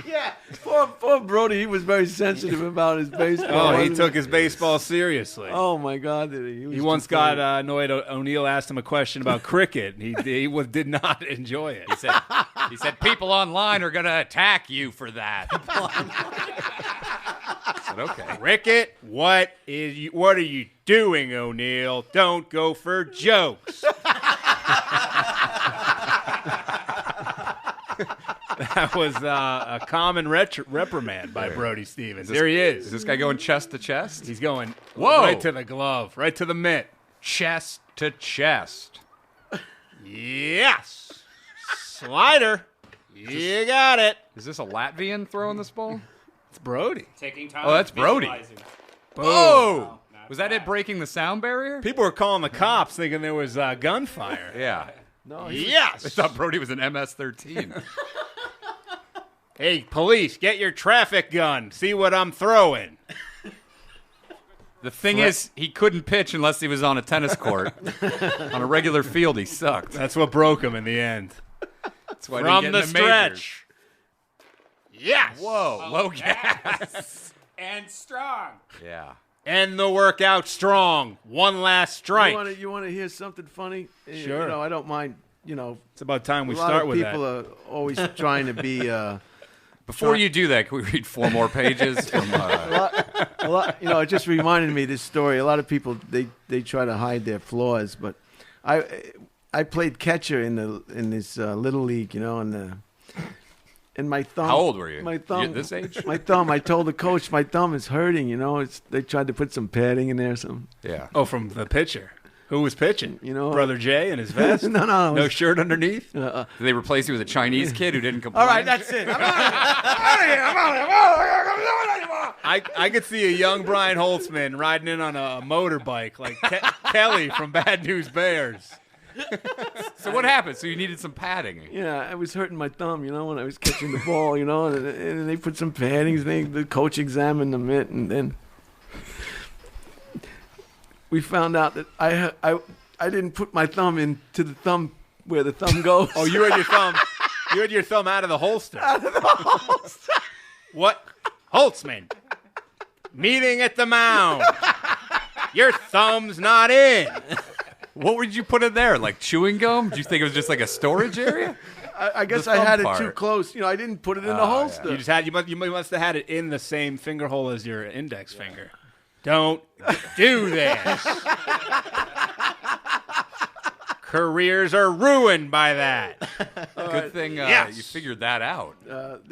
Yeah, poor Brody. He was very sensitive about his baseball. Oh, he took his baseball seriously. Oh my God, did he? He once got annoyed. O'Neill asked him a question about cricket. He did not enjoy it. He said people online are going to attack you for that. I said, okay. Cricket, what are you doing, O'Neill? Don't go for jokes. That was a common reprimand by Brody Stevens. There he Is is. this guy going chest to chest? He's going Whoa. right to the glove, right to the mitt. Chest to chest. Yes. Slider. You got it. Is this a Latvian throwing this ball? It's Brody. Taking time. Oh, that's Brody. visualizing. Oh! Was that it breaking the sound barrier? People were calling the cops thinking there was gunfire. Yeah. No, I Yes. thought Brody was an MS-13. Hey, police, get your traffic gun. See what I'm throwing. The thing is, he couldn't pitch unless he was on a tennis court. On a regular field, he sucked. That's what broke him in the end. That's why he From didn't the get in the majors. stretch. Yes. Whoa, low gas. And strong. Yeah. End the workout strong. One last strike. You want to hear something funny? Sure. You know, I don't mind. You know, It's about time we a lot start of with people that. are always trying to be. Before you do that, can we read 4 more pages from? You know, it just reminded me of this story. A lot of people they try to hide their flaws, but I played catcher in this little league, you know, and my thumb. How old were you? My thumb. You at this age? My thumb. I told the coach my thumb is hurting. You know, they tried to put some padding in there, some. Yeah. Oh, from the pitcher. Who was pitching? You know, Brother Jay in his vest? No, No shirt underneath? Did they replace you with a Chinese kid who didn't complain? All right, that's it. I'm out of here. I could see a young Brian Holtzman riding in on a motorbike like Kelly from Bad News Bears. So what happened? So you needed some padding. Yeah, I was hurting my thumb, when I was catching the ball, and they put some paddings. The coach examined the mitt, and then we found out that I didn't put my thumb into the thumb where the thumb goes. Oh, you had your thumb out of the holster. Out of the holster. What? Holtzman. Meeting at the mound. Your thumb's not in. What would you put in there? Like chewing gum? Do you think it was just like a storage area? I guess The I had thumb it too part. close. I didn't put it in the holster. You must have had it in the same finger hole as your index finger. Don't do this. Careers are ruined by that. Good thing Yes. you figured that out.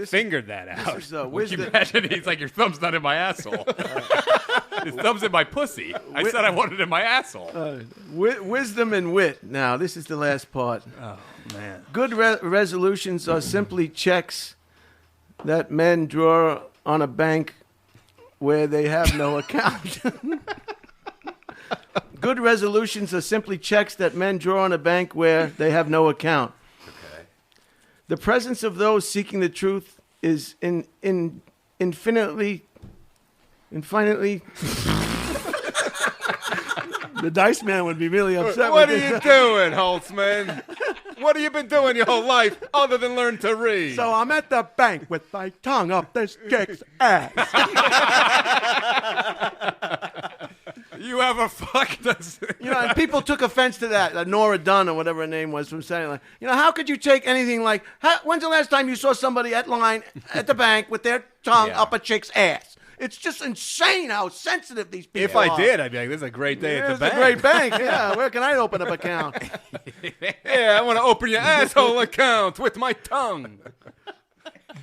Fingered that out. This is, Would you imagine he's like, your thumb's not in my asshole. His thumb's in my pussy. I said I wanted it in my asshole. wisdom and wit. Now, this is the last part. Oh, man. Good resolutions are simply checks that men draw on a bank where they have no account. Good resolutions are simply checks that men draw on a bank where they have no account. Okay. The presence of those seeking the truth is infinitely. The dice man would be really upset. What are with you this. doing, Holtzman? What have you been doing your whole life other than learn to read? So I'm at the bank with my tongue up this chick's ass. You have a fuck. And people took offense to that. Nora Dunn or whatever her name was from saying, like, how could you take anything like, when's the last time you saw somebody at line at the bank with their tongue up a chick's ass? It's just insane how sensitive these people If are. I did, I'd be like, this is a great day at the It's bank. a great bank. Yeah, where can I open up an account? Yeah, I want to open your asshole account with my tongue.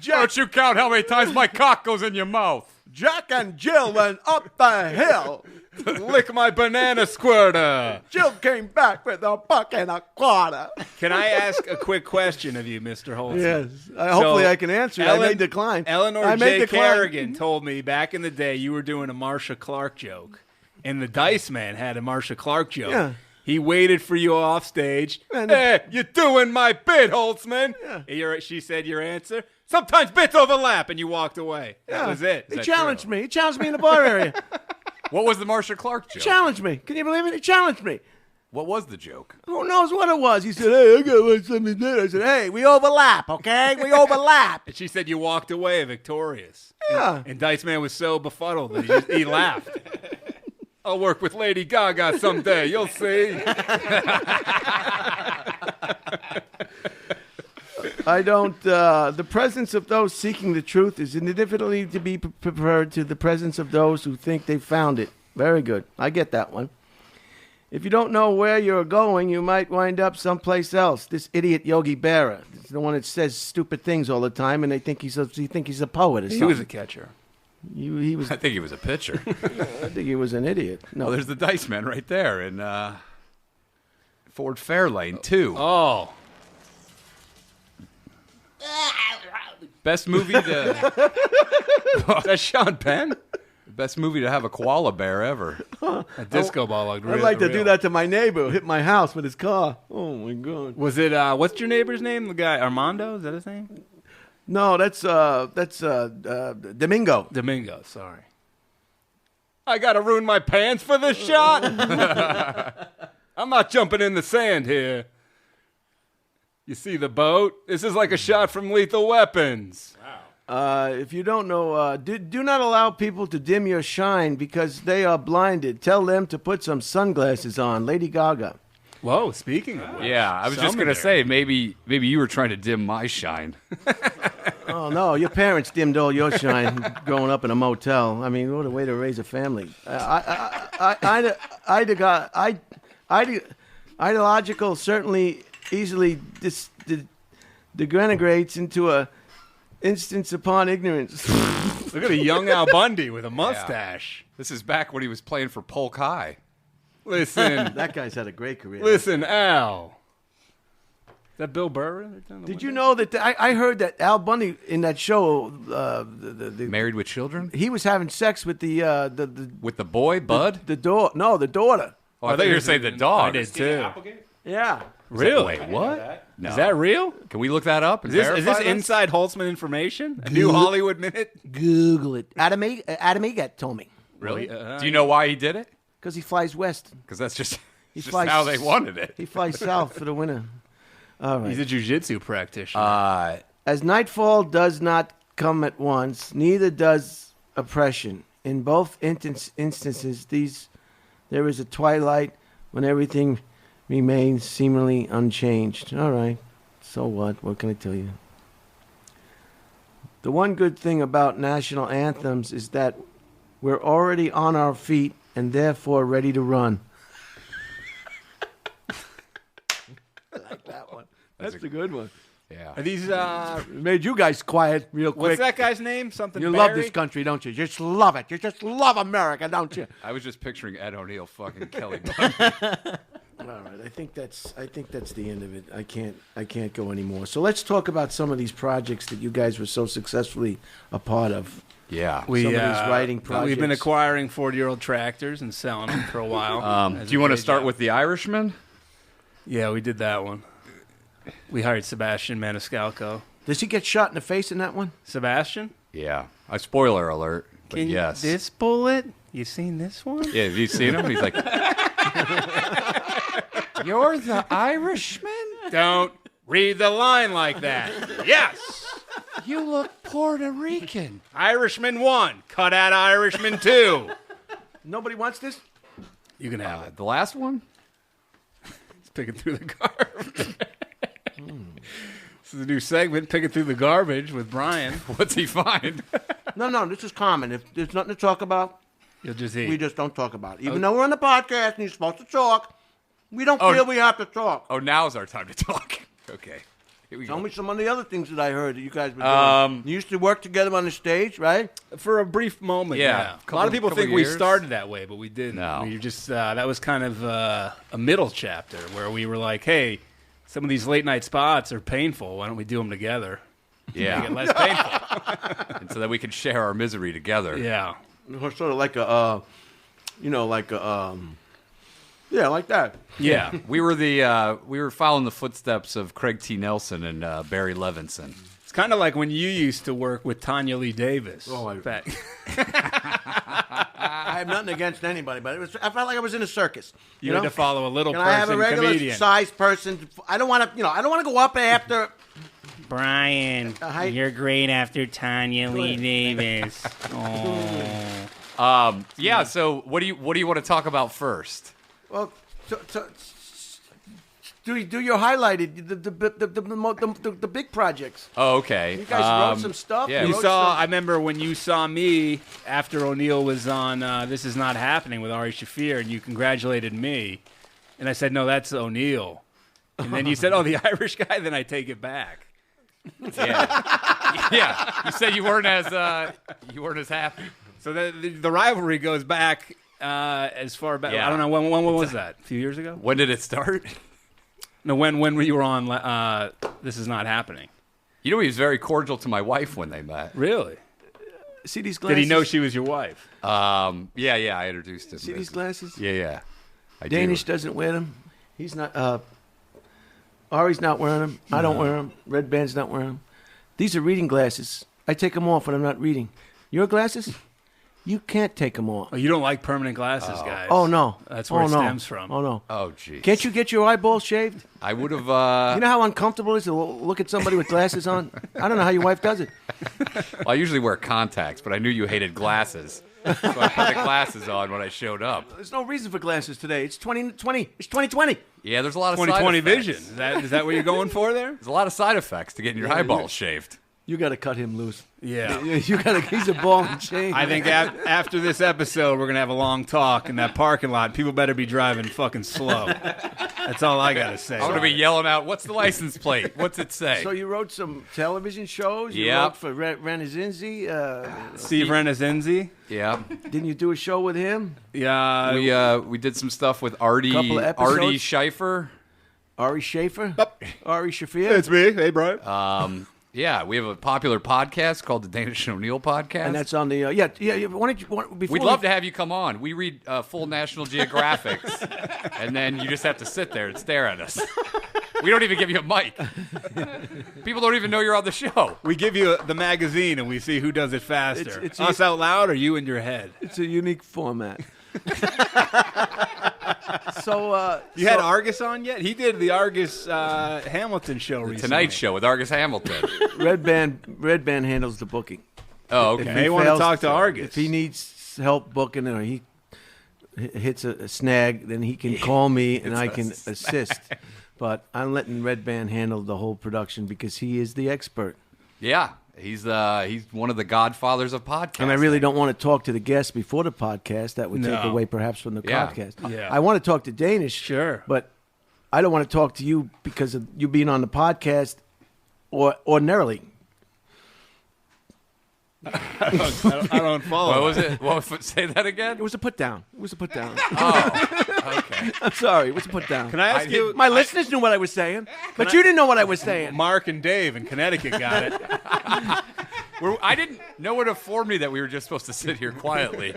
Don't you count how many times my cock goes in your mouth? Jack and Jill went up the hill. Lick my banana squirter. Jill came back with $1.25. Can I ask a quick question of you, Mr. Holtzman? Yes. Hopefully I can answer it. I may decline. Eleanor I may J. decline. Kerrigan told me back in the day you were doing a Marcia Clark joke, and the Dice Man had a Marcia Clark joke. Yeah. He waited for you off stage. And Hey, you're doing my bit, Holtzman. Yeah. She said your answer. Sometimes bits overlap, and you walked away. That was it. He challenged me. He challenged me in the bar area. What was the Marcia Clark joke? Challenged me. Can you believe it? He challenged me. What was the joke? Who knows what it was? He said, hey, I got something to do. I said, hey, we overlap, okay? We overlap. And she said you walked away victorious. Yeah. And Dice Man was so befuddled that he laughed. I'll work with Lady Gaga someday. You'll see. I don't. The presence of those seeking the truth is infinitely to be preferred to the presence of those who think they found it. Very good. I get that one. If you don't know where you're going, you might wind up someplace else. This idiot Yogi Berra, is the one that says stupid things all the time, and they think he's a poet or something. He was a catcher. He was. I think he was a pitcher. I think he was an idiot. No, There's the Dice Man right there in Ford Fairlane, too. Oh. Best movie to Is that Sean Penn? best movie to have a koala bear ever. A disco ball looked I'd like to do that to my neighbor. Hit my house with his car. Oh my god. Was it, what's your neighbor's name? The guy, Armando? Is that his name? No, that's Domingo. Domingo, sorry. I gotta ruin my pants for this shot? I'm not jumping in the sand here. You see the boat? This is like a shot from Lethal Weapons. If you don't know, do not allow people to dim your shine because they are blinded. Tell them to put some sunglasses on. Lady Gaga. Whoa, speaking of which. Yeah, I was just going to say, maybe you were trying to dim my shine. Oh, no, your parents dimmed all your shine growing up in a motel. I mean, what a way to raise a family. Ideological certainly easily degenerates into a instance upon ignorance. Look at a young Al Bundy with a mustache. This is back when he was playing for Polk High. Listen, That guy's had a great career. listen, Al. Is that Bill Burr? Did you know that I heard that Al Bundy in that show, Married with Children? he was having sex with the With the boy, Bud? daughter. Oh, I thought you were saying the dog. I did too. Yeah. Really? Wait, what? No. Is that real? Can we look that up? And Is verify this this? inside Holtzman information? A new Hollywood minute? Google it. Adam Egat told me. Really? Do you know why he did it? Because he flies west. Because that's just, He just flies how they wanted it. He flies south for the winter. All right. He's a jiu-jitsu practitioner. As nightfall does not come at once, neither does oppression. In both instances, there is a twilight when everything remains seemingly unchanged. All right. So what? What can I tell you? The one good thing about national anthems is that we're already on our feet and therefore ready to run. I like that one. That's a good one. Yeah. Are these, Made you guys quiet real quick. what's that guy's name? Something You Barry? love this country, don't you? You just love it. You just love America, don't you? I was just picturing Ed O'Neill fucking Kelly Bundy. All right, I think that's the end of it. I can't go anymore. So let's talk about some of these projects that you guys were so successfully a part of. Yeah. We, Some of these writing projects. We've been acquiring 40-year-old tractors and selling them for a while. Do you want to start with The Irishman? Yeah, we did that one. We hired Sebastian Maniscalco. Does he get shot in the face in that one? Sebastian? Yeah. A spoiler alert. But Can yes. This bullet? You seen this one? Yeah, have you seen him? He's like, you're the Irishman? Don't read the line like that. Yes! You look Puerto Rican. Irishman 1. Cut out Irishman 2. Nobody wants this? You can have it. The last one? It's picking through the garbage. This is a new segment, Picking Through the Garbage with Brian. What's he find? No, this is common. If there's nothing to talk about, You'll just eat. we just don't talk about it. Even though we're on the podcast and you're supposed to talk, we don't feel we have to talk. Oh, now's our time to talk. Okay. Here we Tell go. me some of the other things that I heard that you guys were doing. You used to work together on the stage, right? For a brief moment, Yeah. a lot of people Couple think we years. started that way, but we didn't. No. We just that was kind of a middle chapter where we were like, hey, some of these late night spots are painful. Why don't we do them together? Make it Yeah. less painful. And so that we can share our misery together. Yeah. Or sort of like a, yeah, like that. Yeah. We were following the footsteps of Craig T. Nelson and Barry Levinson. It's kind of like when you used to work with Tanya Lee Davis. Oh, back. I have nothing against anybody, but I felt like I was in a circus. You had know? to follow a little Can I have a person regular comedian. sized person? I don't want to, I don't want to go up after. Brian, Hi. you're great after Tanya Lee Davis. Yeah. So what do you want to talk about first? Well, do your highlighted the big projects. Oh, okay. You guys wrote some stuff. Yeah. You wrote saw. some- I remember when you saw me after O'Neill was on "This Is Not Happening" with Ari Shaffir, and you congratulated me, and I said, "No, that's O'Neill." And then you said, "Oh, the Irish guy." Then I take it back. Yeah. Yeah. You said you weren't as happy. So the rivalry goes back as far back. Yeah. I don't know when was that? A few years ago? When did it start? No, when you were on "This Is Not Happening." You know, he was very cordial to my wife when they met. Really? See these glasses? Did he know she was your wife? Yeah, I introduced him. See these glasses? Yeah. I Danish do. doesn't wear them. He's not. Ari's not wearing them. I don't wear them. Redban's not wearing them. These are reading glasses. I take them off when I'm not reading. Your glasses? You can't take them off. Oh, you don't like permanent glasses, guys. Oh, no. That's where Oh, it no. stems from. Oh, no. Oh, geez. Can't you get your eyeballs shaved? I would have. You know how uncomfortable it is to look at somebody with glasses on? I don't know how your wife does it. Well, I usually wear contacts, but I knew you hated glasses, so I put the glasses on when I showed up. There's no reason for glasses today. It's 2020. It's 2020. Yeah, there's a lot of 20/20 side vision. effects. Is that what you're going for there? There's a lot of side effects to getting your eyeballs shaved. You got to cut him loose. Yeah. You got to. He's a ball and chain. I think after this episode, we're going to have a long talk in that parking lot. People better be driving fucking slow. That's all I got to say. I'm going to be yelling out, what's the license plate? What's it say? So you wrote some television shows. You Yeah. wrote for Renazinzi. Steve Renazinzi. Yeah. Didn't you do a show with him? Yeah. We did some stuff with Artie Couple of episodes. Artie Scheifer. Ari Schaefer. Ari Shafir. It's me. Hey, Brian. Yeah, we have a popular podcast called the Danish and O'Neill Podcast. And that's on the yeah. Why don't you? Before We'd love to have you come on. We read full National Geographics, and then you just have to sit there and stare at us. We don't even give you a mic. People don't even know you're on the show. We give you the magazine, and we see who does it faster. It's us out loud or you in your head? It's a unique format. So you had Argus on yet? He did the Argus Hamilton show recently. Tonight Show with Argus Hamilton. Redban handles the booking. Oh, okay. They want to talk to Argus. If he needs help booking or he hits a snag, then he can call me and I can assist. But I'm letting Redban handle the whole production because he is the expert. Yeah, he's one of the godfathers of podcasting. And I really don't want to talk to the guests before the podcast. That would take away perhaps from the podcast. Yeah. I want to talk to Danish. Sure. But I don't want to talk to you because of you being on the podcast or ordinarily. I don't follow. What was it? Say that again. It was a put down. Oh, okay. I'm sorry. It was a put down. Can I ask you? My listeners knew what I was saying, but you didn't know what I was saying. Mark and Dave in Connecticut got it. I didn't. No one informed me that we were just supposed to sit here quietly.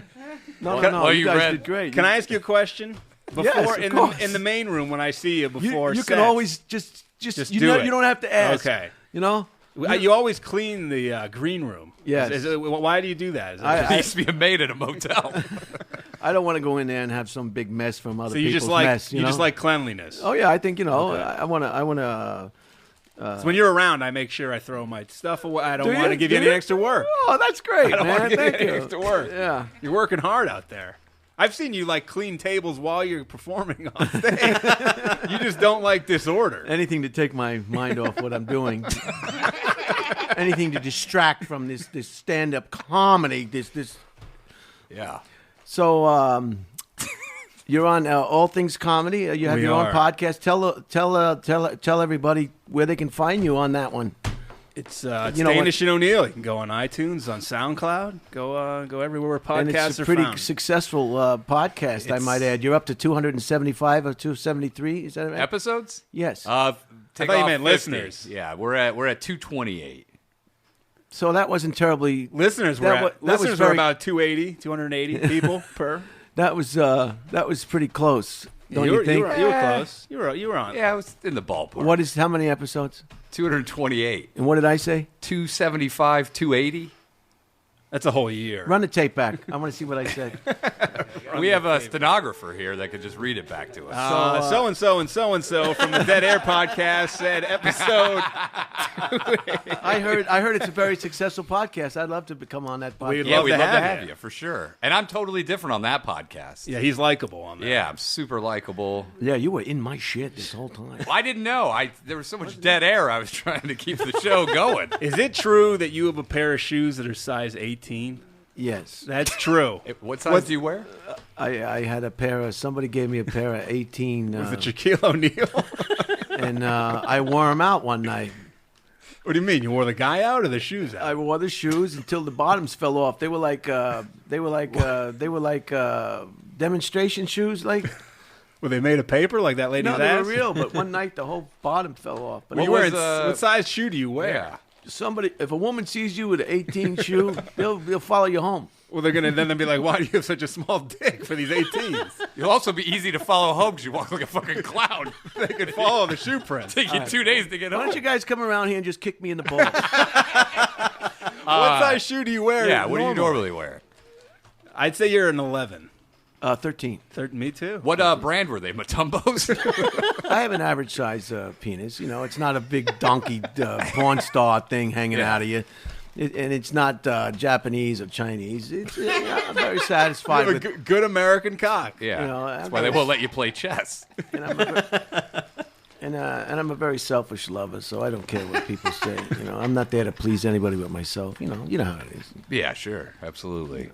No, Well, you you guys read- did great. Can I ask you a question? Before Yes, of course. in the main room when I see you You before can sets, always just do it. You don't have to ask. Okay. You know. You always clean the green room. Yes. Why do you do that? Is it There used to be a maid at a motel. I don't want to go in there and have some big mess from other so you people's just like mess. You know? just like cleanliness. Oh yeah, I think I Okay. want to. So when you're around, I make sure I throw my stuff away. I don't Do want to you? give you Do any you? extra work. Oh, that's great, I don't want man. to give Thank you any you. extra work. Yeah. You're working hard out there. I've seen you like clean tables while you're performing on stage. You just don't like disorder. Anything to take my mind off what I'm doing. Anything to distract from this stand-up comedy. This. Yeah. So you're on All Things Comedy. You have We your own are. podcast. Tell everybody where they can find you on that one. It's You know Danish and O'Neill. You can go on iTunes, on SoundCloud. Go everywhere where podcasts And it's a are pretty found. successful podcast, I It's- might add. You're up to 275 or 273. Is that right? Episodes? Yes. Take I thought you off meant 50. listeners. Yeah, we're at 228. So that wasn't terribly. Listeners were, That wa- that was listeners were very- about 280 people per. That was pretty close. Don't you, you were, think? you were close. You were on. Yeah, it was in the ballpark. What is how many episodes? 228. And what did I say? 275, 280. That's a whole year. Run the tape back. I want to see what I said. We have a stenographer here that could just read it back to us. So and so and so and so from the Dead Air podcast said episode. I heard it's a very successful podcast. I'd love to come on that podcast. We'd Yeah, love we'd to love to have have you for sure. And I'm totally different on that podcast. Yeah, he's likable on that. Yeah, I'm super likable. Yeah, you were in my shit this whole time. Well, I didn't know. There was so much dead air. I was trying to keep the show going. Is it true that you have a pair of shoes that are size 18? Yes. That's true. What size do you wear? I had a pair of, somebody gave me a pair of 18, Was it Shaquille O'Neal? and I wore them out one night. What do you mean? You wore the guy out or the shoes out? I wore the shoes until the bottoms fell off. They were like demonstration shoes, like. Were they made of paper like that lady's No, they ass? were real. But one night the whole bottom fell off. But What, What was, what size shoe do you wear? Yeah. somebody, if a woman sees you with an 18 shoe, they'll follow you home. Well, they're gonna then be like, "Why do you have such a small dick for these 18s?" You'll also be easy to follow home because you walk like a fucking clown. They could follow the shoe print. Take you 2 days to get Why home. don't you guys come around here and just kick me in the balls? What size shoe do you wear? Yeah, what do you normally wear? I'd say you're an 11. 13. Me too. What brand were they? Matumbos? I have an average size penis. You know, it's not a big donkey porn star thing hanging out of you. And it's not Japanese or Chinese. It's, I'm very You satisfied have a with good American cock. Yeah, You know, that's why they won't let you play chess. and I'm a very selfish lover, so I don't care what people say. You know, I'm not there to please anybody but myself. You know how it is. Yeah, sure, absolutely.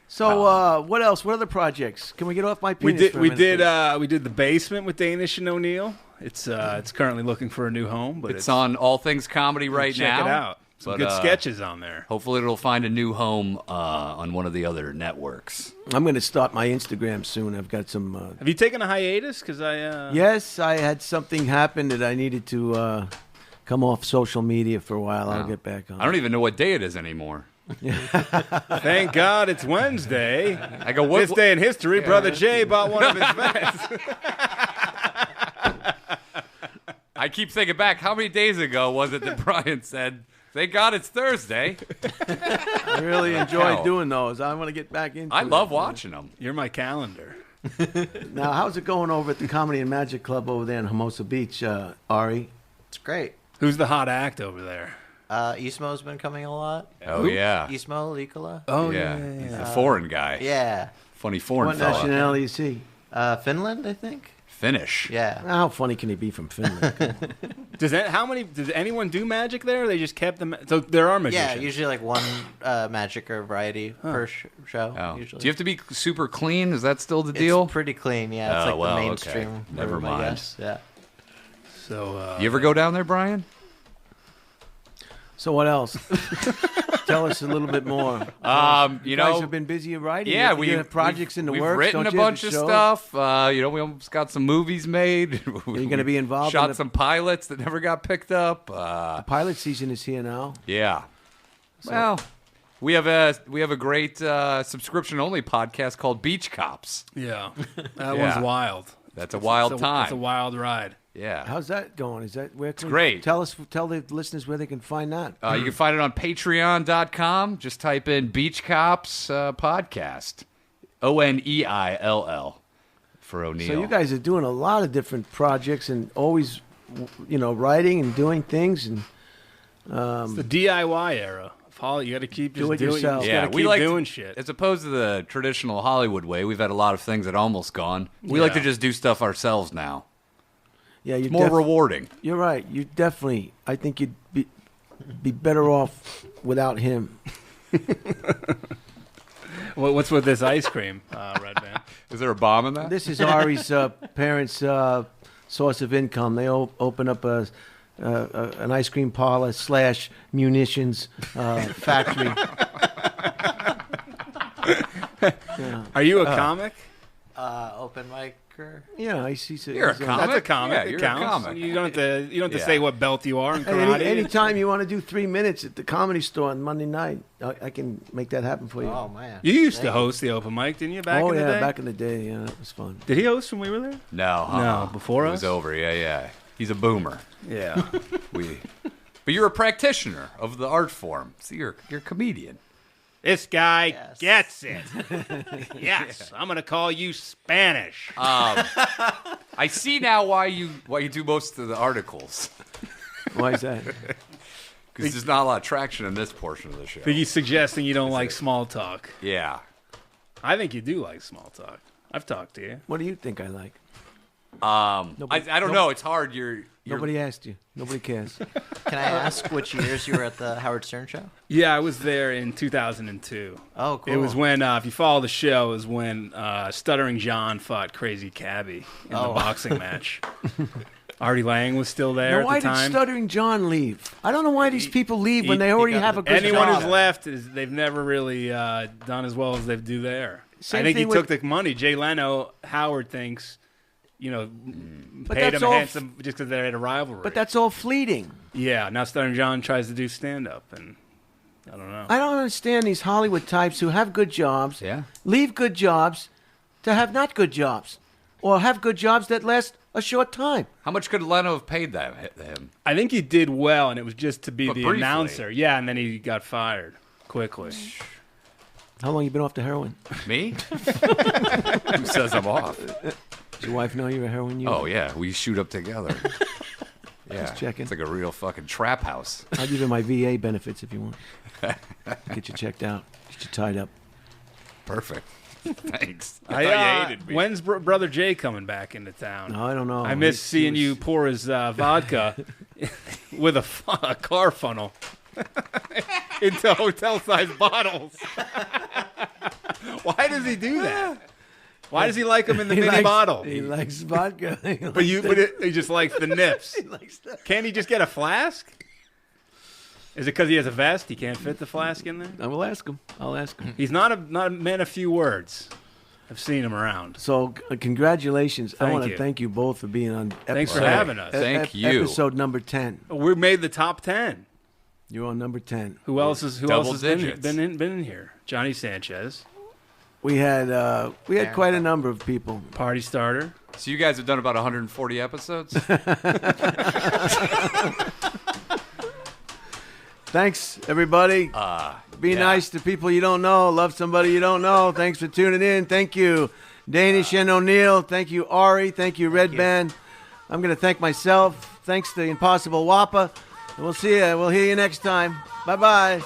So, what else? What other projects? Can we get off my We penis? did. for a We minute, did. please? We did the basement with Danish and O'Neill. It's currently looking for a new home, but It's on All Things Comedy right check now. it out. Some But, good sketches on there. Hopefully, it'll find a new home on one of the other networks. I'm going to start my Instagram soon. I've got some. Have you taken a hiatus? Because I Yes, I had something happen that I needed to come off social media for a while. I'll get back on. I don't even know what day it is anymore. Thank God it's Wednesday. I go, what? This day in history, Brother Jay bought one of his vests. I keep thinking back. How many days ago was it that Brian said, "Thank God it's Thursday"? I really enjoy doing those. I want to get back into I it. love watching them. You're my calendar. Now, how's it going over at the Comedy and Magic Club over there in Hermosa Beach, Ari? It's great. Who's the hot act over there? Ismo's been coming a lot. Oh yeah. Ismo Likola. Oh, Yeah, he's the foreign guy. Yeah. Funny foreign What fella. nationality is he? Finland, I think. Finnish. Yeah. How funny can he be from Finland? Does anyone do magic there? Or they just kept them. So there are Yeah, magicians. usually like one magic or variety per show. Oh. Usually. Do you have to be super clean? Is that still the deal? It's pretty clean. Yeah, it's Oh, like well, the okay. mainstream. Never room, I mind. guess. Yeah. So You ever go down there, Brian? So what else? Tell us a little bit more. You You guys know, have been busy writing. yeah, we have projects in the we've works. written don't a you, bunch the of show? stuff. We almost got some movies made. Are you going to be involved? Shot in the some pilots that never got picked up. pilot season is here now. Yeah. Well, we have a great subscription only podcast called Beach Cops. yeah, that Yeah. one's wild. That's a wild time. It's a wild ride. Yeah. How's that going? Is that where? Can great. Tell the listeners where they can find that. You can find it on patreon.com. Just type in Beach Cops Podcast. Oneill for O'Neill. So you guys are doing a lot of different projects and always, writing and doing things and It's the DIY era. You got to keep just Do it doing. yourself. You Yeah, gotta we keep like doing shit. As opposed to the traditional Hollywood way, we've had a lot of things that almost gone. We like to Yeah. just do stuff ourselves now. yeah, you're It's more rewarding. You're right. You definitely. I think you'd be better off without him. What's with this ice cream, Redban? Is there a bomb in that? This is Ari's parents' source of income. They open up an ice cream parlor / munitions factory. Are you a comic? Open micer. Yeah, I see. You're a comic. That's a comic. Yeah, it you're counts. a comic. You don't have to. Yeah. Say what belt you are in karate. Anytime you want to do 3 minutes at the Comedy Store on Monday night, I can make that happen for you. Oh man. You used to host the open mic, didn't you? Back in the day. Back in the day. Yeah, it was fun. Did he host when we were there? No, No, before it us? was over. Yeah. He's a boomer. Yeah. But you're a practitioner of the art form. See, you're a comedian. This guy Yes. gets it. Yes, I'm gonna call you Spanish. I see now why you do most of the articles. Why is that? Because there's not a lot of traction in this portion of the show. I think he's suggesting you don't like small talk. Yeah. I think you do like small talk. I've talked to you. What do you think I like? I don't know. It's hard. You're Nobody asked you. Nobody cares. Can I ask which years you were at the Howard Stern show? Yeah, I was there in 2002. Oh, cool. It was when, if you follow the show, it was when Stuttering John fought Crazy Cabby in the boxing match. Artie Lang was still there Now, why at the did time. Stuttering John leave? I don't know why these people leave when they he already got have a the- good Anyone job. who's left they've never really done as well as they do there. Same I think he thing took with- the money. Jay Leno, Howard thinks, But paid that's him all handsome just because they had a rivalry. But that's all fleeting. yeah, now Stuttering John tries to do stand-up, and I don't know. I don't understand these Hollywood types who have good jobs, Yeah. leave good jobs to have not good jobs, or have good jobs that last a short time. How much could Leno have paid him? I think he did well, and it was just to be But the briefly. announcer. Yeah, and then he got fired quickly. How long you been off the heroin? Me? Who says I'm off? Does your wife know you're a heroin user? Oh yeah, we shoot up together. Yeah, Just checking. It's like a real fucking trap house. I'll give you my VA benefits if you want. Get you checked out. Get you tied up. Perfect. Thanks. I thought you hated me. When's Brother Jay coming back into town? No, I don't know. I miss He seeing was- you pour his vodka with a car funnel into hotel-sized bottles. Why does he do that? Why does he like them in the He mini likes- bottle? He likes vodka. But he just likes the nips. Can't he just get a flask? Is it because he has a vest? He can't fit the flask in there. I will ask him. I'll ask him. He's not a man of few words. I've seen him around. So congratulations. I Thank want to you. thank you both for being on Thanks for having us. Thank you. Episode number 10. We made the top 10. You're on number 10. Who else has Double been digits. in here? Johnny Sanchez, We had quite a number of people. Party Starter. So you guys have done about 140 episodes? Thanks, everybody. Be nice to people you don't know. Love somebody you don't know. Thanks for tuning in. Thank you, Danish and O'Neill. Thank you, Ary. Thank you, Redban. I'm going to thank myself. Thanks to Impossible Wappa. And we'll see you. We'll hear you next time. Bye-bye.